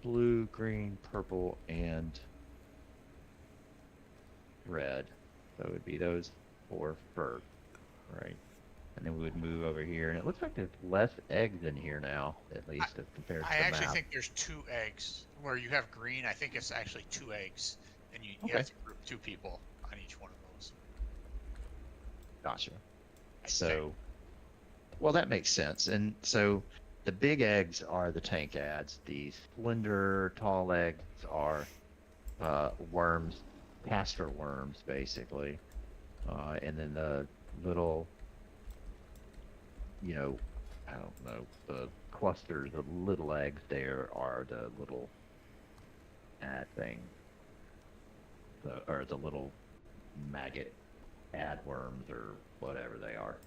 Speaker 1: blue, green, purple, and red. So it would be those 4 first, right? And then we would move over here, and it looks like there's less eggs in here now, at least as compared to
Speaker 12: I
Speaker 1: the
Speaker 12: actually
Speaker 1: map.
Speaker 12: think there's 2 eggs. Where you have green, I think it's actually 2 eggs. And you
Speaker 1: Okay.
Speaker 12: have to group 2 people on each one of those.
Speaker 1: Gotcha. So, well, that makes sense. And so the big eggs are the tank ads. The slender, tall eggs are worms, castor worms, basically. And then the little, I don't know, the clusters of little eggs there are the little ad things. Or the little maggot ad worms or whatever they are.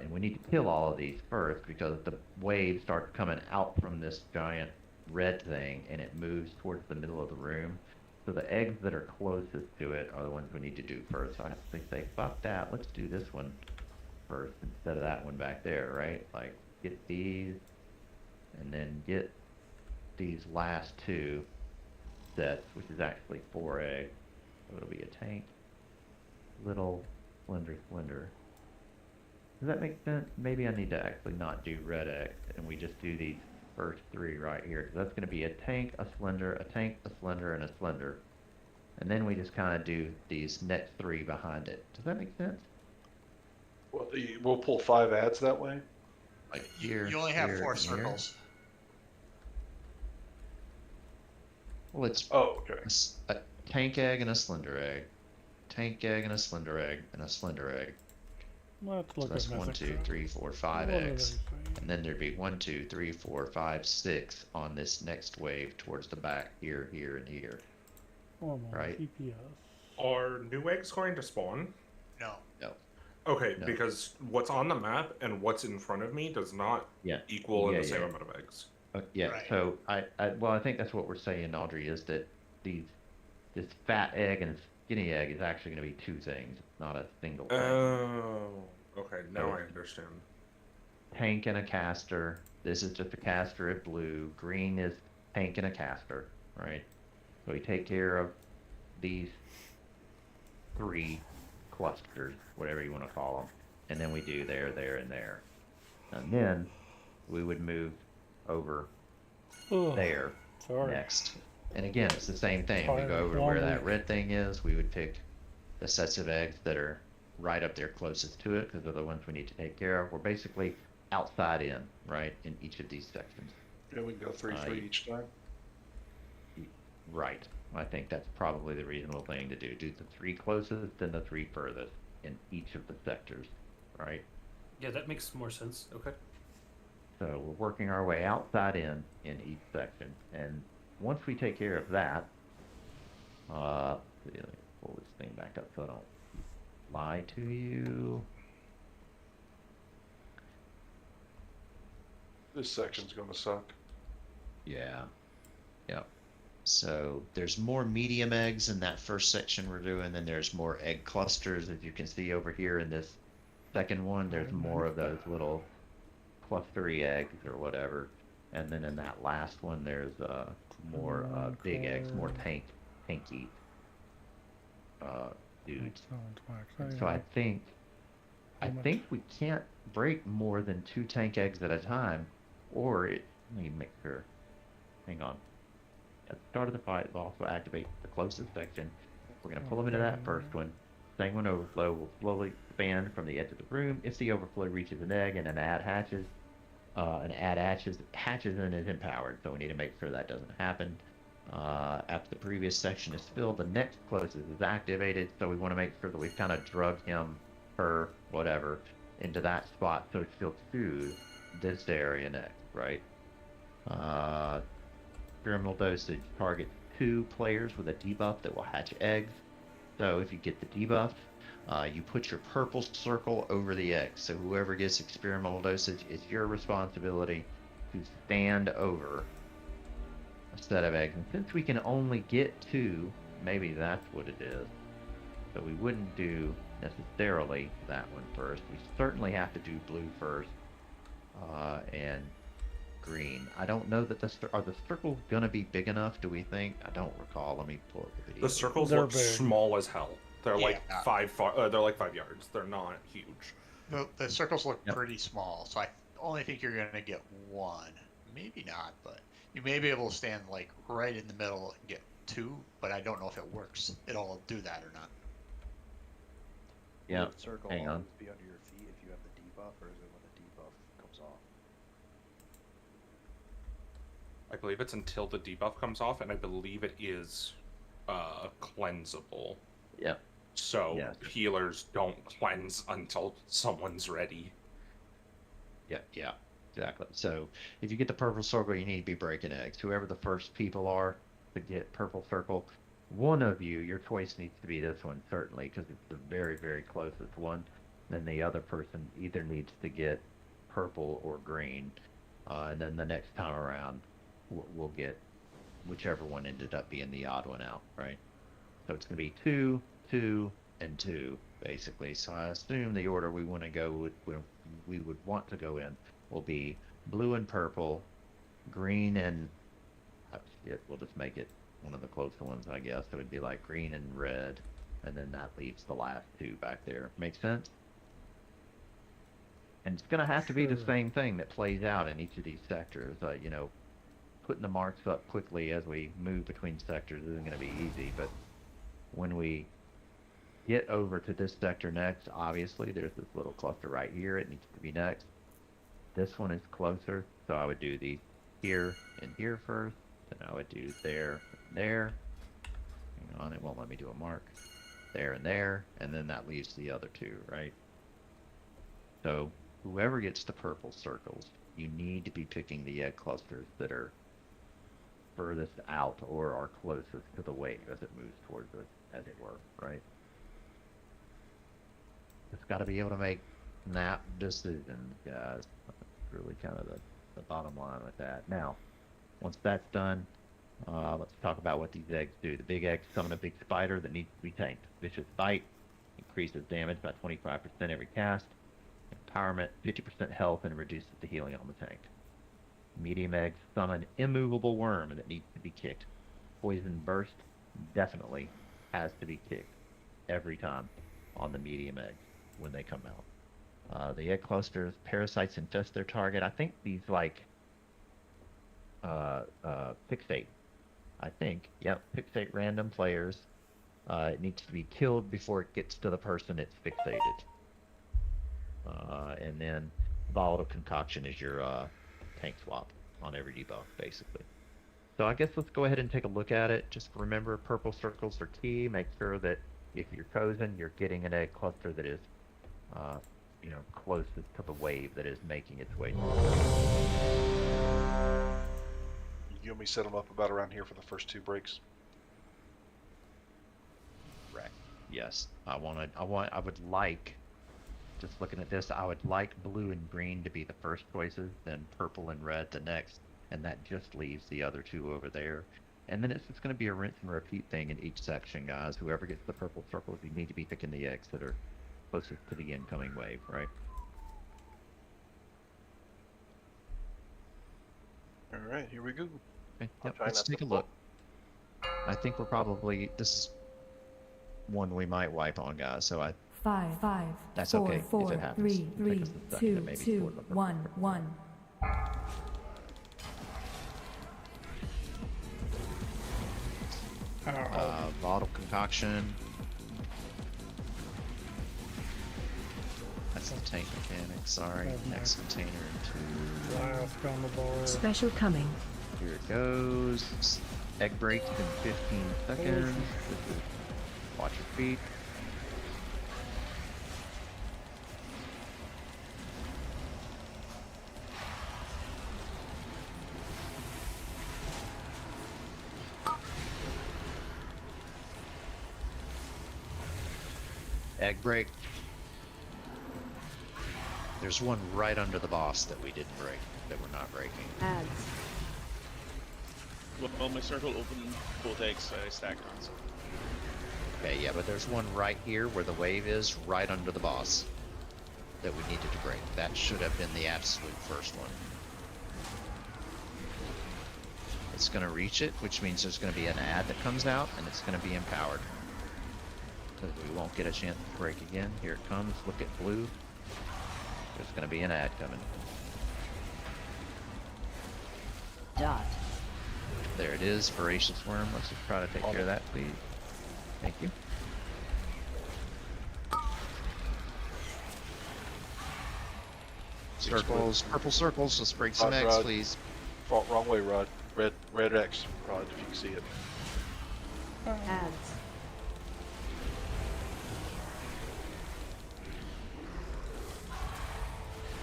Speaker 1: And we need to kill all of these first because the wave starts coming out from this giant red thing and it moves towards the middle of the room. So the eggs that are closest to it are the ones we need to do first. So I have to say, fuck that, let's do this one first instead of that one back there, right? Like, get these and then get these last 2 sets, which is actually 4 eggs. So it'll be a tank, little, slender. Does that make sense? Maybe I need to actually not do red egg, and we just do these first 3 right here. Because that's going to be a tank, a slender, a tank, a slender, and a slender. And then we just kind of do these next 3 behind it. Does that make sense?
Speaker 10: Well, we'll pull 5 ads that way.
Speaker 1: Like here,
Speaker 12: You only have
Speaker 1: here,
Speaker 12: 4
Speaker 1: and here.
Speaker 12: circles.
Speaker 1: Well, it's
Speaker 10: okay.
Speaker 1: A tank egg and a slender egg. Tank egg and a slender egg and a slender egg.
Speaker 5: Let's
Speaker 1: So
Speaker 5: look
Speaker 1: that's
Speaker 5: at
Speaker 1: 1, 2, 3, 4, 5
Speaker 5: What are
Speaker 1: eggs.
Speaker 5: they saying?
Speaker 1: And then thered be 1, 2, 3, 4, 5, 6 on this next wave towards the back here, here, and here.
Speaker 5: Normal
Speaker 1: Right?
Speaker 5: TPS.
Speaker 2: Are new eggs going to spawn?
Speaker 12: No.
Speaker 1: No.
Speaker 2: Okay,
Speaker 1: No.
Speaker 2: because what's on the map and what's in front of me does not equal in
Speaker 1: Yeah,
Speaker 2: the same
Speaker 1: yeah.
Speaker 2: amount of eggs.
Speaker 1: Yeah,
Speaker 12: Right.
Speaker 1: so I think that's what we're saying, Audrey, is that this fat egg and skinny egg is actually going to be 2 things, not a single thing.
Speaker 2: Oh, okay, now
Speaker 1: So-
Speaker 2: I understand.
Speaker 1: Tank and a caster. This is just a caster of blue. Green is tank and a caster, right? So we take care of these 3 clusters, whatever you want to call them, and then we do there, and there. And then we would move over
Speaker 5: Ugh,
Speaker 1: there
Speaker 5: sorry.
Speaker 1: next. And again, it's the same thing. We
Speaker 5: Tired
Speaker 1: go
Speaker 5: of
Speaker 1: over to
Speaker 5: long
Speaker 1: where that
Speaker 5: week.
Speaker 1: red thing is. We would pick the sets of eggs that are right up there closest to it because they're the ones we need to take care of. We're basically outside in, right, in each of these sections.
Speaker 10: Yeah, we can go 3
Speaker 1: Uh,
Speaker 10: each time.
Speaker 1: Right. I think that's probably the reasonable thing to do. Do the 3 closest, then the 3 furthest in each of the sectors, right?
Speaker 3: Yeah, that makes more sense. Okay.
Speaker 1: So we're working our way outside in each section, and once we take care of that, let me pull this thing back up so I don't lie to you.
Speaker 10: This section's gonna suck.
Speaker 1: Yeah. Yep. So there's more medium eggs in that first section we're doing, then there's more egg clusters, as you can see over here in this second one. There's more of those little clustery eggs or whatever, and then in that last one there's more big eggs, more tanky dudes. And so I think we can't break more than 2 tank eggs at a time, or let me make sure. Hang on. At the start of the fight, we'll also activate the closest section. We're going to pull them into that first one. Second one overflow will slowly expand from the edge of the room. If the overflow reaches an egg and an ad hatches, hatches and is empowered. So we need to make sure that doesn't happen. After the previous section is filled, the next closest is activated. So we want to make sure that we've kind of drug him, her, whatever, into that spot so she'll choose this area next, right? Experimental dosage targets 2 players with a debuff that will hatch eggs. So if you get the debuff, you put your purple circle over the eggs. So whoever gets experimental dosage, it's your responsibility to stand over a set of eggs. And since we can only get 2, maybe that's what it is. So we wouldn't do necessarily that one first. We certainly have to do blue first, and green. I don't know that are the circles gonna be big enough, do we think? I don't recall. Let me pull up the video.
Speaker 2: The circles look small as hell. They're like 5 yards. They're not huge.
Speaker 12: The circles look pretty small, so I only think you're gonna get 1. Maybe not, but you may be able to stand like right in the middle and get 2, but I don't know if it works. It'll do that or not.
Speaker 1: Yeah.
Speaker 18: Will the circle
Speaker 1: Hang on.
Speaker 18: always be under your feet if you have the debuff, or is it when the debuff comes off?
Speaker 2: I believe it's until the debuff comes off, and I believe it is cleansable.
Speaker 1: Yeah.
Speaker 2: So healers don't cleanse until someone's ready.
Speaker 1: Yeah, exactly. So if you get the purple circle, you need to be breaking eggs. Whoever the first people are to get purple circle, one of you, your choice needs to be this one, certainly, because it's the very, very closest one. Then the other person either needs to get purple or green. And then the next time around, we'll get whichever one ended up being the odd one out, right? So it's going to be 2, 2, and 2, basically. So I assume the order we want to go we would want to go in will be blue and purple, green and we'll just make it one of the closer ones, I guess. So it'd be like green and red, and then that leaves the last 2 back there. Make sense? And it's going to have to be the same thing that plays out in each of these sectors. Putting the marks up quickly as we move between sectors isn't going to be easy, but when we get over to this sector next, obviously there's this little cluster right here. It needs to be next. This one is closer, so I would do these here and here first. Then I would do there and there. Hang on, it won't let me do a mark. There and there, and then that leaves the other 2, right? So whoever gets the purple circles, you need to be picking the egg clusters that are furthest out or are closest to the wave as it moves towards it, as it were, right? It's got to be able to make snap decisions, guys. That's really kind of the bottom line with that. Now, once that's done, let's talk about what these eggs do. The big eggs summon a big spider that needs to be tanked. Vicious Bite increases damage by 25% every cast. Empowerment, 50% health, and reduces the healing on the tank. Medium eggs summon immovable worm that needs to be kicked. Poison Burst definitely has to be kicked every time on the medium eggs when they come out. The egg clusters, parasites infest their target. I think these fixate. Fixate random players. It needs to be killed before it gets to the person it's fixated. And then volatile concoction is your tank swap on every debuff, basically. So I guess let's go ahead and take a look at it. Just remember, purple circles are key. Make sure that if you're chosen, you're getting an egg cluster that is, closest to the wave that is making its way through.
Speaker 10: You want me to set them up about around here for the first 2 breaks?
Speaker 1: Correct. Yes. I would like, just looking at this, I would like blue and green to be the first choices, then purple and red the next, and that just leaves the other 2 over there. And then it's just going to be a rinse and repeat thing in each section, guys. Whoever gets the purple circles, you need to be picking the eggs that are closest to the incoming wave, right?
Speaker 10: All right, here we go.
Speaker 1: Okay, yep, let's take a look. I think we're probably, this is one we might wipe on, guys, so
Speaker 15: Five,
Speaker 1: that's
Speaker 15: four,
Speaker 1: okay
Speaker 15: four,
Speaker 1: if it happens.
Speaker 15: three,
Speaker 1: It'll take
Speaker 15: three,
Speaker 1: us a second to
Speaker 15: two,
Speaker 1: maybe
Speaker 15: two,
Speaker 1: sort the purple.
Speaker 15: 1, 1.
Speaker 1: Bottle concoction. That's the tank mechanic, sorry. Next container into
Speaker 5: Flask on the bar.
Speaker 15: Special coming.
Speaker 1: Here it goes. Egg break in 15 seconds. Watch your feet. Egg break. There's one right under the boss that we didn't break, that we're not breaking.
Speaker 15: Ads.
Speaker 14: Well, my circle opened both eggs, I stacked on. So.
Speaker 1: Okay, yeah, but there's one right here where the wave is, right under the boss, that we needed to break. That should have been the absolute first one. It's going to reach it, which means there's going to be an ad that comes out, and it's going to be empowered. Because we won't get a chance to break again. Here it comes. Look at blue. There's going to be an ad coming.
Speaker 17: Dot.
Speaker 1: There it is, voracious worm. Let's just try to take care of that, please. Thank you. Circles, purple circles. Let's break some eggs, please.
Speaker 10: Wrong way, Rod. Red X, Rod, if you can see it.
Speaker 15: Ads.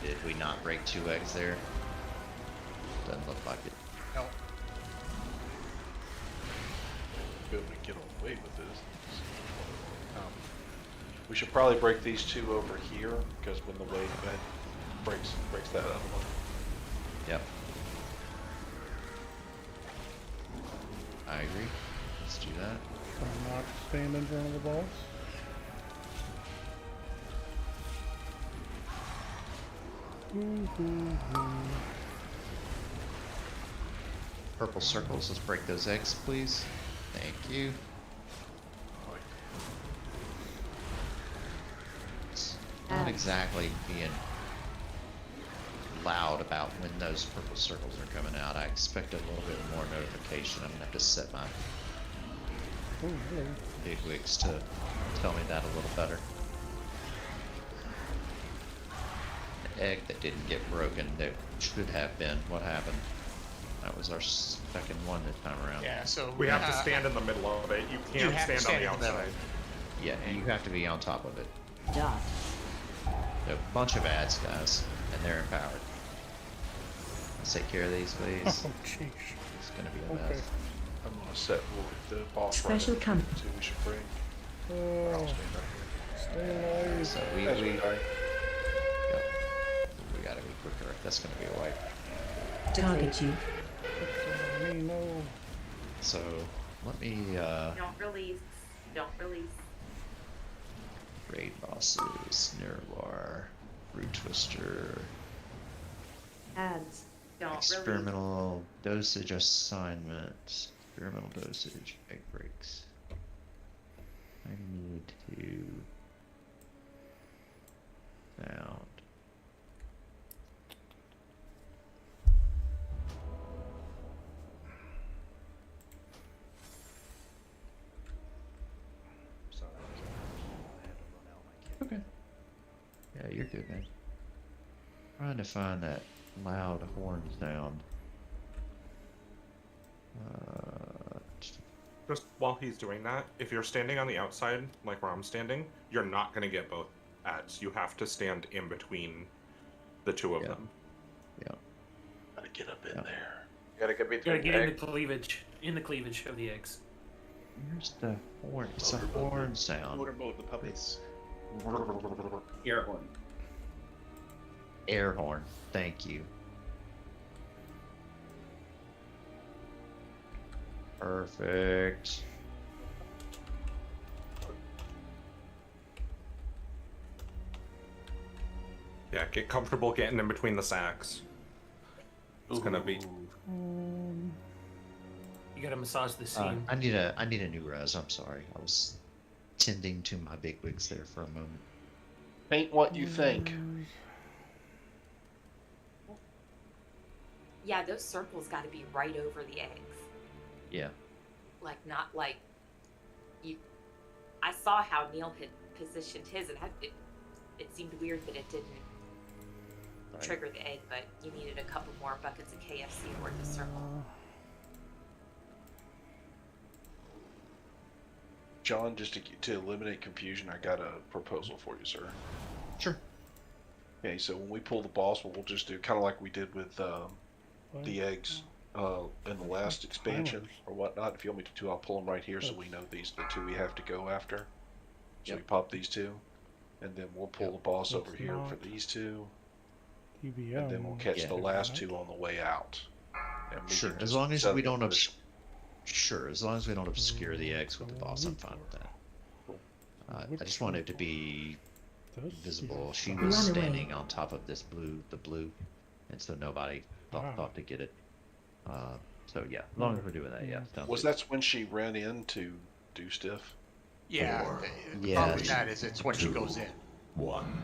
Speaker 1: Did we not break 2 eggs there? Doesn't look like it.
Speaker 10: No. Be able to get away with this. We should probably break these 2 over here because when the wave bed breaks that other one.
Speaker 1: Yep. I agree. Let's do that.
Speaker 5: I'm not stand in front of the boss.
Speaker 1: Purple circles. Let's break those eggs, please. Thank you. It's not exactly being loud about when those purple circles are coming out. I expect a little bit more notification. I'm gonna have to set my bigwigs to tell me that a little better. The egg that didn't get broken that should have been. What happened? That was our second one this time around.
Speaker 12: Yeah, so
Speaker 2: we have to stand in the middle of it. You can't stand on the outside.
Speaker 1: Yeah, you have to be on top of it.
Speaker 17: Dot.
Speaker 1: A bunch of ads, guys, and they're empowered. Let's take care of these, please.
Speaker 5: Oh, jeez.
Speaker 1: It's gonna be a mess.
Speaker 10: I'm gonna set the boss
Speaker 15: Special
Speaker 10: right
Speaker 15: coming.
Speaker 10: So we should bring.
Speaker 5: Oh, stay alive.
Speaker 1: So we gotta be quicker. That's gonna be a wipe.
Speaker 15: Target you.
Speaker 5: Me, no.
Speaker 1: So let me
Speaker 8: Don't release. Don't release.
Speaker 1: raid bosses, Nerub'ar, Root Twister,
Speaker 8: Ads. Don't release.
Speaker 1: experimental dosage assignment, experimental dosage, egg breaks. I need to found.
Speaker 18: Sorry, I had to run out my kid.
Speaker 1: Okay. Yeah, you're good, man. Trying to find that loud horn sound.
Speaker 2: Just while he's doing that, if you're standing on the outside, like where I'm standing, you're not going to get both ads. You have to stand in between the two of them.
Speaker 1: Yeah.
Speaker 10: Gotta get up in there.
Speaker 9: Gotta get
Speaker 3: You
Speaker 9: between
Speaker 3: gotta get
Speaker 9: the
Speaker 3: in
Speaker 9: eggs.
Speaker 3: the cleavage. In the cleavage of the eggs.
Speaker 1: Here's the horn. It's a horn sound.
Speaker 14: Motorboat the puppets.
Speaker 11: Air horn.
Speaker 1: Air horn. Thank you. Perfect.
Speaker 2: Yeah, get comfortable getting in between the sacks. It's gonna be.
Speaker 3: You gotta massage the seam.
Speaker 1: I need a new res. I'm sorry. I was tending to my bigwigs there for a moment.
Speaker 10: Paint what you think.
Speaker 8: Yeah, those circles got to be right over the eggs.
Speaker 1: Yeah.
Speaker 8: Like, not like you. I saw how Neil had positioned his, and it seemed weird that it didn't trigger the egg, but you needed a couple more buckets of KFC worth of circle.
Speaker 10: John, just to eliminate confusion, I got a proposal for you, sir.
Speaker 1: Sure.
Speaker 10: Okay, so when we pull the boss, what we'll just do, kind of like we did with the eggs in the last expansion or whatnot. If you want me to, I'll pull them right here so we know these are the two we have to go after. So we pop these two, and then we'll pull the boss over here for these two, and then we'll catch the last two on the way out. And we
Speaker 1: Sure.
Speaker 10: can
Speaker 1: As
Speaker 10: just
Speaker 1: long as
Speaker 10: set
Speaker 1: we
Speaker 10: them
Speaker 1: don't
Speaker 10: this-
Speaker 1: Sure. As long as we don't obscure the eggs with the boss, I'm fine with that. I just want it to be visible. She was
Speaker 15: Run away.
Speaker 1: standing on top of the blue, and so nobody thought to get it. So yeah, as long as we're doing that, yeah. sounds
Speaker 10: Was
Speaker 1: good.
Speaker 10: that's when she ran in to do stuff?
Speaker 12: Yeah. The
Speaker 1: Yeah,
Speaker 12: problem with that is it's when she goes in.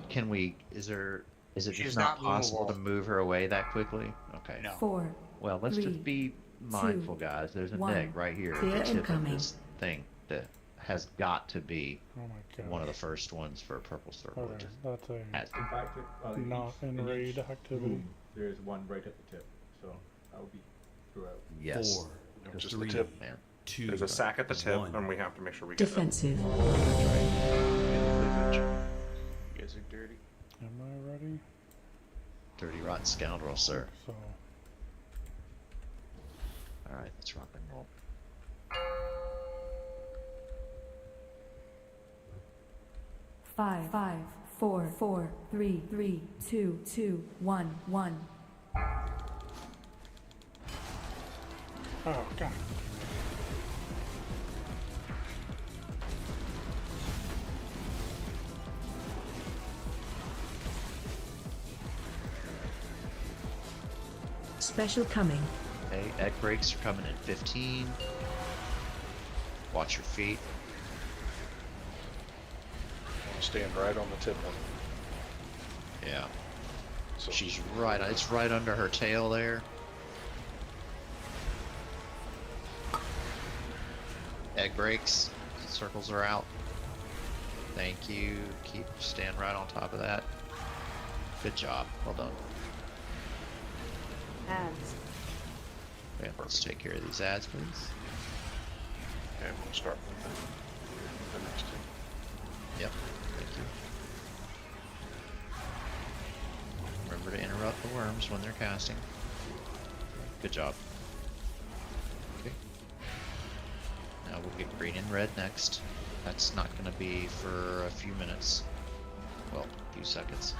Speaker 1: Can we? Is it
Speaker 12: She's
Speaker 1: just not
Speaker 12: not
Speaker 1: possible to
Speaker 12: movable.
Speaker 1: move her away that quickly? Okay.
Speaker 12: No.
Speaker 15: 4.
Speaker 1: Well, let's
Speaker 15: Three,
Speaker 1: just be mindful, guys. There's an
Speaker 15: 1.
Speaker 1: egg right here at
Speaker 15: Fear
Speaker 1: the tip of
Speaker 15: incoming.
Speaker 1: this thing that has got to be
Speaker 5: Oh my god.
Speaker 1: one of the first ones for a purple circle.
Speaker 5: Okay,
Speaker 1: It just
Speaker 5: that's a
Speaker 1: has to.
Speaker 13: In fact,
Speaker 5: not in raid activity.
Speaker 13: room, there's one right at the tip, so that would be throughout.
Speaker 1: Yes.
Speaker 2: 4,
Speaker 10: Just the tip.
Speaker 1: Man.
Speaker 14: 2.
Speaker 2: There's a sack at the tip,
Speaker 14: 1.
Speaker 2: and we have to make sure we get them.
Speaker 15: Defensive.
Speaker 18: You guys are dirty.
Speaker 5: Am I ready?
Speaker 1: Dirty rotten scoundrel, sir.
Speaker 5: So,
Speaker 1: All right, let's rock and roll.
Speaker 15: 5, 4, 4, 3, 3, 2, 2, 1, 1.
Speaker 5: oh god.
Speaker 15: Special coming.
Speaker 1: Okay, egg breaks are coming in 15. Watch your feet.
Speaker 10: Stand right on the tip one.
Speaker 1: Yeah.
Speaker 10: So
Speaker 1: She's right. It's right under her tail there. Egg breaks. Circles are out. Thank you. Stand right on top of that. Good job. Well done.
Speaker 8: Ads.
Speaker 1: Okay, let's take care of these ads, please.
Speaker 10: Okay, we'll start with the next two.
Speaker 1: Yep. Thank you. Remember to interrupt the worms when they're casting. Good job. Okay. Now we'll get green and red next. That's not going to be for a few minutes. Well, a few seconds.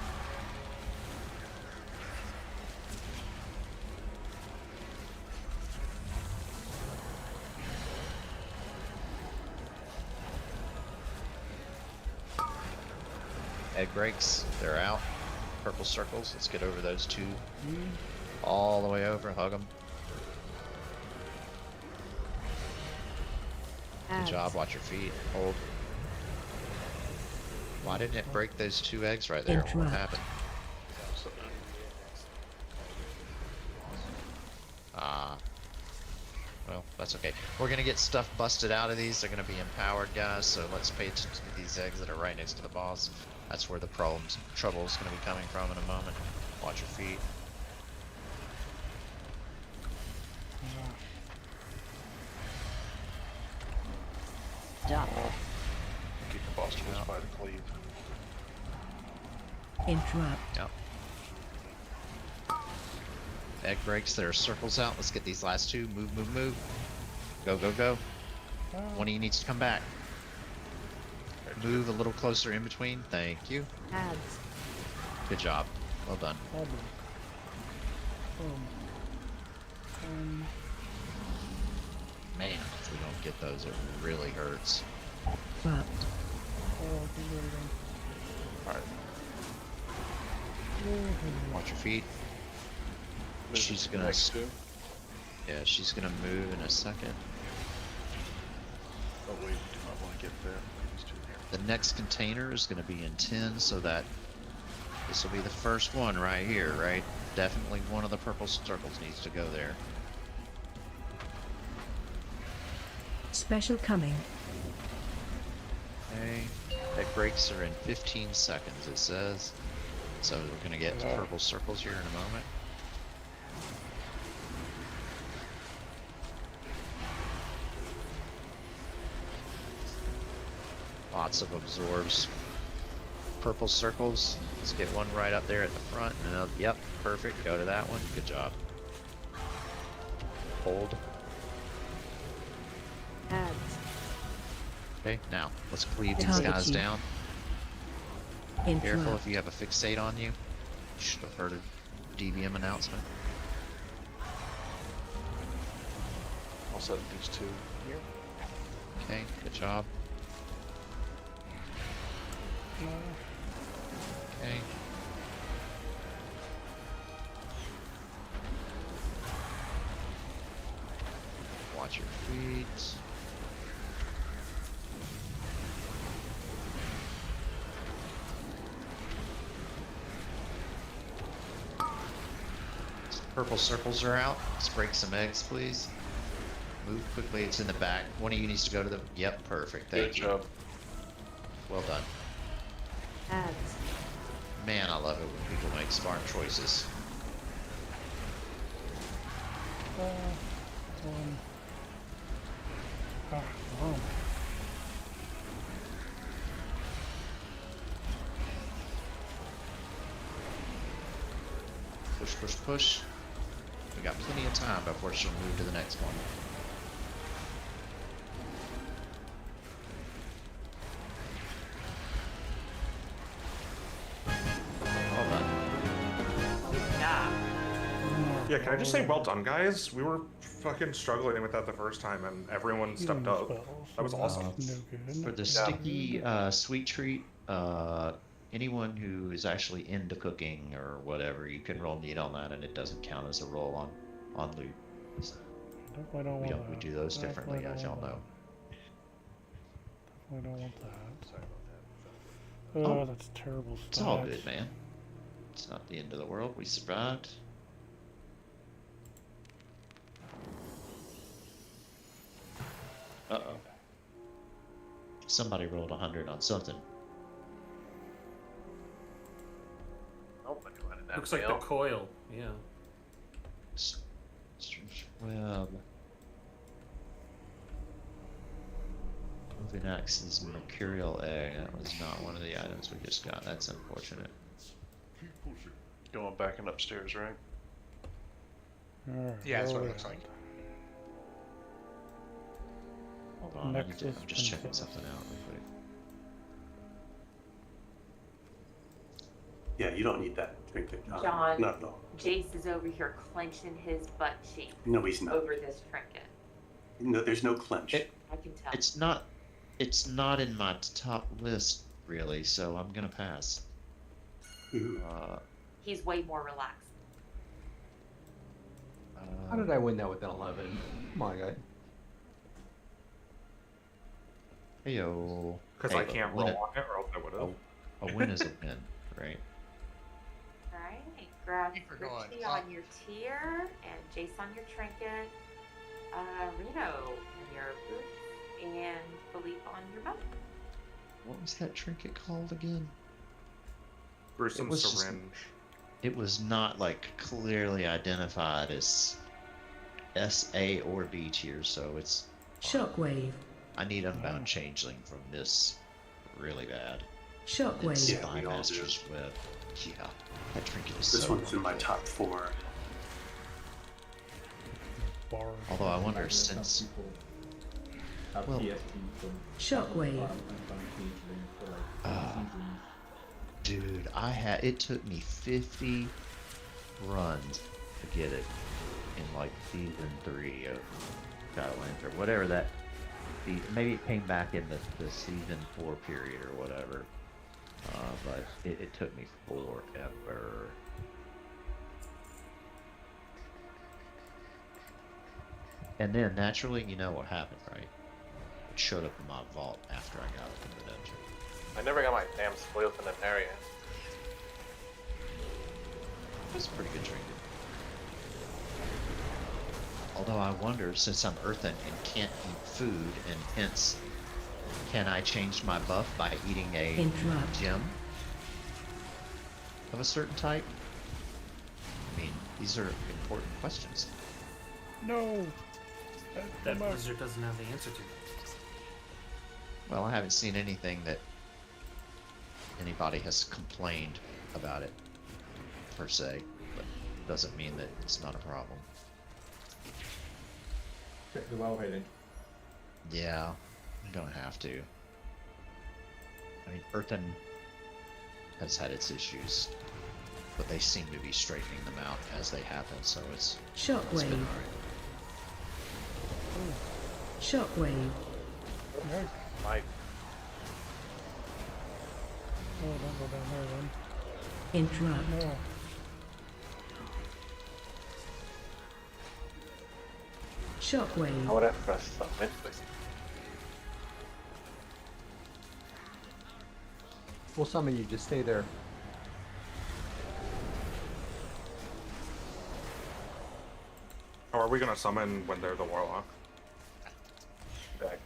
Speaker 1: Egg breaks, they're out. Purple circles, let's get over those two. All the way over, hug them. Good job, watch your feet, hold. Why didn't it break those two eggs right there? What
Speaker 15: Interrupt.
Speaker 1: happened? Well, that's okay. We're gonna get stuff busted out of these. They're gonna be empowered, guys. So let's pay attention to these eggs that are right next to the boss. That's where the trouble is gonna be coming from in a moment. Watch your feet.
Speaker 17: Done.
Speaker 10: Keep the boss tools by the cleave.
Speaker 15: Interrupt.
Speaker 1: Yep. Egg breaks. There are circles out. Let's get these last two. Move, move, move. Go, go, go. One of you needs to come back. Move a little closer in between. Thank you.
Speaker 17: Ads.
Speaker 1: Good job. Well done. Man, if we don't get those, it really hurts.
Speaker 15: Trapped.
Speaker 1: Alright. Watch your feet. She's gonna. Yeah, she's gonna move in a second.
Speaker 10: Oh wait, do not want to get there.
Speaker 1: The next container is gonna be in 10, so that this will be the first one right here, right? Definitely one of the purple circles needs to go there.
Speaker 15: Special coming.
Speaker 1: Okay. Egg breaks are in 15 seconds, it says. So we're gonna get to purple circles here in a moment. Lots of absorbs. Purple circles. Let's get one right up there at the front. And another, yep, perfect. Go to that one. Good job. Hold.
Speaker 17: Ads.
Speaker 1: Okay, now let's cleave these
Speaker 15: Target
Speaker 1: guys
Speaker 15: you.
Speaker 1: down.
Speaker 15: Interrupt.
Speaker 1: Careful if you have a fixate on you. You should have heard a DVM announcement.
Speaker 10: I'll set these two here.
Speaker 1: Okay, good job. Okay. Watch your feet. Purple circles are out. Let's break some eggs, please. Move quickly. It's in the back. One of you needs to go to the. Yep, perfect. Thank you.
Speaker 10: Good job.
Speaker 1: Well done.
Speaker 17: Ads.
Speaker 1: Man, I love it when people make smart choices. Push, push, push. We got plenty of time before she'll move to the next one. Well done.
Speaker 2: Yeah, can I just say well done, guys? We were fucking struggling with that the first time, and everyone stepped up. That was awesome.
Speaker 1: For the sticky sweet treat, anyone who is actually into cooking or whatever, you can roll neat on that, and it doesn't count as a roll on loot. So we do those differently, as y'all know.
Speaker 5: Definitely don't want that.
Speaker 10: Sorry about that.
Speaker 5: Oh, that's terrible stuff.
Speaker 1: It's all good, man. It's not the end of the world. We survived. Uh-oh. Somebody rolled 100 on something.
Speaker 9: Nobody wanted that.
Speaker 3: Looks like the coil. Yeah.
Speaker 1: Strange web. Moving axes, mercurial egg. That was not one of the items we just got. That's unfortunate.
Speaker 10: Going back and upstairs, right?
Speaker 12: Yeah, that's what it looks like.
Speaker 1: Hold on, I'm just checking something out real quick.
Speaker 4: Yeah, you don't need that trinket.
Speaker 8: John,
Speaker 4: No.
Speaker 8: Jace is over here clenching his butt cheek.
Speaker 4: No, he's not.
Speaker 8: Over this trinket.
Speaker 4: No, there's no clench.
Speaker 8: I can tell.
Speaker 1: It's not in my top list really, so I'm gonna pass.
Speaker 8: He's way more relaxed.
Speaker 6: How did I win that with an 11? Come on, guy.
Speaker 1: Heyo.
Speaker 2: Because I can't roll on it, or else I would have.
Speaker 1: A win is a win, right?
Speaker 8: Alright, grab
Speaker 12: Keep her going.
Speaker 8: Richie on your tier, and Jace on your trinket, Reno on your boots, and Philippe on your bow.
Speaker 1: What was that trinket called again?
Speaker 2: Gruesome
Speaker 1: was just-
Speaker 2: syringe.
Speaker 1: It was not like clearly identified as S, A, or B tier, so it's
Speaker 15: Shockwave.
Speaker 1: I need Unbound Changeling from this really bad.
Speaker 15: Shockwave.
Speaker 1: And
Speaker 4: Yeah, we all do.
Speaker 1: Spymaster's Whip. Yeah, that trinket is
Speaker 4: This
Speaker 1: so
Speaker 4: one's in my
Speaker 1: good.
Speaker 4: top 4.
Speaker 5: Bar.
Speaker 1: Although I wonder since... Well,
Speaker 15: Shockwave.
Speaker 1: dude, it took me 50 runs to get it in like season 3 of Shadowlands or whatever that. Maybe it came back in the season 4 period or whatever. But it took me forever. And then naturally, you know what happened, right? It showed up in my vault after I got it from the dungeon.
Speaker 9: I never got my damn spoils in an area.
Speaker 1: That's a pretty good trinket. Although I wonder, since I'm earthen and can't eat food, and hence, can I change my buff by eating a gem of a certain type? I mean, these are important questions.
Speaker 5: No!
Speaker 3: That Blizzard doesn't have the answer to.
Speaker 1: Well, I haven't seen anything that anybody has complained about it, per se, but doesn't mean that it's not a problem.
Speaker 13: Check the well heading.
Speaker 1: Yeah, I'm gonna have to. I mean, Earthen has had its issues, but they seem to be straightening them out as they happen, so it's been
Speaker 15: Shockwave.
Speaker 1: alright.
Speaker 15: Shockwave.
Speaker 9: Mike.
Speaker 5: Oh, don't go down there then.
Speaker 15: Interrupt.
Speaker 5: No.
Speaker 15: Shockwave.
Speaker 9: I would have pressed submit.
Speaker 6: We'll summon you, just stay there.
Speaker 2: Or are we gonna summon when they're the warlock?
Speaker 9: Back.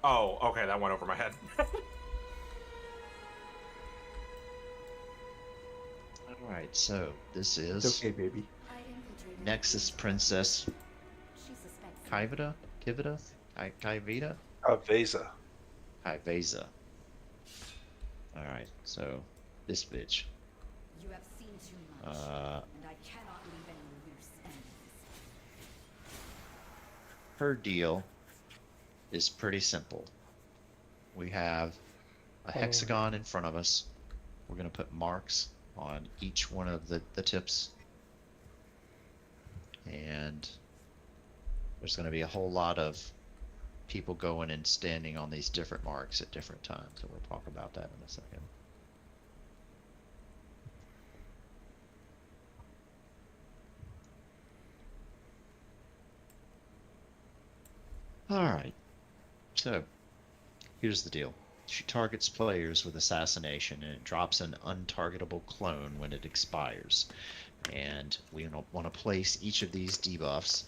Speaker 2: Oh, okay, that went over my head.
Speaker 1: Alright, so this
Speaker 6: It's
Speaker 1: is
Speaker 6: okay, baby.
Speaker 1: Nexus Princess Kivita? Kivita?
Speaker 10: Vesa.
Speaker 1: Vesa. Alright, so this bitch.
Speaker 19: You have seen too much, and I cannot leave any loose ends.
Speaker 1: Her deal is pretty simple. We have a hexagon in front of us. We're going to put marks on each one of the tips. And there's going to be a whole lot of people going and standing on these different marks at different times. So we'll talk about that in a second. Alright, so here's the deal. She targets players with assassination and it drops an untargetable clone when it expires. And we want to place each of these debuffs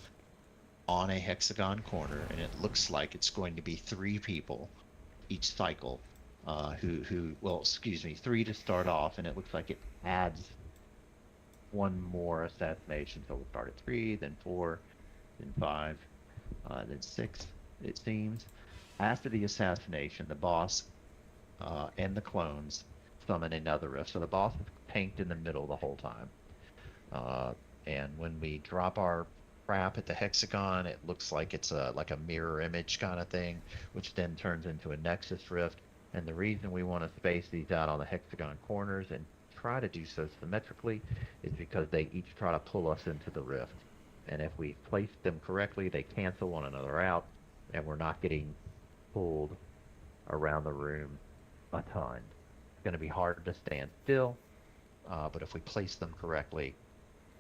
Speaker 1: on a hexagon corner, and it looks like it's going to be 3 people each cycle well, excuse me, 3 to start off, and it looks like it adds 1 more assassination. So we'll start at 3, then 4, then 5, then 6, it seems. After the assassination, the boss and the clones summon another rift. So the boss is tanked in the middle the whole time. And when we drop our crap at the hexagon, it looks like it's like a mirror image kind of thing, which then turns into a Nexus Rift. And the reason we want to space these out on the hexagon corners and try to do so symmetrically is because they each try to pull us into the rift. And if we place them correctly, they cancel one another out, and we're not getting pulled around the room a ton. It's going to be hard to stand still, but if we place them correctly,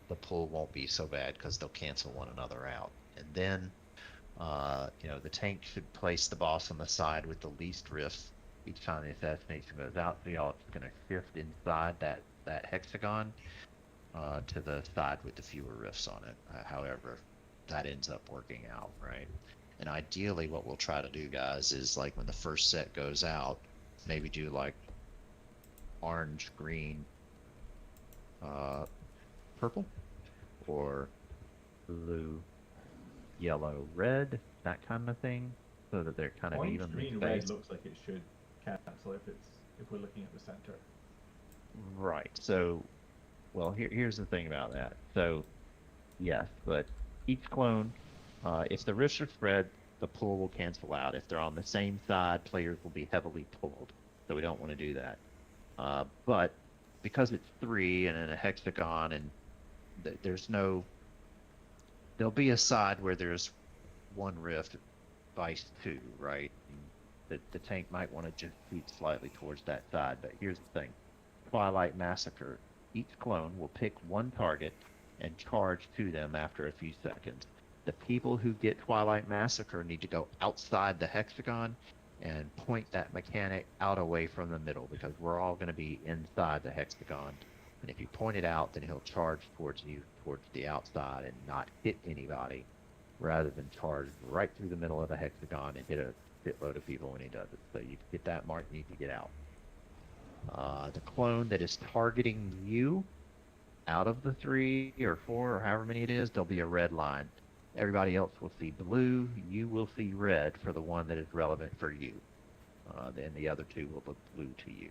Speaker 1: the pull won't be so bad because they'll cancel one another out. And then, the tank should place the boss on the side with the least rifts each time the assassination goes out. So y'all, it's going to shift inside that hexagon to the side with the fewer rifts on it. However, that ends up working out, right? And ideally, what we'll try to do, guys, is like when the first set goes out, maybe do like orange, green, purple, or blue, yellow, red, that kind of thing. so that they're kind of
Speaker 13: Orange,
Speaker 1: evenly
Speaker 13: green, red
Speaker 1: spaced.
Speaker 13: looks like it should cancel if we're looking at the center.
Speaker 1: Right. So, well, here's the thing about that. So, yes, but each clone, if the rifts are spread, the pull will cancel out. If they're on the same side, players will be heavily pulled. So we don't want to do that. But because it's 3 and in a hexagon, and there'll be a side where there's 1 rift, vice 2, right? The tank might want to just shoot slightly towards that side. But here's the thing. Twilight Massacre, each clone will pick 1 target and charge to them after a few seconds. The people who get Twilight Massacre need to go outside the hexagon and point that mechanic out away from the middle, because we're all going to be inside the hexagon. And if you point it out, then he'll charge towards you, towards the outside, and not hit anybody, rather than charge right through the middle of the hexagon and hit a shitload of people when he does it. So you get that mark, you need to get out. The clone that is targeting you, out of the 3 or 4 or however many it is, there'll be a red line. Everybody else will see blue. You will see red for the one that is relevant for you. Then the other 2 will look blue to you.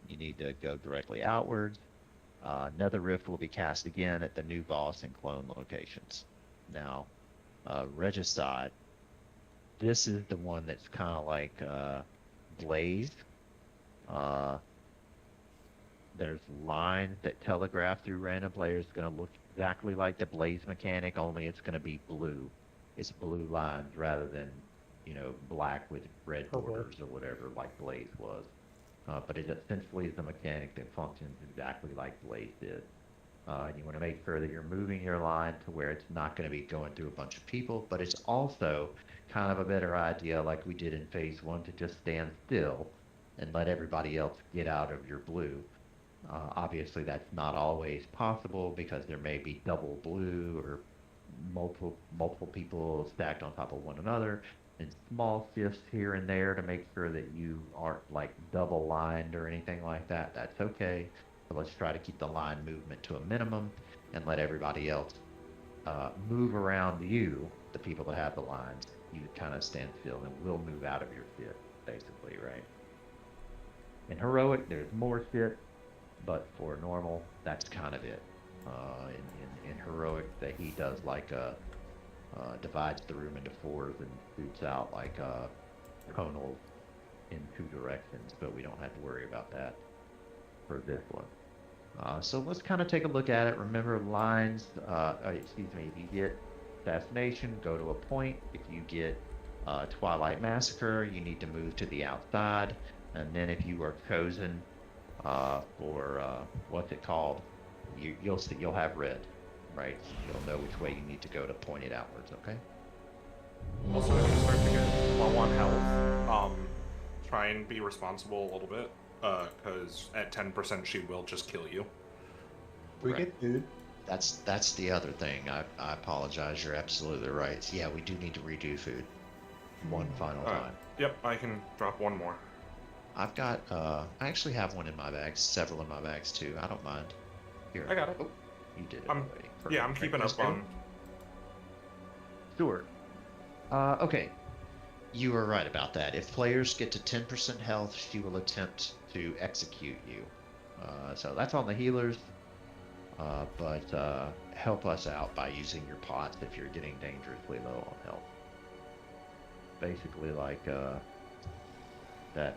Speaker 1: You need to go directly outwards. Another rift will be cast again at the new boss and clone locations. Now, Regicide, this is the one that's kind of like Blaze. There's lines that telegraph through random players. It's going to look exactly like the Blaze mechanic, only it's going to be blue. It's blue lines rather than, black with red borders or whatever like Blaze was. But it essentially is a mechanic that functions exactly like Blaze did. You want to make sure that you're moving your line to where it's not going to be going through a bunch of people, but it's also kind of a better idea, like we did in Phase 1, to just stand still and let everybody else get out of your blue. Obviously, that's not always possible because there may be double blue or multiple people stacked on top of one another, and small shifts here and there to make sure that you aren't like double lined or anything like that. That's okay. But let's try to keep the line movement to a minimum and let everybody else move around you, the people that have the lines. You kind of stand still and we'll move out of your shit, basically, right? In Heroic, there's more shit, but for normal, that's kind of it. In Heroic, that he does like divides the room into 4s and shoots out like conal in 2 directions, but we don't have to worry about that for this one. So let's kind of take a look at it. Remember lines, if you get Assassination, go to a point. If you get Twilight Massacre, you need to move to the outside. And then if you are chosen for what's it called, you'll have red, right? You'll know which way you need to go to point it outwards. Okay.
Speaker 2: Also, if you start to get low on health, try and be responsible a little bit, because at 10% she will just kill you.
Speaker 6: We get food.
Speaker 1: That's the other thing. I apologize. You're absolutely right. Yeah, we do need to redo food one final time.
Speaker 2: Yep, I can drop 1 more.
Speaker 1: I've got, I actually have one in my bags, several in my bags too. I don't mind. Here.
Speaker 2: I got it.
Speaker 1: Oh, you did it
Speaker 2: already. Yeah, I'm keeping up on.
Speaker 1: Sure. Okay. You were right about that. If players get to 10% health, she will attempt to execute you. So that's on the healers. But help us out by using your pots if you're getting dangerously low on health. Basically like that,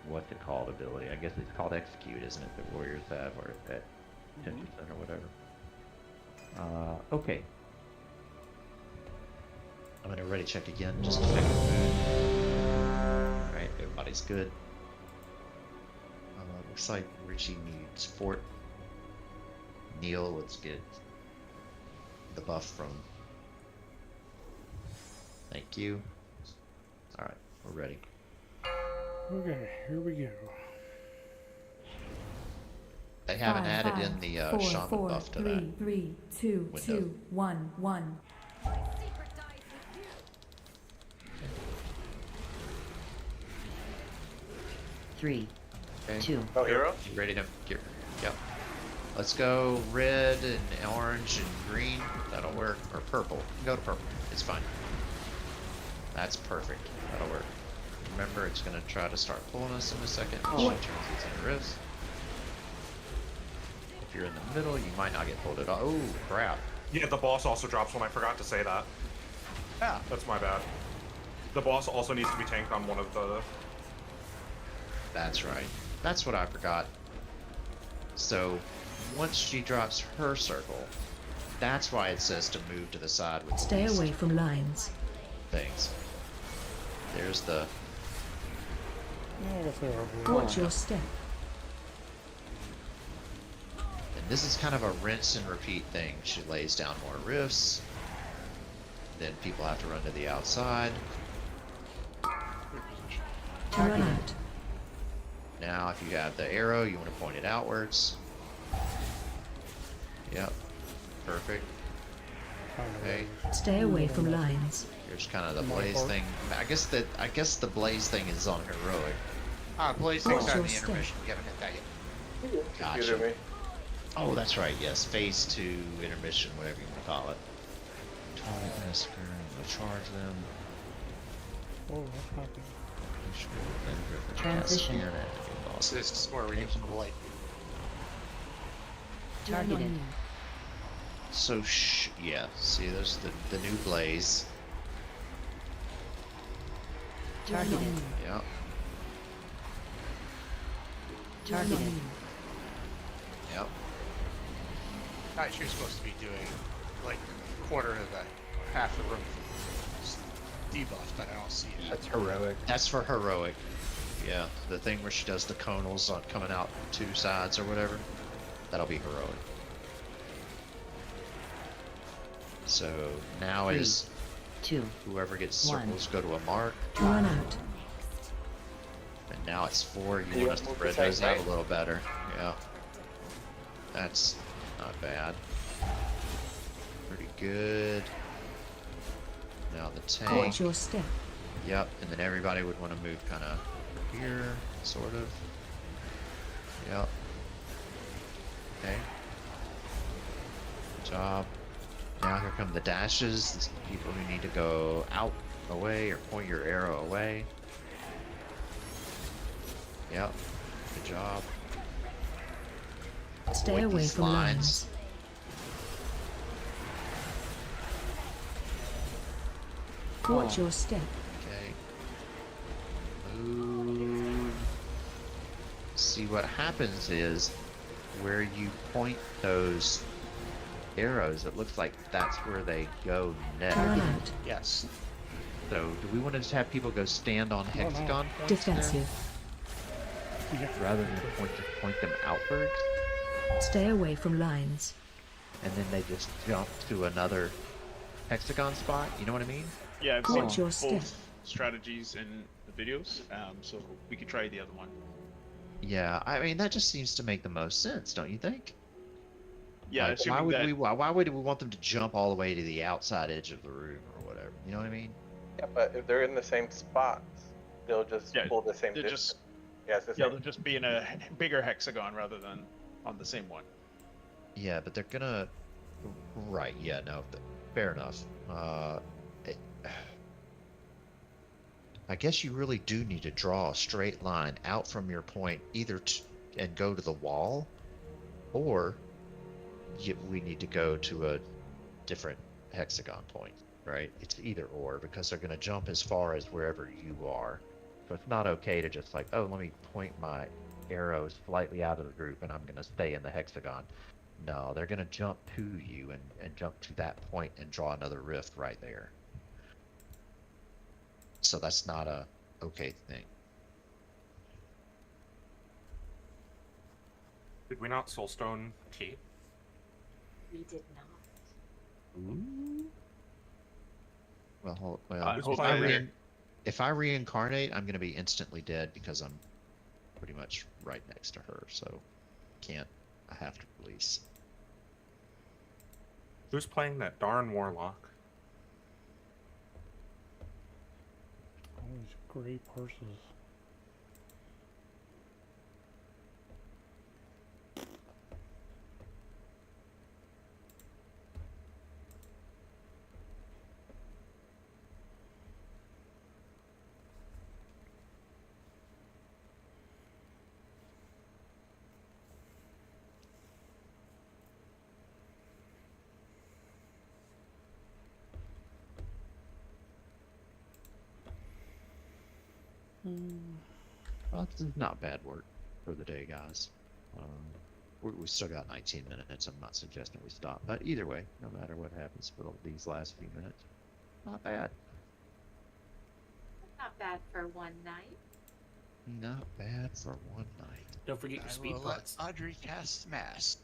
Speaker 1: what's it called, ability? I guess it's called execute, isn't it, that warriors have, or at 10% or whatever. Okay. I'm gonna ready check again, just to check the food. Alright, everybody's good. Looks like Richie needs support. Neil, let's get the buff from. Thank you. Alright, we're ready.
Speaker 5: Okay, here we go.
Speaker 1: They haven't added in the shaman buff to that.
Speaker 15: 3, 2, 2, 1, 1.
Speaker 16: 3,
Speaker 1: Okay.
Speaker 16: 2.
Speaker 9: Oh, hero?
Speaker 1: You ready to get? Yep. Let's go red and orange and green. That'll work. Or purple. Go to purple. It's fine. That's perfect. That'll work. Remember, it's going to try to start pulling us in a second.
Speaker 15: Oh.
Speaker 1: She turns these into rifts. If you're in the middle, you might not get pulled at all. Oh, crap.
Speaker 2: Yeah, the boss also drops one. I forgot to say that.
Speaker 12: Yeah.
Speaker 2: That's my bad. The boss also needs to be tanked on one of the...
Speaker 1: That's right. That's what I forgot. So, once she drops her circle, that's why it says to move to the side with
Speaker 15: Stay
Speaker 1: these
Speaker 15: away from lines.
Speaker 1: things. There's the...
Speaker 5: Yeah, I guess they are.
Speaker 15: Watch your step.
Speaker 1: And this is kind of a rinse and repeat thing. She lays down more rifts. Then people have to run to the outside.
Speaker 15: Run out.
Speaker 1: Now, if you have the arrow, you want to point it outwards. Yep. Perfect. Okay.
Speaker 15: Stay away from lines.
Speaker 1: Here's kind of the blaze thing. I guess the blaze thing is on heroic.
Speaker 12: Blaze thing's on the intermission. We haven't hit that yet.
Speaker 1: Gotcha. Oh, that's right. Yes, phase 2 intermission, whatever you want to call it. Target massacre. I'm gonna charge them.
Speaker 5: Oh, what's happening?
Speaker 15: Transition.
Speaker 12: So this is where we get some light.
Speaker 15: Targeted.
Speaker 1: So yeah. See, there's the new blaze.
Speaker 15: Targeted.
Speaker 1: Yep.
Speaker 15: Targeted.
Speaker 1: Yep.
Speaker 12: Thought she was supposed to be doing like a quarter of the half the room debuff, but I don't see it.
Speaker 6: That's heroic.
Speaker 1: That's for heroic. Yeah, the thing where she does the conals on coming out 2 sides or whatever. That'll be heroic. So now
Speaker 15: 3,
Speaker 1: is
Speaker 15: 2,
Speaker 1: whoever gets
Speaker 15: 1.
Speaker 1: circles go to a mark.
Speaker 15: Run out.
Speaker 1: And now it's 4. You
Speaker 9: You
Speaker 1: want us to
Speaker 9: move
Speaker 1: spread
Speaker 9: the
Speaker 1: those
Speaker 9: tank,
Speaker 1: out
Speaker 9: right?
Speaker 1: a little better. Yeah. That's not bad. Pretty good. Now the tank.
Speaker 15: Watch your step.
Speaker 1: Yep, and then everybody would want to move kind of here, sort of. Yep. Okay. Good job. Now here come the dashes. These are people who need to go out, away, or point your arrow away. Yep. Good job.
Speaker 15: Stay
Speaker 1: Avoid
Speaker 15: away
Speaker 1: these
Speaker 15: from lines. Watch your step.
Speaker 1: Okay. Move. See, what happens is where you point those arrows, it looks like that's where they go next.
Speaker 15: Run out.
Speaker 1: Yes. So, do we want to just have people go stand on hexagon points
Speaker 15: Defensive.
Speaker 1: there, rather than point them outwards,
Speaker 15: Stay away from lines.
Speaker 1: and then they just jump to another hexagon spot? You know what I mean?
Speaker 14: Yeah, I've
Speaker 15: Watch
Speaker 14: seen
Speaker 15: your step.
Speaker 14: both strategies in the videos, so we could try the other one.
Speaker 1: Yeah, I mean that just seems to make the most sense, don't you think?
Speaker 14: Yeah,
Speaker 1: Like,
Speaker 14: assuming that
Speaker 1: why would we want them to jump all the way to the outside edge of the room or whatever? You know what I mean?
Speaker 9: Yeah, but if they're in the same spots, they'll just
Speaker 14: Yeah,
Speaker 9: pull the same
Speaker 14: they're
Speaker 9: distance.
Speaker 14: just
Speaker 9: Yeah, it's the
Speaker 14: yeah,
Speaker 9: same.
Speaker 14: they'll just be in a bigger hexagon rather than on the same one.
Speaker 1: Yeah, but they're gonna. Right? Yeah. No. Fair enough. I guess you really do need to draw a straight line out from your point, either and go to the wall, or we need to go to a different hexagon point. Right? It's either or, because they're gonna jump as far as wherever you are. So it's not okay to just like, oh, let me point my arrows slightly out of the group and I'm gonna stay in the hexagon. No, they're gonna jump to you and jump to that point and draw another rift right there. So that's not a okay thing.
Speaker 2: Did we not soulstone Kate?
Speaker 8: We did not.
Speaker 1: Ooh. Well, if I reincarnate, I'm gonna be instantly dead because I'm pretty much right next to her. So I have to release.
Speaker 2: Who's playing that darn warlock?
Speaker 5: Oh, these gray purses.
Speaker 1: Well, this is not bad work for the day, guys. We still got 19 minutes. I'm not suggesting we stop, but either way, no matter what happens for these last few minutes, not bad.
Speaker 8: Not bad for one night.
Speaker 1: Not bad for one night.
Speaker 3: Don't forget your
Speaker 12: I
Speaker 3: speed
Speaker 12: will let
Speaker 3: pots.
Speaker 12: Audrey cast mask.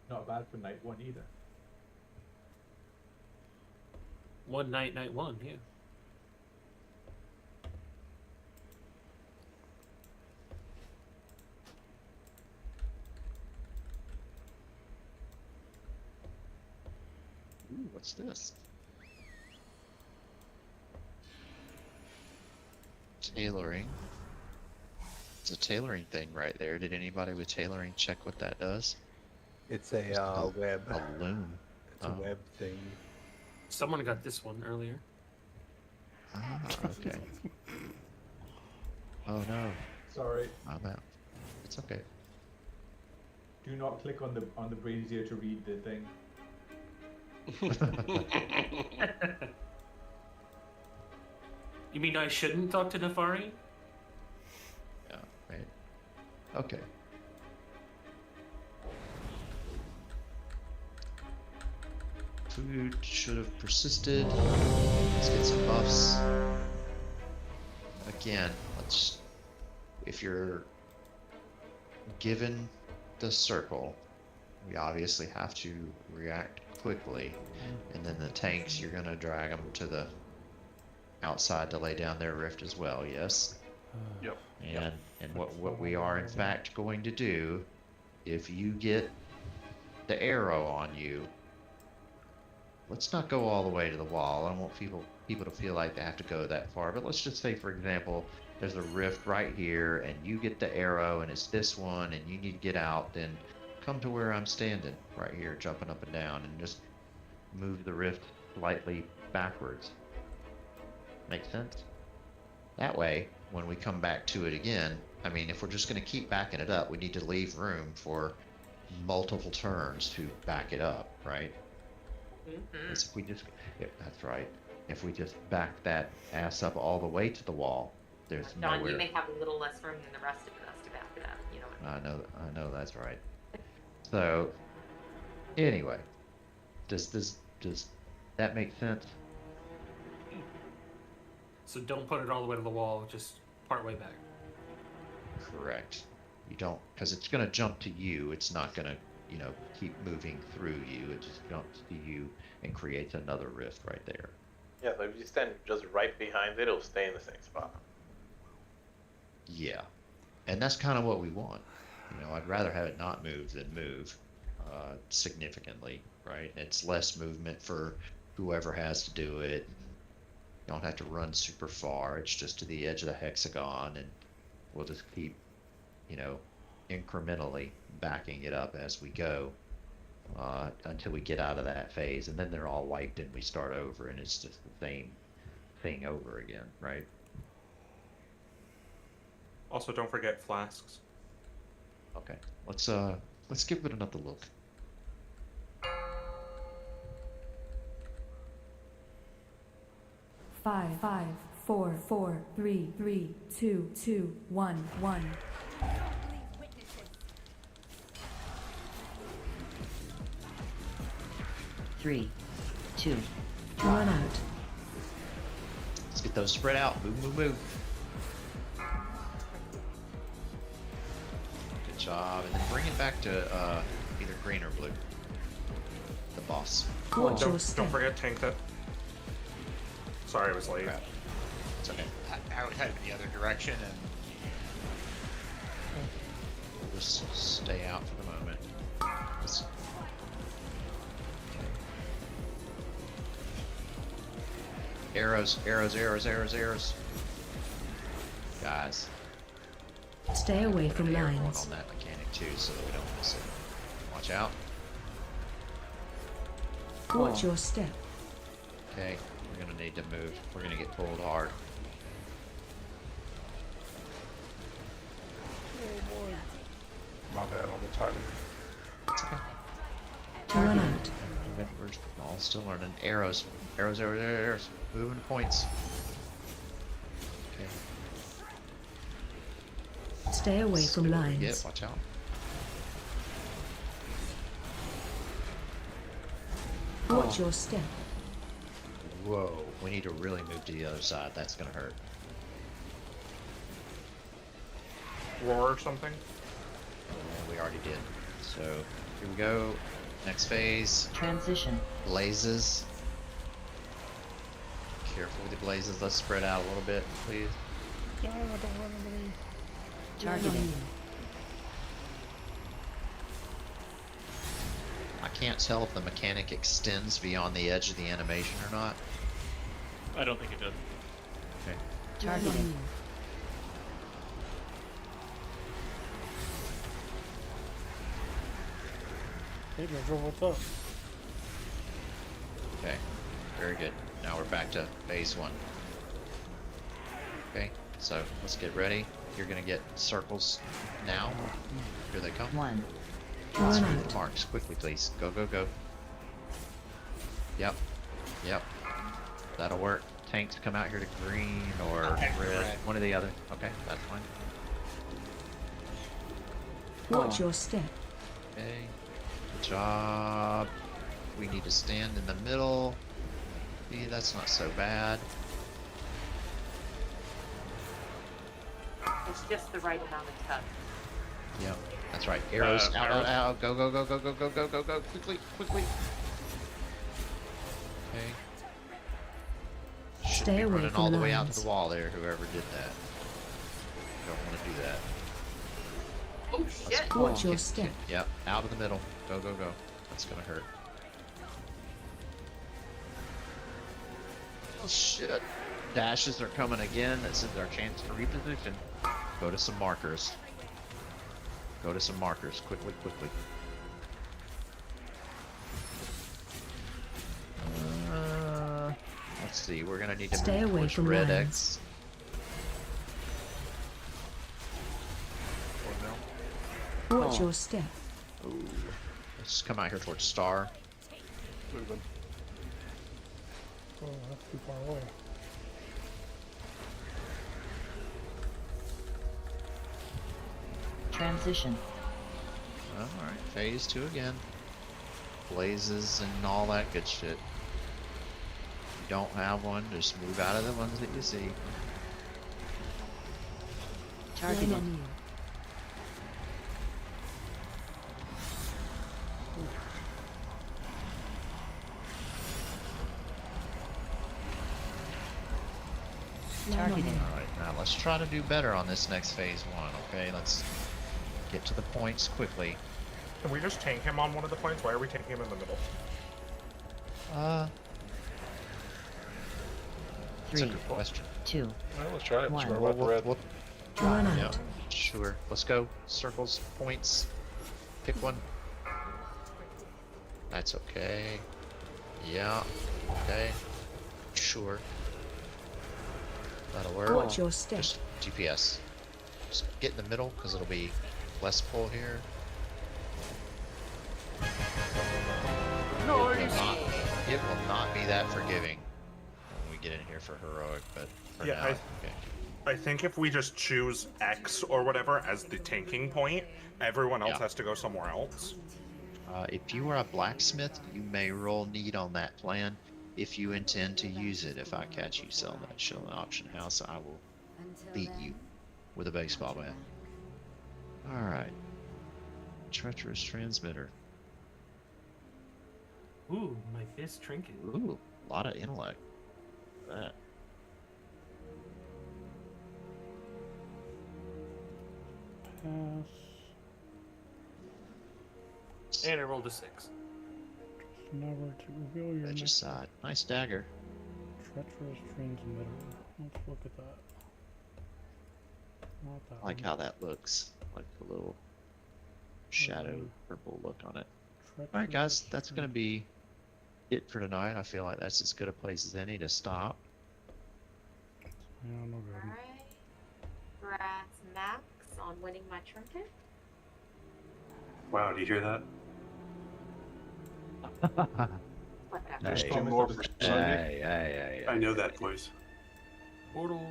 Speaker 13: Not bad for night one either.
Speaker 3: One night, night one, yeah.
Speaker 1: Ooh, what's this? Tailoring. It's a tailoring thing right there. Did anybody with tailoring check what that does?
Speaker 6: It's a web.
Speaker 1: A loom.
Speaker 6: It's a web thing.
Speaker 3: Someone got this one earlier.
Speaker 1: Ah, okay. Oh no.
Speaker 13: Sorry.
Speaker 1: I'm out. It's okay.
Speaker 13: Do not click on the brazier to read the thing.
Speaker 3: You mean I shouldn't talk to Nefari?
Speaker 1: Yeah, right. Okay. Food should have persisted. Let's get some buffs. Again, if you're given the circle, we obviously have to react quickly, and then the tanks, you're gonna drag them to the outside to lay down their rift as well. Yes.
Speaker 10: Yep.
Speaker 1: And what we are in fact going to do, if you get the arrow on you, let's not go all the way to the wall. I don't want people to feel like they have to go that far. But let's just say, for example, there's a rift right here, and you get the arrow, and it's this one, and you need to get out. Then come to where I'm standing right here, jumping up and down, and just move the rift slightly backwards. Make sense? That way, when we come back to it again, I mean, if we're just going to keep backing it up, we need to leave room for multiple turns to back it up, right? If we just, that's right. If we just back that ass up all the way to the wall, there's
Speaker 8: John,
Speaker 1: nowhere.
Speaker 8: you may have a little less room than the rest of us to back it up. You know what
Speaker 1: I know that's right. So, anyway, does that make sense?
Speaker 3: So don't put it all the way to the wall, just part way back.
Speaker 1: Correct. You don't, because it's going to jump to you. It's not going to, keep moving through you. It just jumps to you and creates another rift right there.
Speaker 9: Yeah, so if you stand just right behind it, it'll stay in the same spot.
Speaker 1: Yeah, and that's kind of what we want. I'd rather have it not move than move significantly, right? It's less movement for whoever has to do it. You don't have to run super far. It's just to the edge of the hexagon, and we'll just keep, incrementally backing it up as we go until we get out of that phase, and then they're all wiped and we start over, and it's just the same thing over again, right?
Speaker 2: Also, don't forget flasks.
Speaker 1: Okay, let's give it another look.
Speaker 15: Five, 4, 3, 2, 1. 3, 2, run out.
Speaker 1: Let's get those spread out. Move. Good job. And then bring it back to either green or blue. The boss.
Speaker 15: Watch your
Speaker 2: Don't
Speaker 15: step.
Speaker 2: forget tank that. Sorry, I was late.
Speaker 1: Crap. It's okay.
Speaker 12: I would head in the other direction, and
Speaker 1: We'll just stay out for the moment. Arrows. Guys.
Speaker 15: Stay away from
Speaker 1: Air going
Speaker 15: lines.
Speaker 1: on that mechanic too, so that we don't miss it. Watch out.
Speaker 15: Watch your step.
Speaker 1: Okay, we're gonna need to move. We're gonna get pulled hard.
Speaker 10: My bad on the timing.
Speaker 1: It's okay.
Speaker 15: Run out.
Speaker 1: We're all still learning. Arrows. Moving to points. Okay.
Speaker 15: Stay away
Speaker 1: Let's
Speaker 15: from
Speaker 1: see what we
Speaker 15: lines.
Speaker 1: get. Watch out.
Speaker 15: Watch your step.
Speaker 1: Whoa, we need to really move to the other side. That's gonna hurt.
Speaker 2: Roar or something?
Speaker 1: Yeah, we already did. So here we go. Next phase.
Speaker 15: Transition.
Speaker 1: Blazes. Careful with the blazes. Let's spread out a little bit, please.
Speaker 5: Yeah, don't run into me.
Speaker 15: Targeting.
Speaker 1: I can't tell if the mechanic extends beyond the edge of the animation or not.
Speaker 14: I don't think it does.
Speaker 1: Okay.
Speaker 15: Targeting.
Speaker 5: Hey, Jojo, what's up?
Speaker 1: Okay. Very good. Now we're back to phase 1. Okay, so let's get ready. You're gonna get circles now. Here they come.
Speaker 15: 1.
Speaker 1: Let's
Speaker 15: Run
Speaker 1: move
Speaker 15: out.
Speaker 1: the marks quickly, please. Go, go, go. Yep. Yep. That'll work. Tanks come out here to green or red. One or the other. Okay, that's fine.
Speaker 15: Watch your step.
Speaker 1: Okay. Good job. We need to stand in the middle. See, that's not so bad.
Speaker 8: It's just the right amount of tuck.
Speaker 1: Yep. That's right. Arrows out, out, out. Go, go, go, go, go, go, go, go, go. Quickly, quickly. Okay. Should
Speaker 15: Stay
Speaker 1: be
Speaker 15: away
Speaker 1: running
Speaker 15: from
Speaker 1: all the way out to
Speaker 15: lines.
Speaker 1: the wall there, whoever did that. Don't want to do that.
Speaker 8: Oh shit!
Speaker 15: Watch your step.
Speaker 1: Yep, out of the middle. Go, go, go. That's gonna hurt. Oh shit. Dashes are coming again. This is our chance to reposition. Go to some markers. Go to some markers. Quickly, quickly. Let's see. We're gonna need to
Speaker 15: Stay
Speaker 1: move
Speaker 15: away
Speaker 1: towards
Speaker 15: from
Speaker 1: red
Speaker 15: lines.
Speaker 1: X.
Speaker 15: Watch your step.
Speaker 1: Ooh. Let's come out here towards star.
Speaker 10: Moving.
Speaker 5: Oh, that's too far away.
Speaker 15: Transition.
Speaker 1: Alright, phase 2 again. Blazes and all that good shit. If you don't have one, just move out of the ones that you see.
Speaker 15: Targeting. Targeting.
Speaker 1: Alright, now let's try to do better on this next phase 1, okay? Let's get to the points quickly.
Speaker 2: Can we just tank him on one of the points? Why are we tanking him in the middle?
Speaker 1: That's a good question.
Speaker 15: 2.
Speaker 10: Well, let's try it.
Speaker 15: One.
Speaker 10: Square with red.
Speaker 15: Run
Speaker 1: Yeah,
Speaker 15: out.
Speaker 1: sure. Let's go. Circles, points. Pick one. That's okay. Yeah. Okay. Sure. That'll work.
Speaker 15: Watch your step.
Speaker 1: Just GPS. Just get in the middle because it'll be less pull here. It will not be that forgiving when we get in here for heroic, but for
Speaker 2: Yeah,
Speaker 1: now, okay.
Speaker 2: I think if we just choose X or whatever as the tanking point, everyone else has to go somewhere else.
Speaker 1: If you are a blacksmith, you may roll need on that plan if you intend to use it. If I catch you selling that shell in auction house, I will beat you with a baseball bat. Alright. Treacherous transmitter.
Speaker 3: Ooh, my fist trinket.
Speaker 1: Ooh, a lot of intellect. That.
Speaker 5: Pass.
Speaker 3: And I rolled a 6.
Speaker 5: Just never to reveal your
Speaker 1: Regicide. Nice dagger.
Speaker 5: treacherous transmitter. Let's look at that. Not that
Speaker 1: I like
Speaker 5: one.
Speaker 1: how that looks. Like a little shadow purple look on it. Alright guys, that's gonna be it for tonight. I feel like that's as good a place as any to stop.
Speaker 5: Yeah, no good.
Speaker 8: Alright. Congrats, Max, on winning my trinket.
Speaker 4: Wow, do you hear that?
Speaker 8: Whatever.
Speaker 10: There's
Speaker 1: Hey.
Speaker 10: two more for Sunday.
Speaker 1: Hey.
Speaker 4: I know that voice.
Speaker 3: Portal.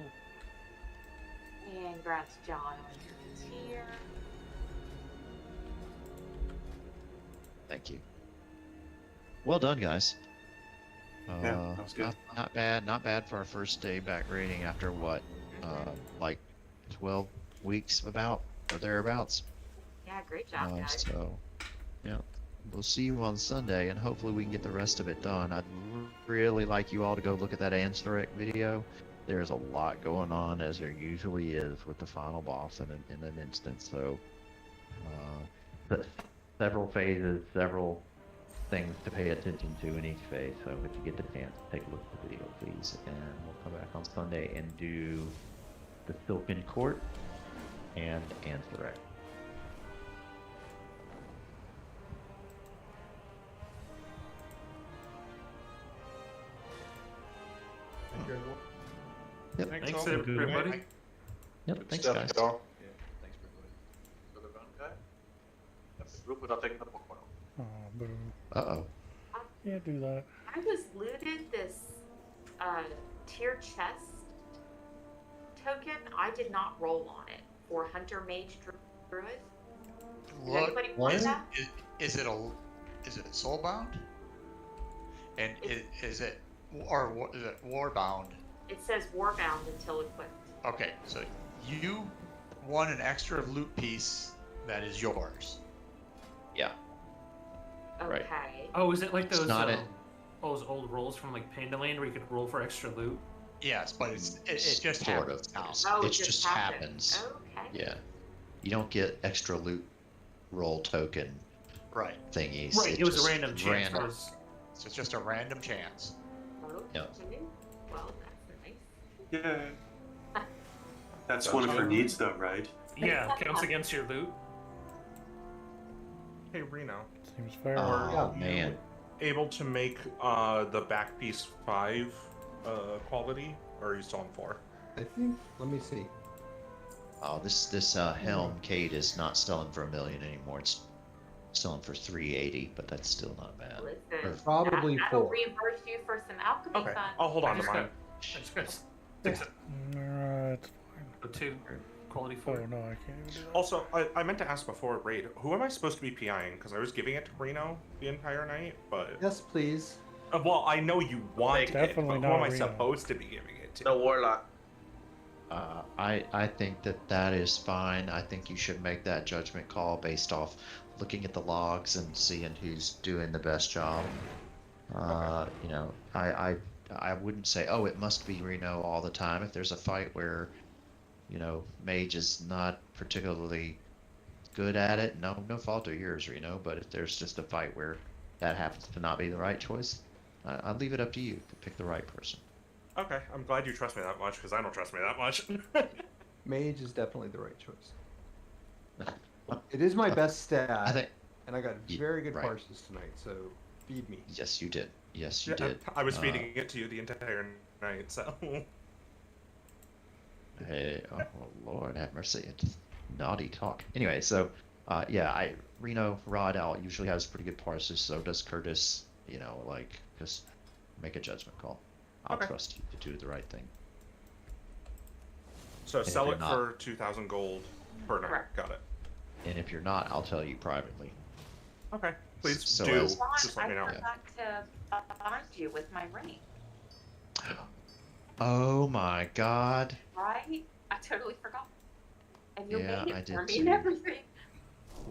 Speaker 8: And congrats, John, on your tier.
Speaker 1: Thank you. Well done, guys.
Speaker 4: Yeah, that was good.
Speaker 1: Not bad. Not bad for our first day back raiding after what, like 12 weeks about or thereabouts.
Speaker 8: Yeah, great job, guys.
Speaker 1: So, yeah, we'll see you on Sunday, and hopefully we can get the rest of it done. I'd really like you all to go look at that Anstarek video. There's a lot going on, as there usually is with the final boss in an instance. So, but several phases, several things to pay attention to in each phase. So if you get the chance, take a look at the video, please. And we'll come back on Sunday and do the Silken Court and Ansarek.
Speaker 13: Thank you, everyone.
Speaker 1: Yep.
Speaker 3: Thanks everybody.
Speaker 1: Yep. Thanks,
Speaker 9: stuff,
Speaker 1: guys.
Speaker 9: y'all.
Speaker 10: Yeah, thanks for everybody.
Speaker 9: So the gun guy? Left the group without taking the Pokemon.
Speaker 5: Oh, boo.
Speaker 1: Uh-oh.
Speaker 5: Can't do that.
Speaker 8: I was looted this tier chest token. I did not roll on it for Hunter Mage Druid. Does anybody want that?
Speaker 12: Is it soulbound? And is it warbound?
Speaker 8: It says Warbound until equipped.
Speaker 12: Okay, so you won an extra loot piece that is yours.
Speaker 1: Yeah.
Speaker 8: Okay.
Speaker 3: Oh, is it like those
Speaker 1: not
Speaker 3: those old rolls from like Pandaland where you could roll for extra loot?
Speaker 12: Yes, but it just
Speaker 1: Sort
Speaker 12: happens
Speaker 1: of.
Speaker 12: now.
Speaker 8: Oh,
Speaker 1: It just happens.
Speaker 8: Okay.
Speaker 1: Yeah. You don't get extra loot roll token
Speaker 12: Right.
Speaker 1: thingies.
Speaker 3: Right, it was
Speaker 1: just
Speaker 3: a random chance.
Speaker 1: random.
Speaker 12: So it's just a random chance.
Speaker 8: Okay.
Speaker 1: Yep.
Speaker 8: Well, that's nice.
Speaker 4: Yeah. That's one of her needs, though, right?
Speaker 3: Yeah, counts against your loot.
Speaker 2: Hey, Reno.
Speaker 5: Seems fair.
Speaker 1: Oh, man.
Speaker 2: Able to make the back piece 5 quality, or are you still on 4?
Speaker 6: I think. Let me see.
Speaker 1: Oh, this helm Kate is not selling for $1 million anymore. It's selling for 380, but that's still not bad.
Speaker 8: Listen,
Speaker 6: Probably
Speaker 8: that'll
Speaker 6: 4.
Speaker 8: reimburse you for some alchemy
Speaker 2: Okay,
Speaker 8: funds.
Speaker 2: I'll hold on to
Speaker 3: just
Speaker 2: mine.
Speaker 3: It's good. Fix it.
Speaker 5: Alright.
Speaker 3: Go 2, quality
Speaker 5: Oh
Speaker 3: 4.
Speaker 5: no, I can't even do that.
Speaker 2: Also, I meant to ask before raid, who am I supposed to be PIing? Because I was giving it to Reno the entire night, but...
Speaker 6: Yes, please.
Speaker 2: Well, I know you want it, but
Speaker 5: Definitely
Speaker 2: who
Speaker 5: not
Speaker 2: am I
Speaker 5: Reno.
Speaker 2: supposed to be giving it to?
Speaker 9: The Warlock.
Speaker 1: I think that is fine. I think you should make that judgment call based off looking at the logs and seeing who's doing the best job. You know, I wouldn't say, oh, it must be Reno all the time. If there's a fight where, you know, Mage is not particularly good at it, no fault of yours, Reno. But if there's just a fight where that happens to not be the right choice, I'll leave it up to you to pick the right person.
Speaker 2: Okay, I'm glad you trust me that much, because I don't trust me that much.
Speaker 6: Mage is definitely the right choice. It is my best stat, and I got very good
Speaker 1: right.
Speaker 6: parses tonight, so feed me.
Speaker 1: Yes, you did. Yes, you
Speaker 2: Yeah,
Speaker 1: did.
Speaker 2: I was feeding it to you the entire night, so...
Speaker 1: Hey, oh Lord, have mercy! It's naughty talk. Anyway, so yeah, Reno Rod Out usually has pretty good parses. So does Curtis. You know, like just make a judgment call. I'll trust you to do the right thing.
Speaker 2: So
Speaker 1: And if
Speaker 2: sell
Speaker 1: you're
Speaker 2: it
Speaker 1: not-
Speaker 2: for 2,000 gold per night. Got it.
Speaker 1: And if you're not, I'll tell you privately.
Speaker 2: Okay, please
Speaker 1: So
Speaker 2: do.
Speaker 1: as-
Speaker 2: Just let me know.
Speaker 8: I forgot to bind you with my ring,
Speaker 1: Oh my God!
Speaker 8: right? I totally forgot. And you
Speaker 1: Yeah,
Speaker 8: made
Speaker 1: I
Speaker 8: it for
Speaker 1: did
Speaker 8: me and
Speaker 1: too.
Speaker 8: everything.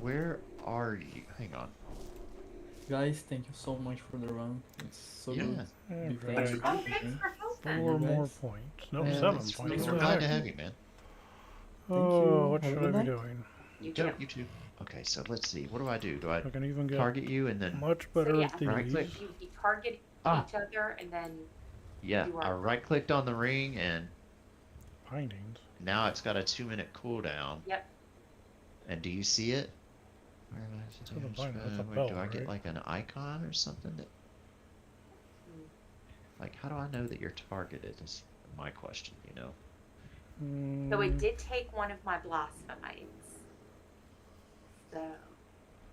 Speaker 1: Where are you? Hang on.
Speaker 20: Guys, thank you so much for the run. It's so
Speaker 1: Yeah.
Speaker 20: good.
Speaker 5: Yeah,
Speaker 20: Be
Speaker 5: great.
Speaker 20: friends.
Speaker 8: Oh, thanks for helping.
Speaker 5: 4
Speaker 20: You
Speaker 5: more
Speaker 20: guys.
Speaker 5: points. No,
Speaker 20: Yeah,
Speaker 5: 7
Speaker 20: thanks
Speaker 5: points.
Speaker 20: for
Speaker 5: What
Speaker 1: We're
Speaker 5: the
Speaker 1: glad
Speaker 5: heck?
Speaker 1: to have you, man.
Speaker 5: Oh, what
Speaker 20: Have a
Speaker 5: should
Speaker 20: good
Speaker 5: I be
Speaker 20: night.
Speaker 5: doing?
Speaker 8: You
Speaker 1: Don't
Speaker 8: do.
Speaker 1: you too? Okay, so let's see. What do I do? Do I
Speaker 5: I can even get
Speaker 1: target you and then?
Speaker 5: much
Speaker 8: So
Speaker 5: better
Speaker 8: yeah,
Speaker 5: at these.
Speaker 1: Right click.
Speaker 8: you target
Speaker 1: Ah.
Speaker 8: each other, and then
Speaker 1: Yeah,
Speaker 8: You
Speaker 1: I
Speaker 8: are-
Speaker 1: right clicked on the ring and
Speaker 5: Bindings.
Speaker 1: now it's got a 2-minute cooldown.
Speaker 8: yep.
Speaker 1: And do you see it? Where am I?
Speaker 5: So the bind- that's a
Speaker 1: Where
Speaker 5: bell,
Speaker 1: do I get
Speaker 5: right?
Speaker 1: like an icon or something that? Like, how do I know that you're targeted? Is my question. You know.
Speaker 8: So it
Speaker 5: Mm,
Speaker 8: did take one of my blasphemites. So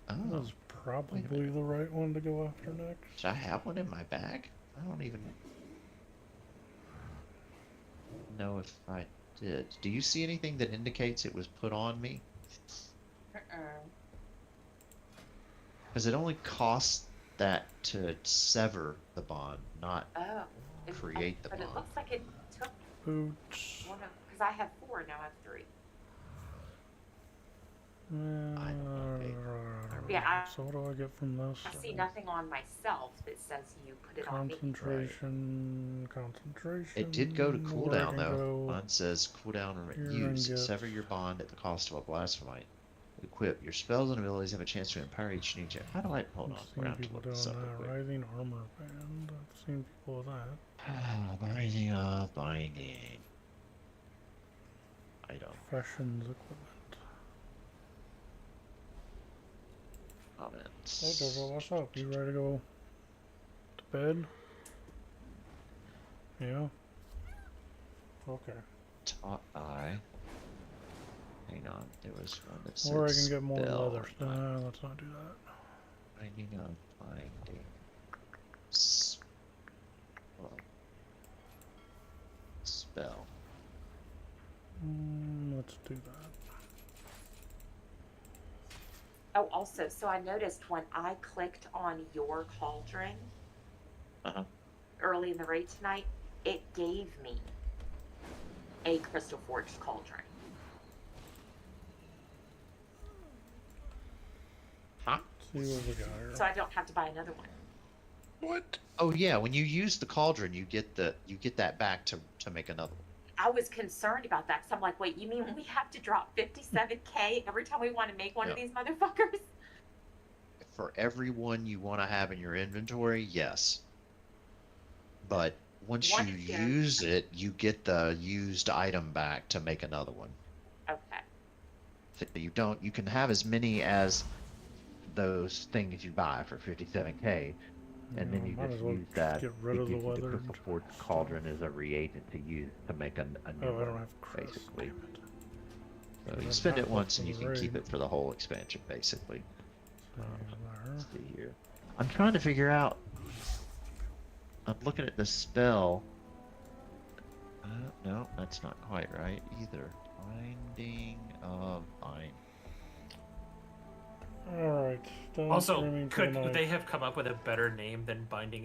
Speaker 5: That
Speaker 1: Oh,
Speaker 5: was probably the right one to go after next.
Speaker 1: should I have one in my bag? I don't even know if I did. Do you see anything that indicates it was put on me? Because it only costs that to sever the bond, not create the
Speaker 8: but
Speaker 1: bond.
Speaker 8: it looks like it took
Speaker 5: Boots.
Speaker 8: one of, because I have 4, now I have 3. Yeah,
Speaker 5: So what do I get from this?
Speaker 8: I see nothing on myself that says you put it on me.
Speaker 5: Concentration.
Speaker 1: It did go to
Speaker 5: Where I
Speaker 1: cooldown
Speaker 5: can
Speaker 1: though.
Speaker 5: go
Speaker 1: Mine says cooldown
Speaker 5: here
Speaker 1: use.
Speaker 5: and get-
Speaker 1: Sever your bond at the cost of a blasphemite. Equip. Your spells and abilities have a chance to empower each new gem. How do I hold on?
Speaker 5: I've
Speaker 1: We're gonna
Speaker 5: seen
Speaker 1: have to
Speaker 5: people
Speaker 1: look
Speaker 5: doing
Speaker 1: this up real
Speaker 5: that.
Speaker 1: quick.
Speaker 5: Rising armor band. I've seen people with that.
Speaker 1: Binding of binding. Item.
Speaker 5: Professions equipment.
Speaker 1: Comments.
Speaker 5: Hey Jojo, what's up? You ready to go to bed? Yeah. Okay.
Speaker 1: Top eye. Hang on, there was one that said
Speaker 5: Or I can get more
Speaker 1: spell.
Speaker 5: leather. Let's not do that.
Speaker 1: Binding of binding. Spell.
Speaker 5: Let's do that.
Speaker 8: Oh, also, so I noticed when I clicked on your cauldron early in the raid tonight, it gave me a crystal forged cauldron.
Speaker 1: Huh?
Speaker 5: See what we got here.
Speaker 8: So I don't have to buy another one.
Speaker 10: What?
Speaker 1: Oh yeah, when you use the cauldron, you get that back to make another one.
Speaker 8: I was concerned about that because I'm like, wait, you mean we have to drop 57k every time we want to make one of these motherfuckers?
Speaker 1: For every one you want to have in your inventory, yes. But once you use it, you get the used item back to make another one.
Speaker 8: Okay.
Speaker 1: So you can have as many as those things you buy for 57k, and then you
Speaker 5: might
Speaker 1: just
Speaker 5: as well
Speaker 1: use that.
Speaker 5: get rid of the
Speaker 1: gives you
Speaker 5: leather
Speaker 1: crystal forged cauldron as a reagent to use to make a new
Speaker 5: I don't
Speaker 1: one,
Speaker 5: have crystal,
Speaker 1: basically. So
Speaker 5: Because
Speaker 1: you
Speaker 5: I'm
Speaker 1: spend it
Speaker 5: halfway
Speaker 1: once and
Speaker 5: through
Speaker 1: you
Speaker 5: the
Speaker 1: can keep
Speaker 5: raid.
Speaker 1: it for the whole expansion, basically.
Speaker 5: There.
Speaker 1: Let's see here. I'm trying to figure out. I'm looking at the spell. No, that's not quite right either. Binding of bind.
Speaker 5: Alright.
Speaker 3: Also, could they have come up with a better name than Binding